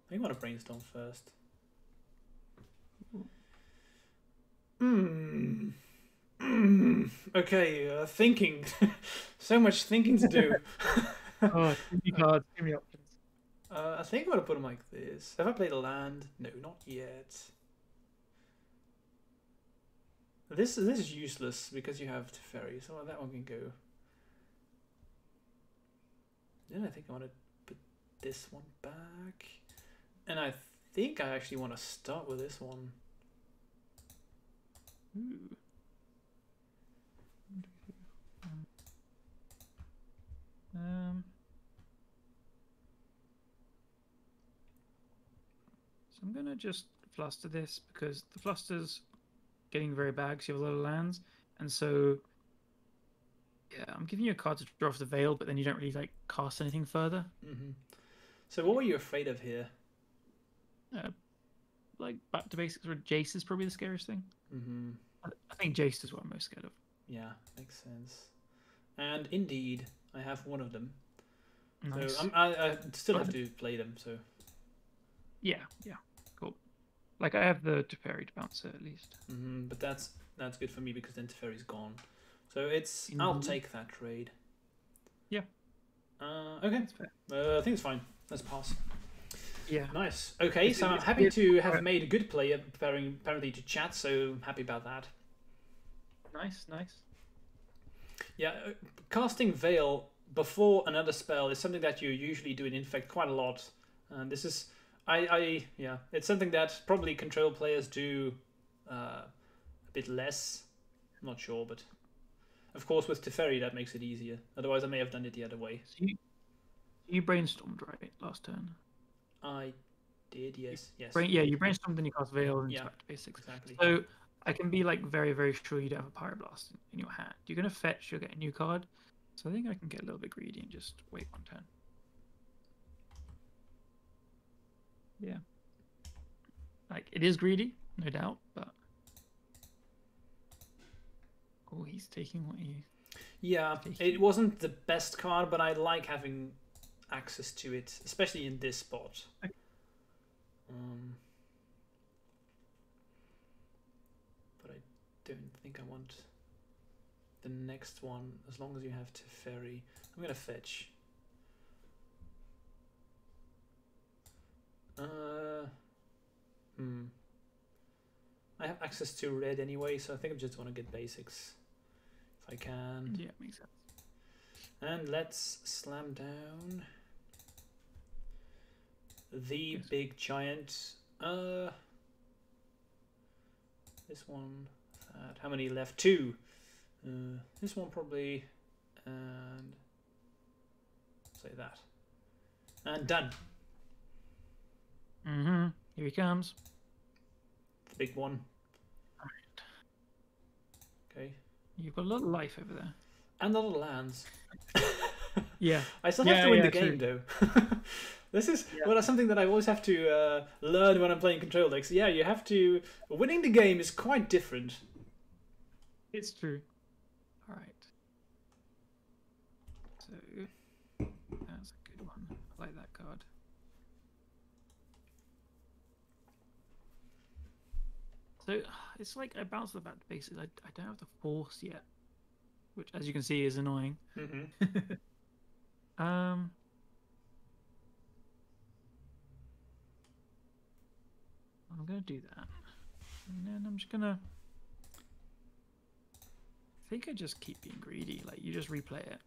I think I want to brainstorm first. Okay, thinking. So much thinking to do. Oh, give me cards, give me options. I think I'm going to put them like this. Have I played a land? No, not yet. This is useless because you have Teferi, so that one can go. Then I think I want to put this one back. And I think I actually want to start with this one. Ooh. So I'm gonna just fluster this because the fluster's getting very bad because you have a lot of lands, and so yeah, I'm giving you a card to draw off the Veil, but then you don't really like cast anything further. So what were you afraid of here? Like back to basics, where Jace is probably the scariest thing. I think Jace is what I'm most scared of. Yeah, makes sense. And indeed, I have one of them. Nice. So I still have to play them. So yeah, cool. Like I have the Teferi to bounce it at least. But that's good for me because then Teferi's gone. So it's I'll take that trade. Yeah. Okay. I think it's fine. Let's pass. Yeah. Nice. Okay, so I'm happy to have made a good player apparently to chat. So happy about that. Nice. Yeah, casting Veil before another spell is something that you usually do in Infect quite a lot. And this is, yeah, it's something that probably control players do a bit less. I'm not sure, but of course with Teferi that makes it easier. Otherwise I may have done it the other way. So you brainstormed, right, last turn? I did, yes. Yes. Yeah, you brainstormed, then you cast Veil and Yeah, back to basics. exactly. So I can be like very, very sure you don't have a Pyroblast in your hand. You're gonna fetch, you'll get a new card. So I think I can get a little bit greedy and just wait 1 turn. Yeah. Like, it is greedy, no doubt, but... Oh, he's taking what he... Yeah, it wasn't the best card, but I like having access to it, especially in this spot. Okay. But I don't think I want the next one, as long as you have Teferi. I'm gonna fetch. I have access to red anyway, so I think I just want to get basics if I can. Yeah, makes sense. And let's slam down the big giant. This one, that. How many left? 2. This one probably, and say that. And done. Mm-hmm. Here he comes. The big one. All right. Okay. You've got a lot of life over there. And a lot of lands. Yeah. I still have to win the game, though. This is something that I always have to learn when I'm playing control decks. Yeah, you have to... Winning the game is quite different. It's true. All right. So, that's a good one. I like that card. So, it's like I bounced the back to basics. I don't have the force yet, which, as you can see, is annoying. Mm-hmm. I'm gonna do that, and then I'm just gonna. I think I just keep being greedy. Like, you just replay it.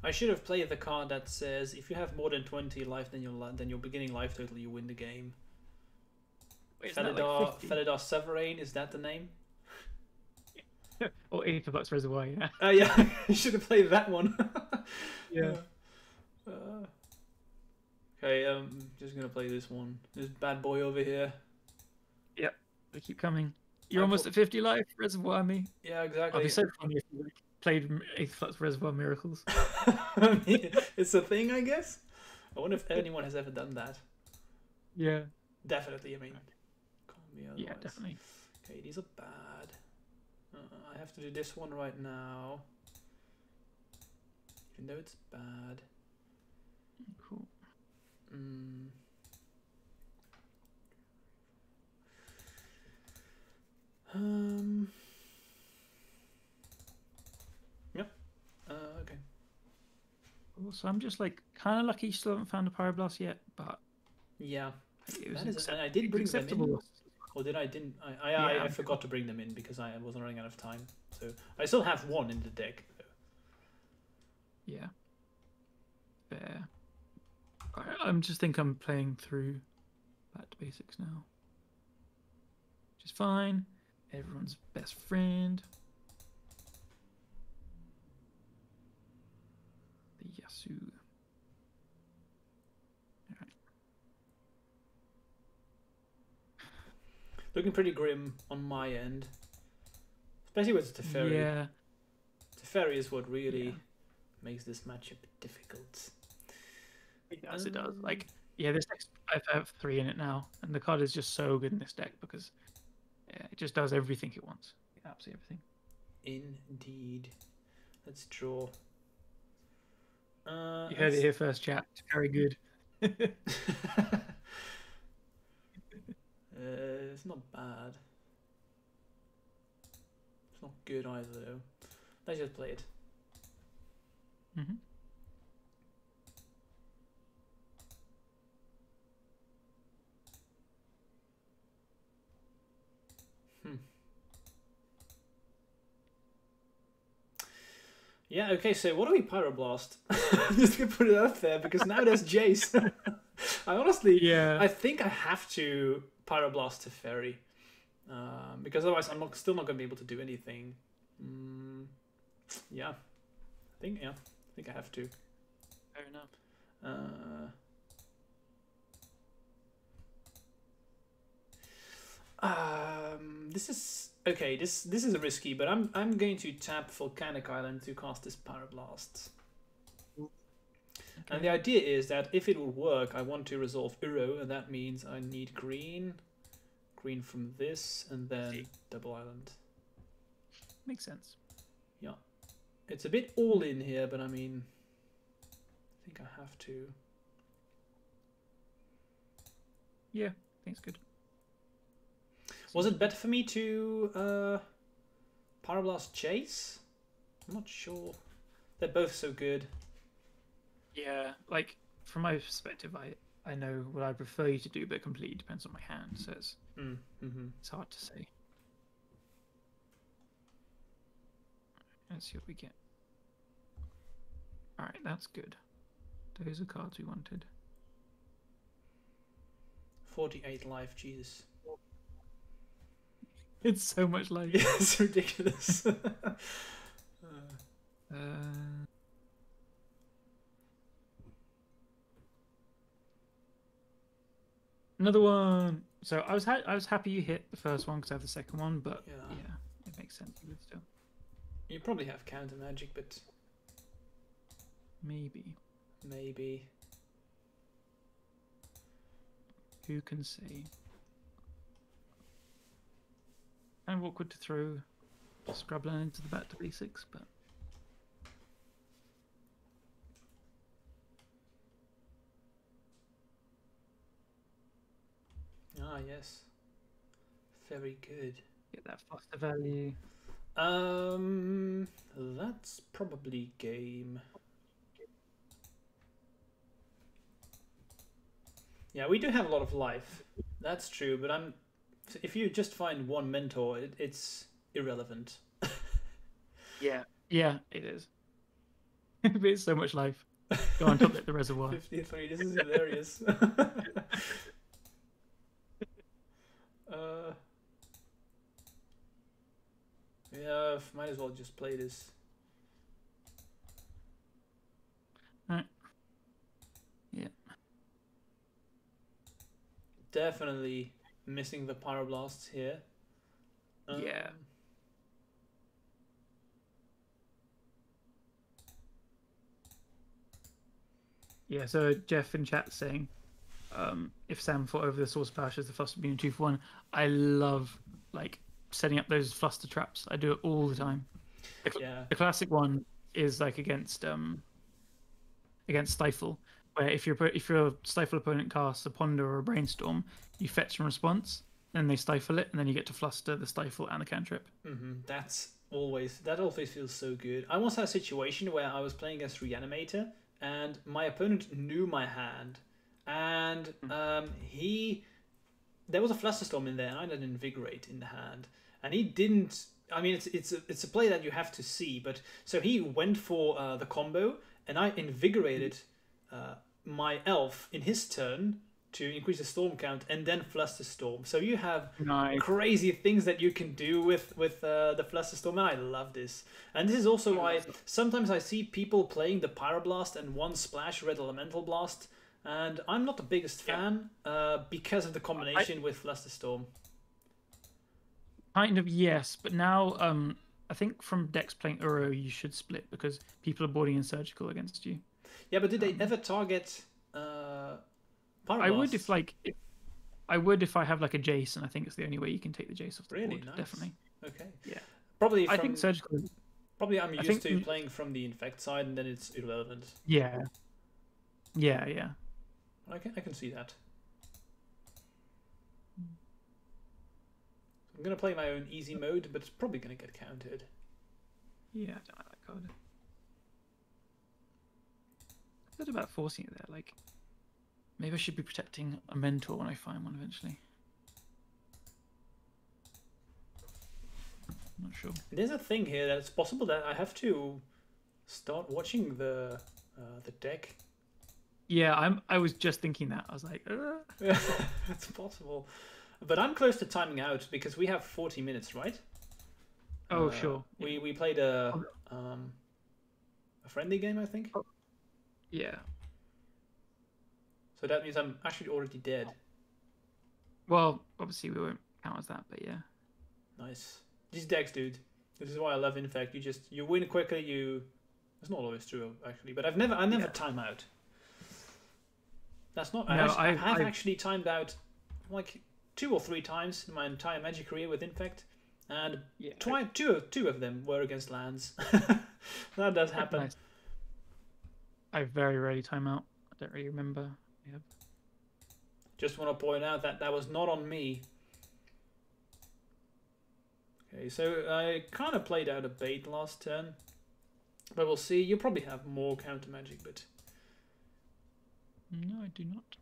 I should have played the card that says if you have more than 20 life than your beginning life total, you win the game. Wait, Felidar Sovereign, is that the name? Or Aetherflux Reservoir, yeah. Yeah, you should have played that one. Yeah. Okay, just gonna play this one. This bad boy over here. Yep, they keep coming. You're almost at 50 life, Reservoir me. Yeah, exactly. It'd be so funny if you played Aetherflux Reservoir Miracles. I mean, it's a thing, I guess. I wonder if anyone has ever done that. Yeah. Definitely, I mean. Can't be otherwise. Yeah, definitely. Okay, these are bad. I have to do this one right now. Even though it's bad. Cool. Yep. Okay. Cool. So I'm just like kind of lucky you still haven't found a Pyroblast yet, but yeah, it was and I did bring them in. Or did I? Didn't I? I forgot to bring them in because I wasn't running out of time. So I still have one in the deck. Though. Yeah. Fair. Alright, I'm playing through back to basics now. Which is fine. Everyone's best friend. The Yasu. Alright. Looking pretty grim on my end. Especially with Teferi. Yeah. Teferi is what really makes this matchup difficult. It does, it does. Like, yeah, this deck, I have 3 in it now, and the card is just so good in this deck because it just does everything it wants. Absolutely everything. Indeed. Let's draw. You heard it here first, chat. It's very good. It's not bad. It's not good either, though. Let's just play it. Mm-hmm. Yeah, okay, so what do we Pyroblast? Just gonna put it out there because now there's Jace. I honestly, I think I have to Pyroblast Teferi. because otherwise I'm still not going to be able to do anything. Yeah, I think I have to. Fair enough. This is okay. This is risky, but I'm going to tap Volcanic Island to cast this Pyroblast. Okay. And the idea is that if it will work, I want to resolve Uro, and that means I need green from this, and then double island. Makes sense. Yeah, it's a bit all in here, but I mean, I think I have to. Yeah, I think it's good. Was it better for me to Pyroblast Chase? I'm not sure. They're both so good. Yeah, like from my perspective, I know what I prefer you to do, but it completely depends on my hand, so it's it's hard to say. Let's see what we get. All right, that's good. Those are cards we wanted. 48 life, Jesus. It's so much life. Yeah, it's ridiculous. Another one. So I was happy you hit the first one because I have the second one, but yeah, it makes sense. You would still. You probably have counter magic, but maybe. Who can say? Kind of awkward to throw Scrubland into the back to basics, but yes, very good. Get that faster value. That's probably game. Yeah, we do have a lot of life. That's true, but if you just find one mentor, it's irrelevant. Yeah, it is. It's so much life. Go on, top the reservoir. 53. This is hilarious. Yeah, might as well just play this. Alright. Yeah. Definitely missing the Pyroblasts here. Yeah. Yeah, so Jeff in chat saying, if Sam fought over the Source of Ashes, the fluster being a 2-for-1. I love like setting up those fluster traps. I do it all the time. The classic one is like against Stifle, where if your Stifle opponent casts a Ponder or a Brainstorm, you fetch in response, and they Stifle it, and then you get to fluster the Stifle and the cantrip. That always feels so good. I once had a situation where I was playing against Reanimator, and my opponent knew my hand, and there was a Flusterstorm in there, and I had an Invigorate in the hand, and he didn't. I mean, it's a play that you have to see, but so he went for the combo, and I invigorated my elf in his turn to increase the storm count, and then Flusterstorm. So you have crazy things that you can do with the Flusterstorm, and I love this. And this is also why sometimes I see people playing the Pyroblast and one splash Red Elemental Blast, and I'm not the biggest fan because of the combination with Flusterstorm. Kind of, yes, but now I think from decks playing Uro, you should split because people are boarding in Surgical against you. Yeah, but did they ever target Pyroblast? I would if I have like a Jason. I think it's the only way you can take the Jace off the board. Nice. Definitely. Okay. Yeah. Probably. I think Surgical. Probably I'm used to playing from the Infect side, and then it's irrelevant. Yeah. Yeah. I can see that. I'm going to play my own easy mode, but it's probably going to get countered. Yeah, I don't like that card. I thought about forcing it there. Like, maybe I should be protecting a mentor when I find one eventually. I'm not sure. There's a thing here that it's possible that I have to start watching the deck. Yeah, I was just thinking that. I was like, Yeah, it's possible. But I'm close to timing out because we have 40 minutes, right? Oh, sure. We played a friendly game, I think. Oh. Yeah. So that means I'm actually already dead. Well, obviously we won't count as that, but yeah. Nice. These decks, dude. This is why I love Infect. You win quickly. It's not always true actually, but I never time out. That's not. No, I have actually timed out like 2 or 3 times in my entire Magic career with Infect, and two of them were against lands. That does happen. Nice. I very rarely time out. I don't really remember. Yeah. Just want to point out that was not on me. Okay, so I kind of played out a bait last turn, but we'll see. You probably have more counter magic, but no, I do not.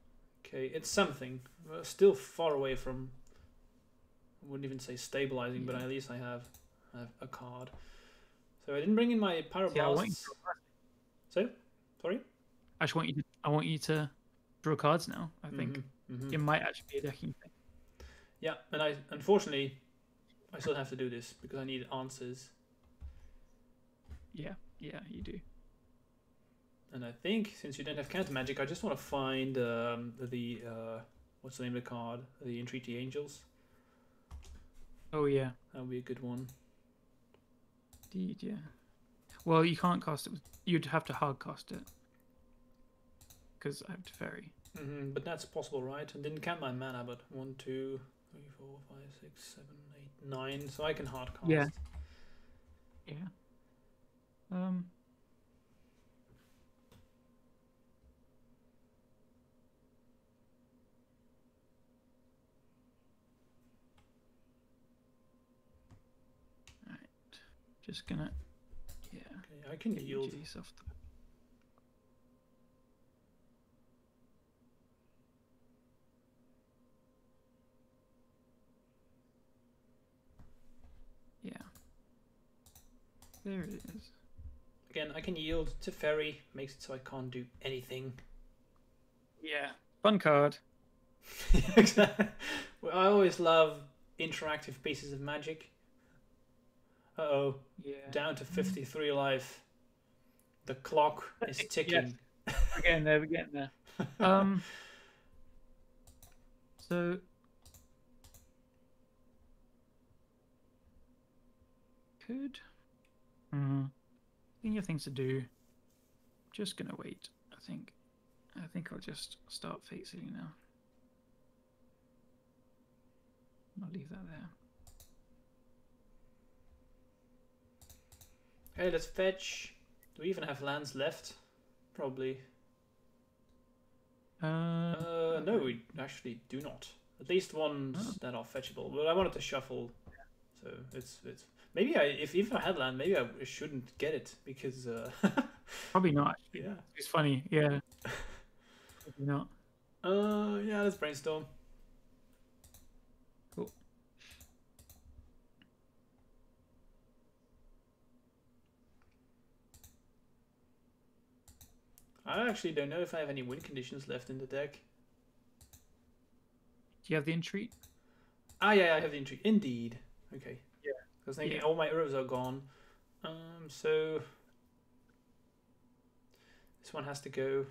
Okay, it's something. We're still far away from. I wouldn't even say stabilizing, but at least I have a card. So I didn't bring in my Pyroblast. So, sorry. I want you to draw cards now. I think it might actually be a decking thing. Yeah, and unfortunately I still have to do this because I need answers. Yeah, you do. And I think since you don't have counter magic, I just want to find the what's the name of the card? The Entreaty Angels. Oh yeah, that would be a good one. Indeed, yeah. Well, you can't cast it. You'd have to hard cast it because I have to ferry. But that's possible, right? I didn't count my mana, but 1, 2, 3, 4, 5, 6, 7, 8, 9. So I can hard cast. Yeah. Alright. Just gonna. Yeah. Okay, I can yield. Yeah. There it is. Again, I can yield to ferry, makes it so I can't do anything. Yeah. Fun card. Exactly. Well, I always love interactive pieces of Magic. Uh-oh. Yeah. Down to 53 life. The clock is ticking. Yes. We're getting there. So could thinking of things to do. Just gonna wait. I think I'll just start fate sealing now. I'll leave that there. Hey, let's fetch. Do we even have lands left? Probably. No, we actually do not. At least ones that are fetchable. But I wanted to shuffle, so it's maybe if I had land, maybe I shouldn't get it because probably not. Yeah, it's funny. Yeah, probably not. Yeah, let's brainstorm. Cool. I actually don't know if I have any win conditions left in the deck. Do you have the entreat? Ah, yeah, I have the entreat. Indeed. Okay. Yeah. I was thinking all my arrows are gone. So this one has to go.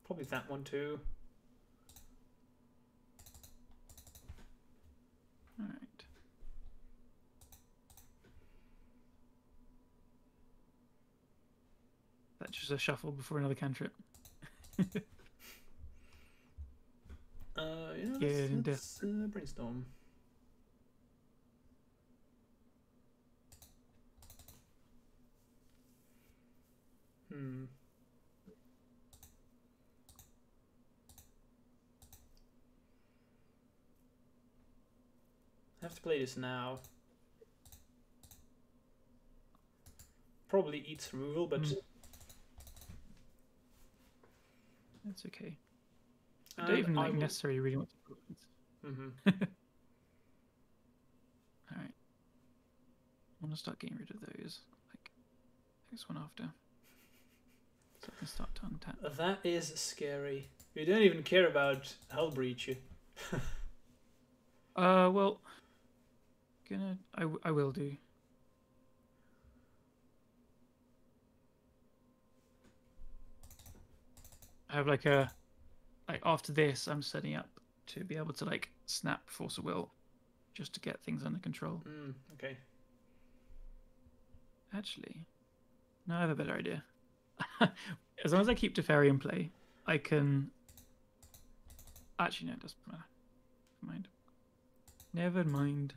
Probably that one too. All right. That's just a shuffle before another cantrip. Let's brainstorm. I have to play this now. Probably eats removal, but that's okay. I don't even necessarily really want to put it. Alright. I want to start getting rid of those. Like next one after. So I can start to untap. That is scary. You don't even care about Hull Breach. Well, I will do. I have like after this, I'm setting up to be able to like snap Force of Will, just to get things under control. Okay. Actually, no, I have a better idea. As long as I keep Teferi in play, I can. Actually, no, it doesn't matter. Never mind. Never mind.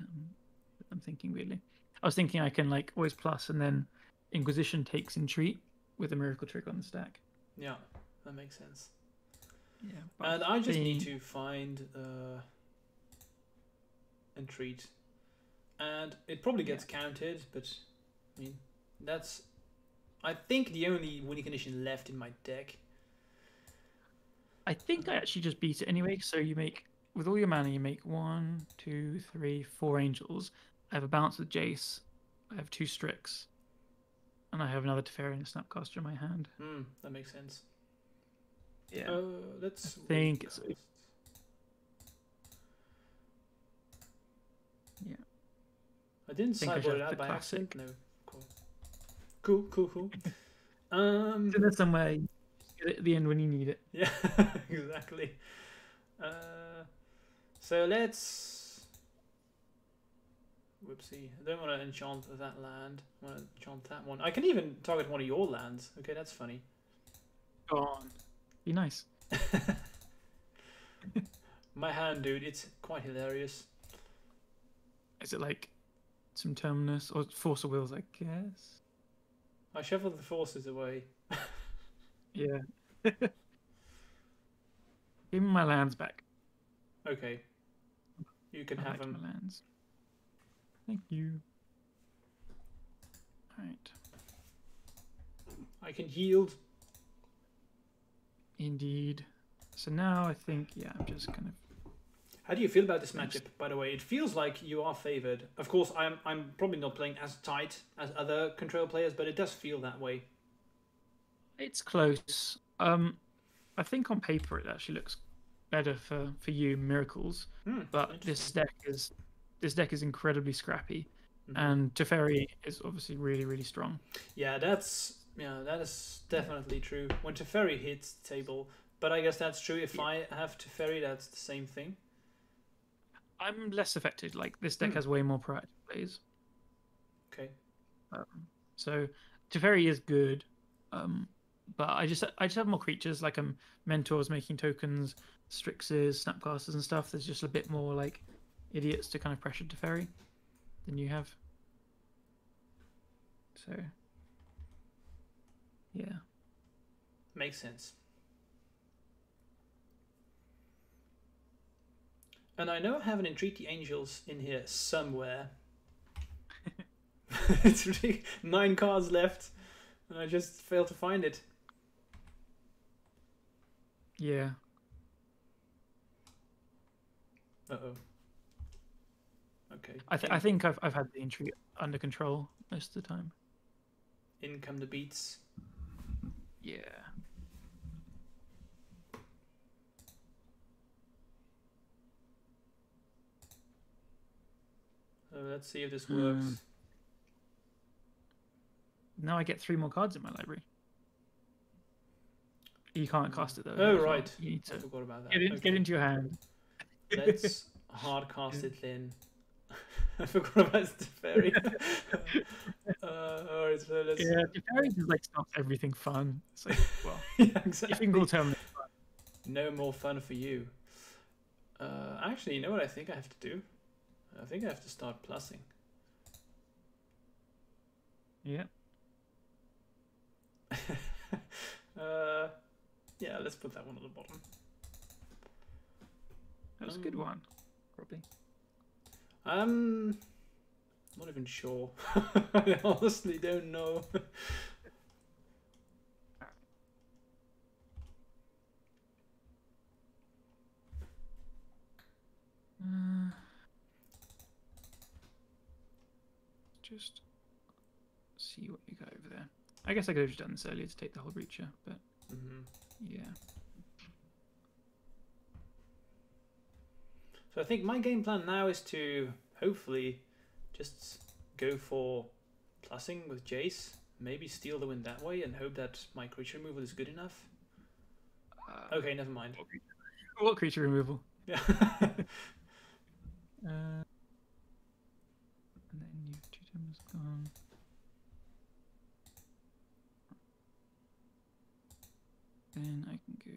I'm thinking weirdly. I was thinking I can like always plus and then Inquisition takes Entreat with a Miracle Trick on the stack. Yeah, that makes sense. Yeah. And I just need to find Entreat. And it probably gets counted, but I mean, that's I think the only winning condition left in my deck. I think I actually just beat it anyway. So you make, with all your mana, you make 1, 2, 3, 4 angels. I have a bounce with Jace. I have 2 Strix. And I have another Teferi and a Snapcaster in my hand. That makes sense. Yeah. Let's think it's. Yeah. I didn't sideboard it out by accident. No. Cool. So there's some way you get it at the end when you need it. Yeah, exactly. So let's. Whoopsie! I don't want to enchant that land. I want to enchant that one. I can even target one of your lands. Okay, that's funny. Go on. Be nice. My hand, dude, it's quite hilarious. Is it like some Terminus or Force of Wills, I guess? I shuffled the forces away. Yeah. Give me my lands back. Okay. You can have them. My lands. Thank you. Alright. I can yield. Indeed. So now I think, yeah, I'm just kind of. How do you feel about this matchup, by the way? It feels like you are favored. Of course, I'm probably not playing as tight as other control players, but it does feel that way. It's close. I think on paper it actually looks better for you, Miracles. But this deck is incredibly scrappy, and Teferi is obviously really, really strong. Yeah, that is definitely true. When Teferi hits the table, but I guess that's true. If I have Teferi, that's the same thing. I'm less affected. Like this deck has way more proactive plays. Okay. So Teferi is good, but I just have more creatures like mentors making tokens, Strixes, Snapcasters, and stuff. There's just a bit more like idiots to kind of pressure Teferi than you have. So yeah, makes sense. And I know I have an Entreaty Angels in here somewhere. It's really 9 cards left, and I just failed to find it. Yeah. Uh-oh. Okay. I think I've had the intrigue under control most of the time. In come the beats. Yeah. So let's see if this works. Now I get 3 more cards in my library. You can't cast it though. Oh right. You need to I forgot about that. get into your hand. Let's hard cast it then. I forgot about the fairy. Alright, so let's... Yeah, the fairy just like stops everything fun. It's like, well, yeah, exactly. single terminal fun. No more fun for you. Actually, you know what I think I have to do? I think I have to start plussing. Yeah. Yeah, let's put that one at the bottom. That was a good one, probably. Not even sure. I honestly don't know. Just see what you got over there. I guess I could have just done this earlier to take the whole breacher, but yeah. So I think my game plan now is to hopefully just go for plussing with Jace, maybe steal the win that way, and hope that my creature removal is good enough. Okay, never mind. What creature removal? Yeah. And then you 2 times gone. Then I can go.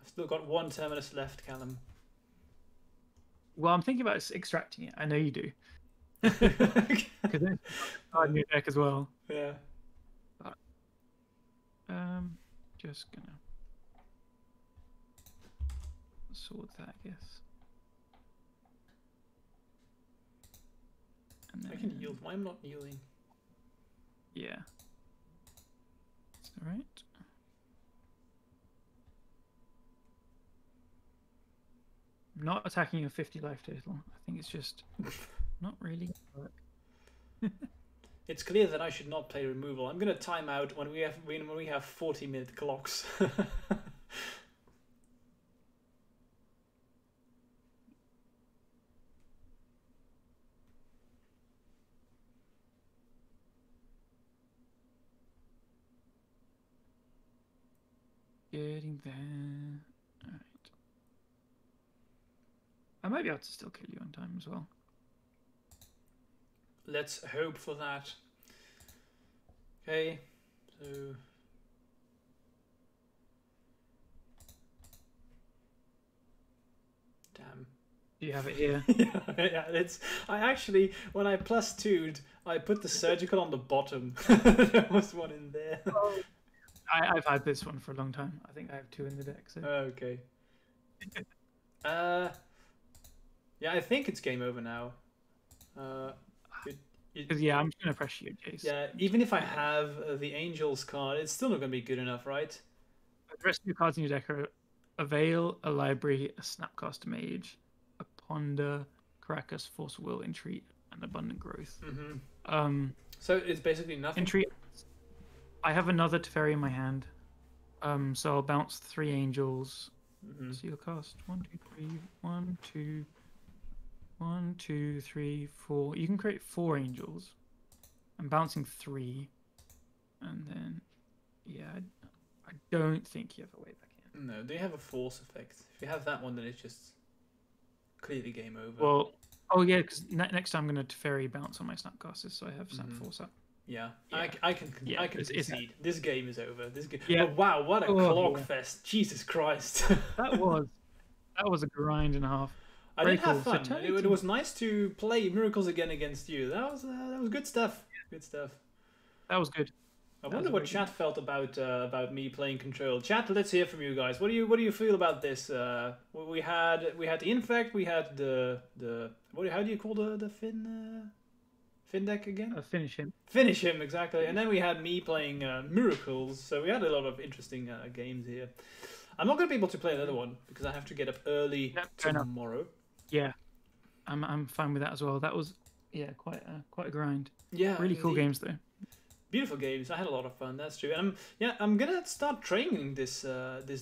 I've still got 1 terminus left, Callum. Well, I'm thinking about extracting it. I know you do. Because then on your deck as well. Yeah. But, just gonna sword that, I guess. And then, I can yield. Why am I not yielding? Yeah. That's alright. I'm not attacking a 50 life total. I think it's just not really gonna work. It's clear that I should not play removal. I'm gonna time out when we have 40-minute clocks. Getting there. Alright. I might be able to still kill you on time as well. Let's hope for that. Okay, so damn. Do you have it here? Yeah, it's. I actually, when I +2'd, I put the surgical on the bottom. There was one in there. Oh. I've had this one for a long time. I think I have 2 in the deck. So. Okay. Yeah, I think it's game over now. Yeah, I'm just gonna pressure you, Jace. Yeah, even if I have the Angels card, it's still not gonna be good enough, right? The rest of your cards in your deck are a Veil, a Library, a Snapcaster Mage, a Ponder, Caracas, Force Will, Entreat, and Abundant Growth. Mm-hmm. So it's basically nothing. Entreat. I have another Teferi in my hand, so I'll bounce 3 Angels. Mm-hmm. So you'll cast 1, 2, 3, 1, 2, 1, 2, 3, 4. You can create 4 Angels. I'm bouncing 3, and then yeah, I don't think you have a way back in. No, they have a force effect. If you have that one, then it's just clearly game over. Well, oh yeah, because next time I'm going to Teferi bounce on my Snapcasters, so I have Snap Force up. Yeah, yeah. I can concede. This game is over. This game. Yeah. Oh, wow, what a clock fest! Jesus Christ. That was a grind and a half. I did have fun. So it was nice to play Miracles again against you. That was good stuff. Good stuff. That was good. I wonder what chat felt about me playing Control. Chat, let's hear from you guys. What do you feel about this? We had the Infect. We had the how do you call the Fin deck again? Finish him. Finish him, exactly. And then we had me playing Miracles, so we had a lot of interesting games here. I'm not going to be able to play another one because I have to get up early tomorrow. Yeah, I'm fine with that as well. That was quite a grind. Yeah, really cool games though. Beautiful games. I had a lot of fun. That's true. And I'm gonna start training this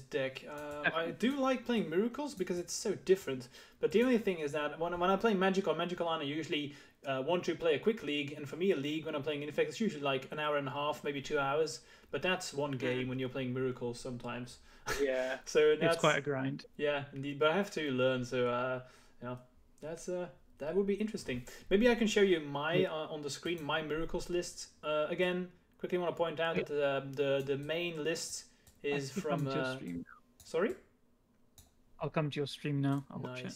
deck. I do like playing Miracles because it's so different. But the only thing is that when I play Magic or Magical Line, I usually want to play a quick league. And for me, a league when I'm playing Infect, it's usually like an hour and a half, maybe 2 hours. But that's one game when you're playing Miracles sometimes. Yeah. So it's quite a grind. Yeah, indeed. But I have to learn. So that would be interesting. Maybe I can show you my on the screen my Miracles list. Again, quickly want to point out that the main list is from. Sorry. I'll come to your stream now. I'll watch it.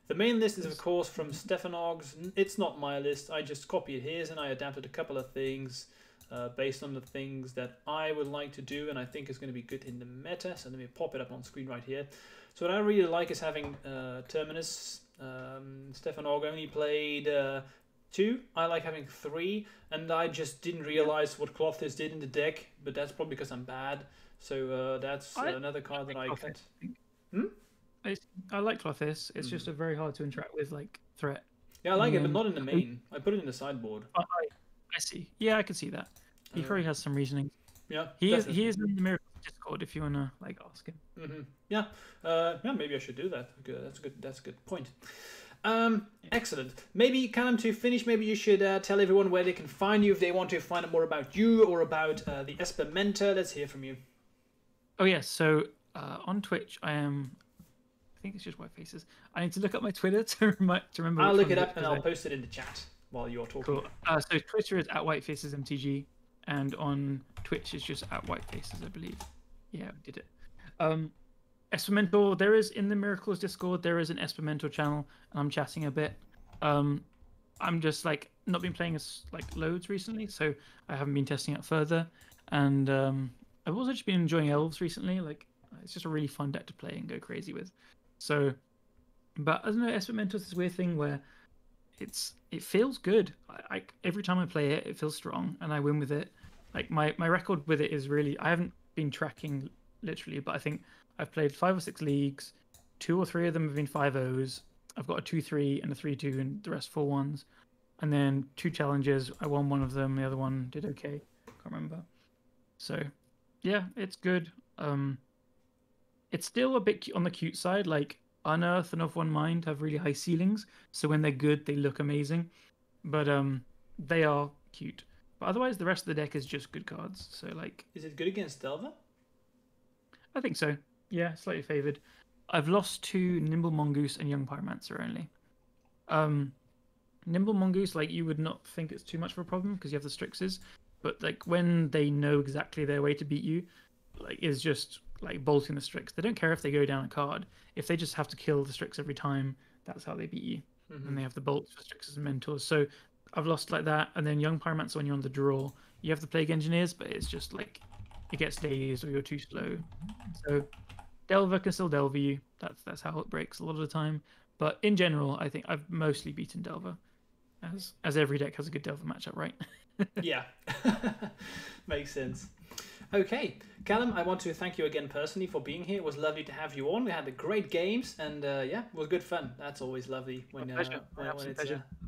The main list is of course from Stefanov's. It's not my list. I just copied his and I adapted a couple of things based on the things that I would like to do and I think is going to be good in the meta. So let me pop it up on screen right here. So what I really like is having Terminus. Stefanog only played 2. I like having 3, and I just didn't realize what Clothis did in the deck, but that's probably because I'm bad. So that's another card that I cut. I like Clothis. It's just a very hard to interact with like threat. Yeah, I like it, but not in the main. I put it in the sideboard. I see. Yeah, I can see that. He probably has some reasoning. Yeah, he is in the Miracle Discord if you wanna like ask him. Yeah, yeah, maybe I should do that. Good. That's a good point. Excellent. Maybe, Callum, to finish, maybe you should tell everyone where they can find you if they want to find out more about you or about the Esper Mentor. Let's hear from you. Oh yes, so on Twitch I think it's just whitefaces. I need to look up my Twitter to remember. I'll look it up and I'll post it in the chat while you're talking. Cool. So Twitter is @whitefacesmtg, and on Twitch it's just @whitefaces, I believe. Yeah, I did it. Esper Mentor, there is in the Miracles Discord, there is an Esper Mentor channel, and I'm chatting a bit. I'm just like not been playing as like loads recently, so I haven't been testing it further. And I've also just been enjoying elves recently. Like it's just a really fun deck to play and go crazy with. So, but I don't know, Esper Mentor is this weird thing where it feels good. Every time I play it, it feels strong, and I win with it. Like my record with it is really, I haven't been tracking literally, but I think I've played 5 or 6 leagues. 2 or 3 of them have been 5-0s. I've got a 2-3 and a 3-2, and the rest 4-1s. And then 2 challenges. I won one of them. The other one did okay. Can't remember. So, yeah, it's good. It's still a bit on the cute side. Like Unearth and Of One Mind have really high ceilings, so when they're good, they look amazing. But they are cute. But otherwise, the rest of the deck is just good cards. So like, is it good against Delver? I think so. Yeah, slightly favored. I've lost to Nimble Mongoose and Young Pyromancer only. Nimble Mongoose, like you would not think it's too much of a problem because you have the Strixes, but like when they know exactly their way to beat you, like is just like bolting the Strix. They don't care if they go down a card. If they just have to kill the Strix every time, that's how they beat you. And they have the bolts for Strixes and Mentors. So I've lost like that. And then Young Pyromancer, when you're on the draw, you have the Plague Engineers, but it's just like it gets dazed or you're too slow. So Delver can still Delver you. That's how it breaks a lot of the time. But in general, I think I've mostly beaten Delver, as every deck has a good Delver matchup, right? Yeah, makes sense. Okay, Callum, I want to thank you again personally for being here. It was lovely to have you on. We had the great games, and yeah, it was good fun. That's always lovely when it's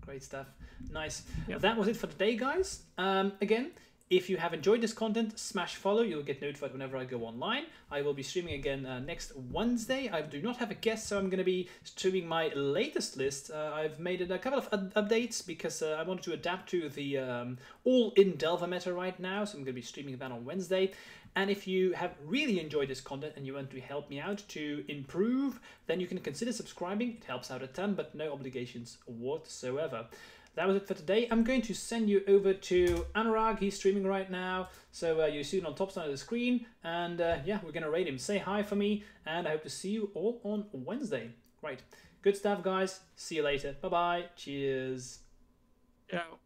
great stuff. Nice. Yep. That was it for today, guys. Again, if you have enjoyed this content, smash follow. You'll get notified whenever I go online. I will be streaming again next Wednesday. I do not have a guest, so I'm going to be streaming my latest list. I've made it a couple of updates because I wanted to adapt to the all-in Delver meta right now, so I'm going to be streaming that on Wednesday. And if you have really enjoyed this content and you want to help me out to improve, then you can consider subscribing. It helps out a ton, but no obligations whatsoever. That was it for today. I'm going to send you over to Anurag. He's streaming right now. So you see it on top side of the screen. And yeah, we're going to rate him. Say hi for me. And I hope to see you all on Wednesday. Right. Good stuff, guys. See you later. Bye-bye. Cheers. Ciao.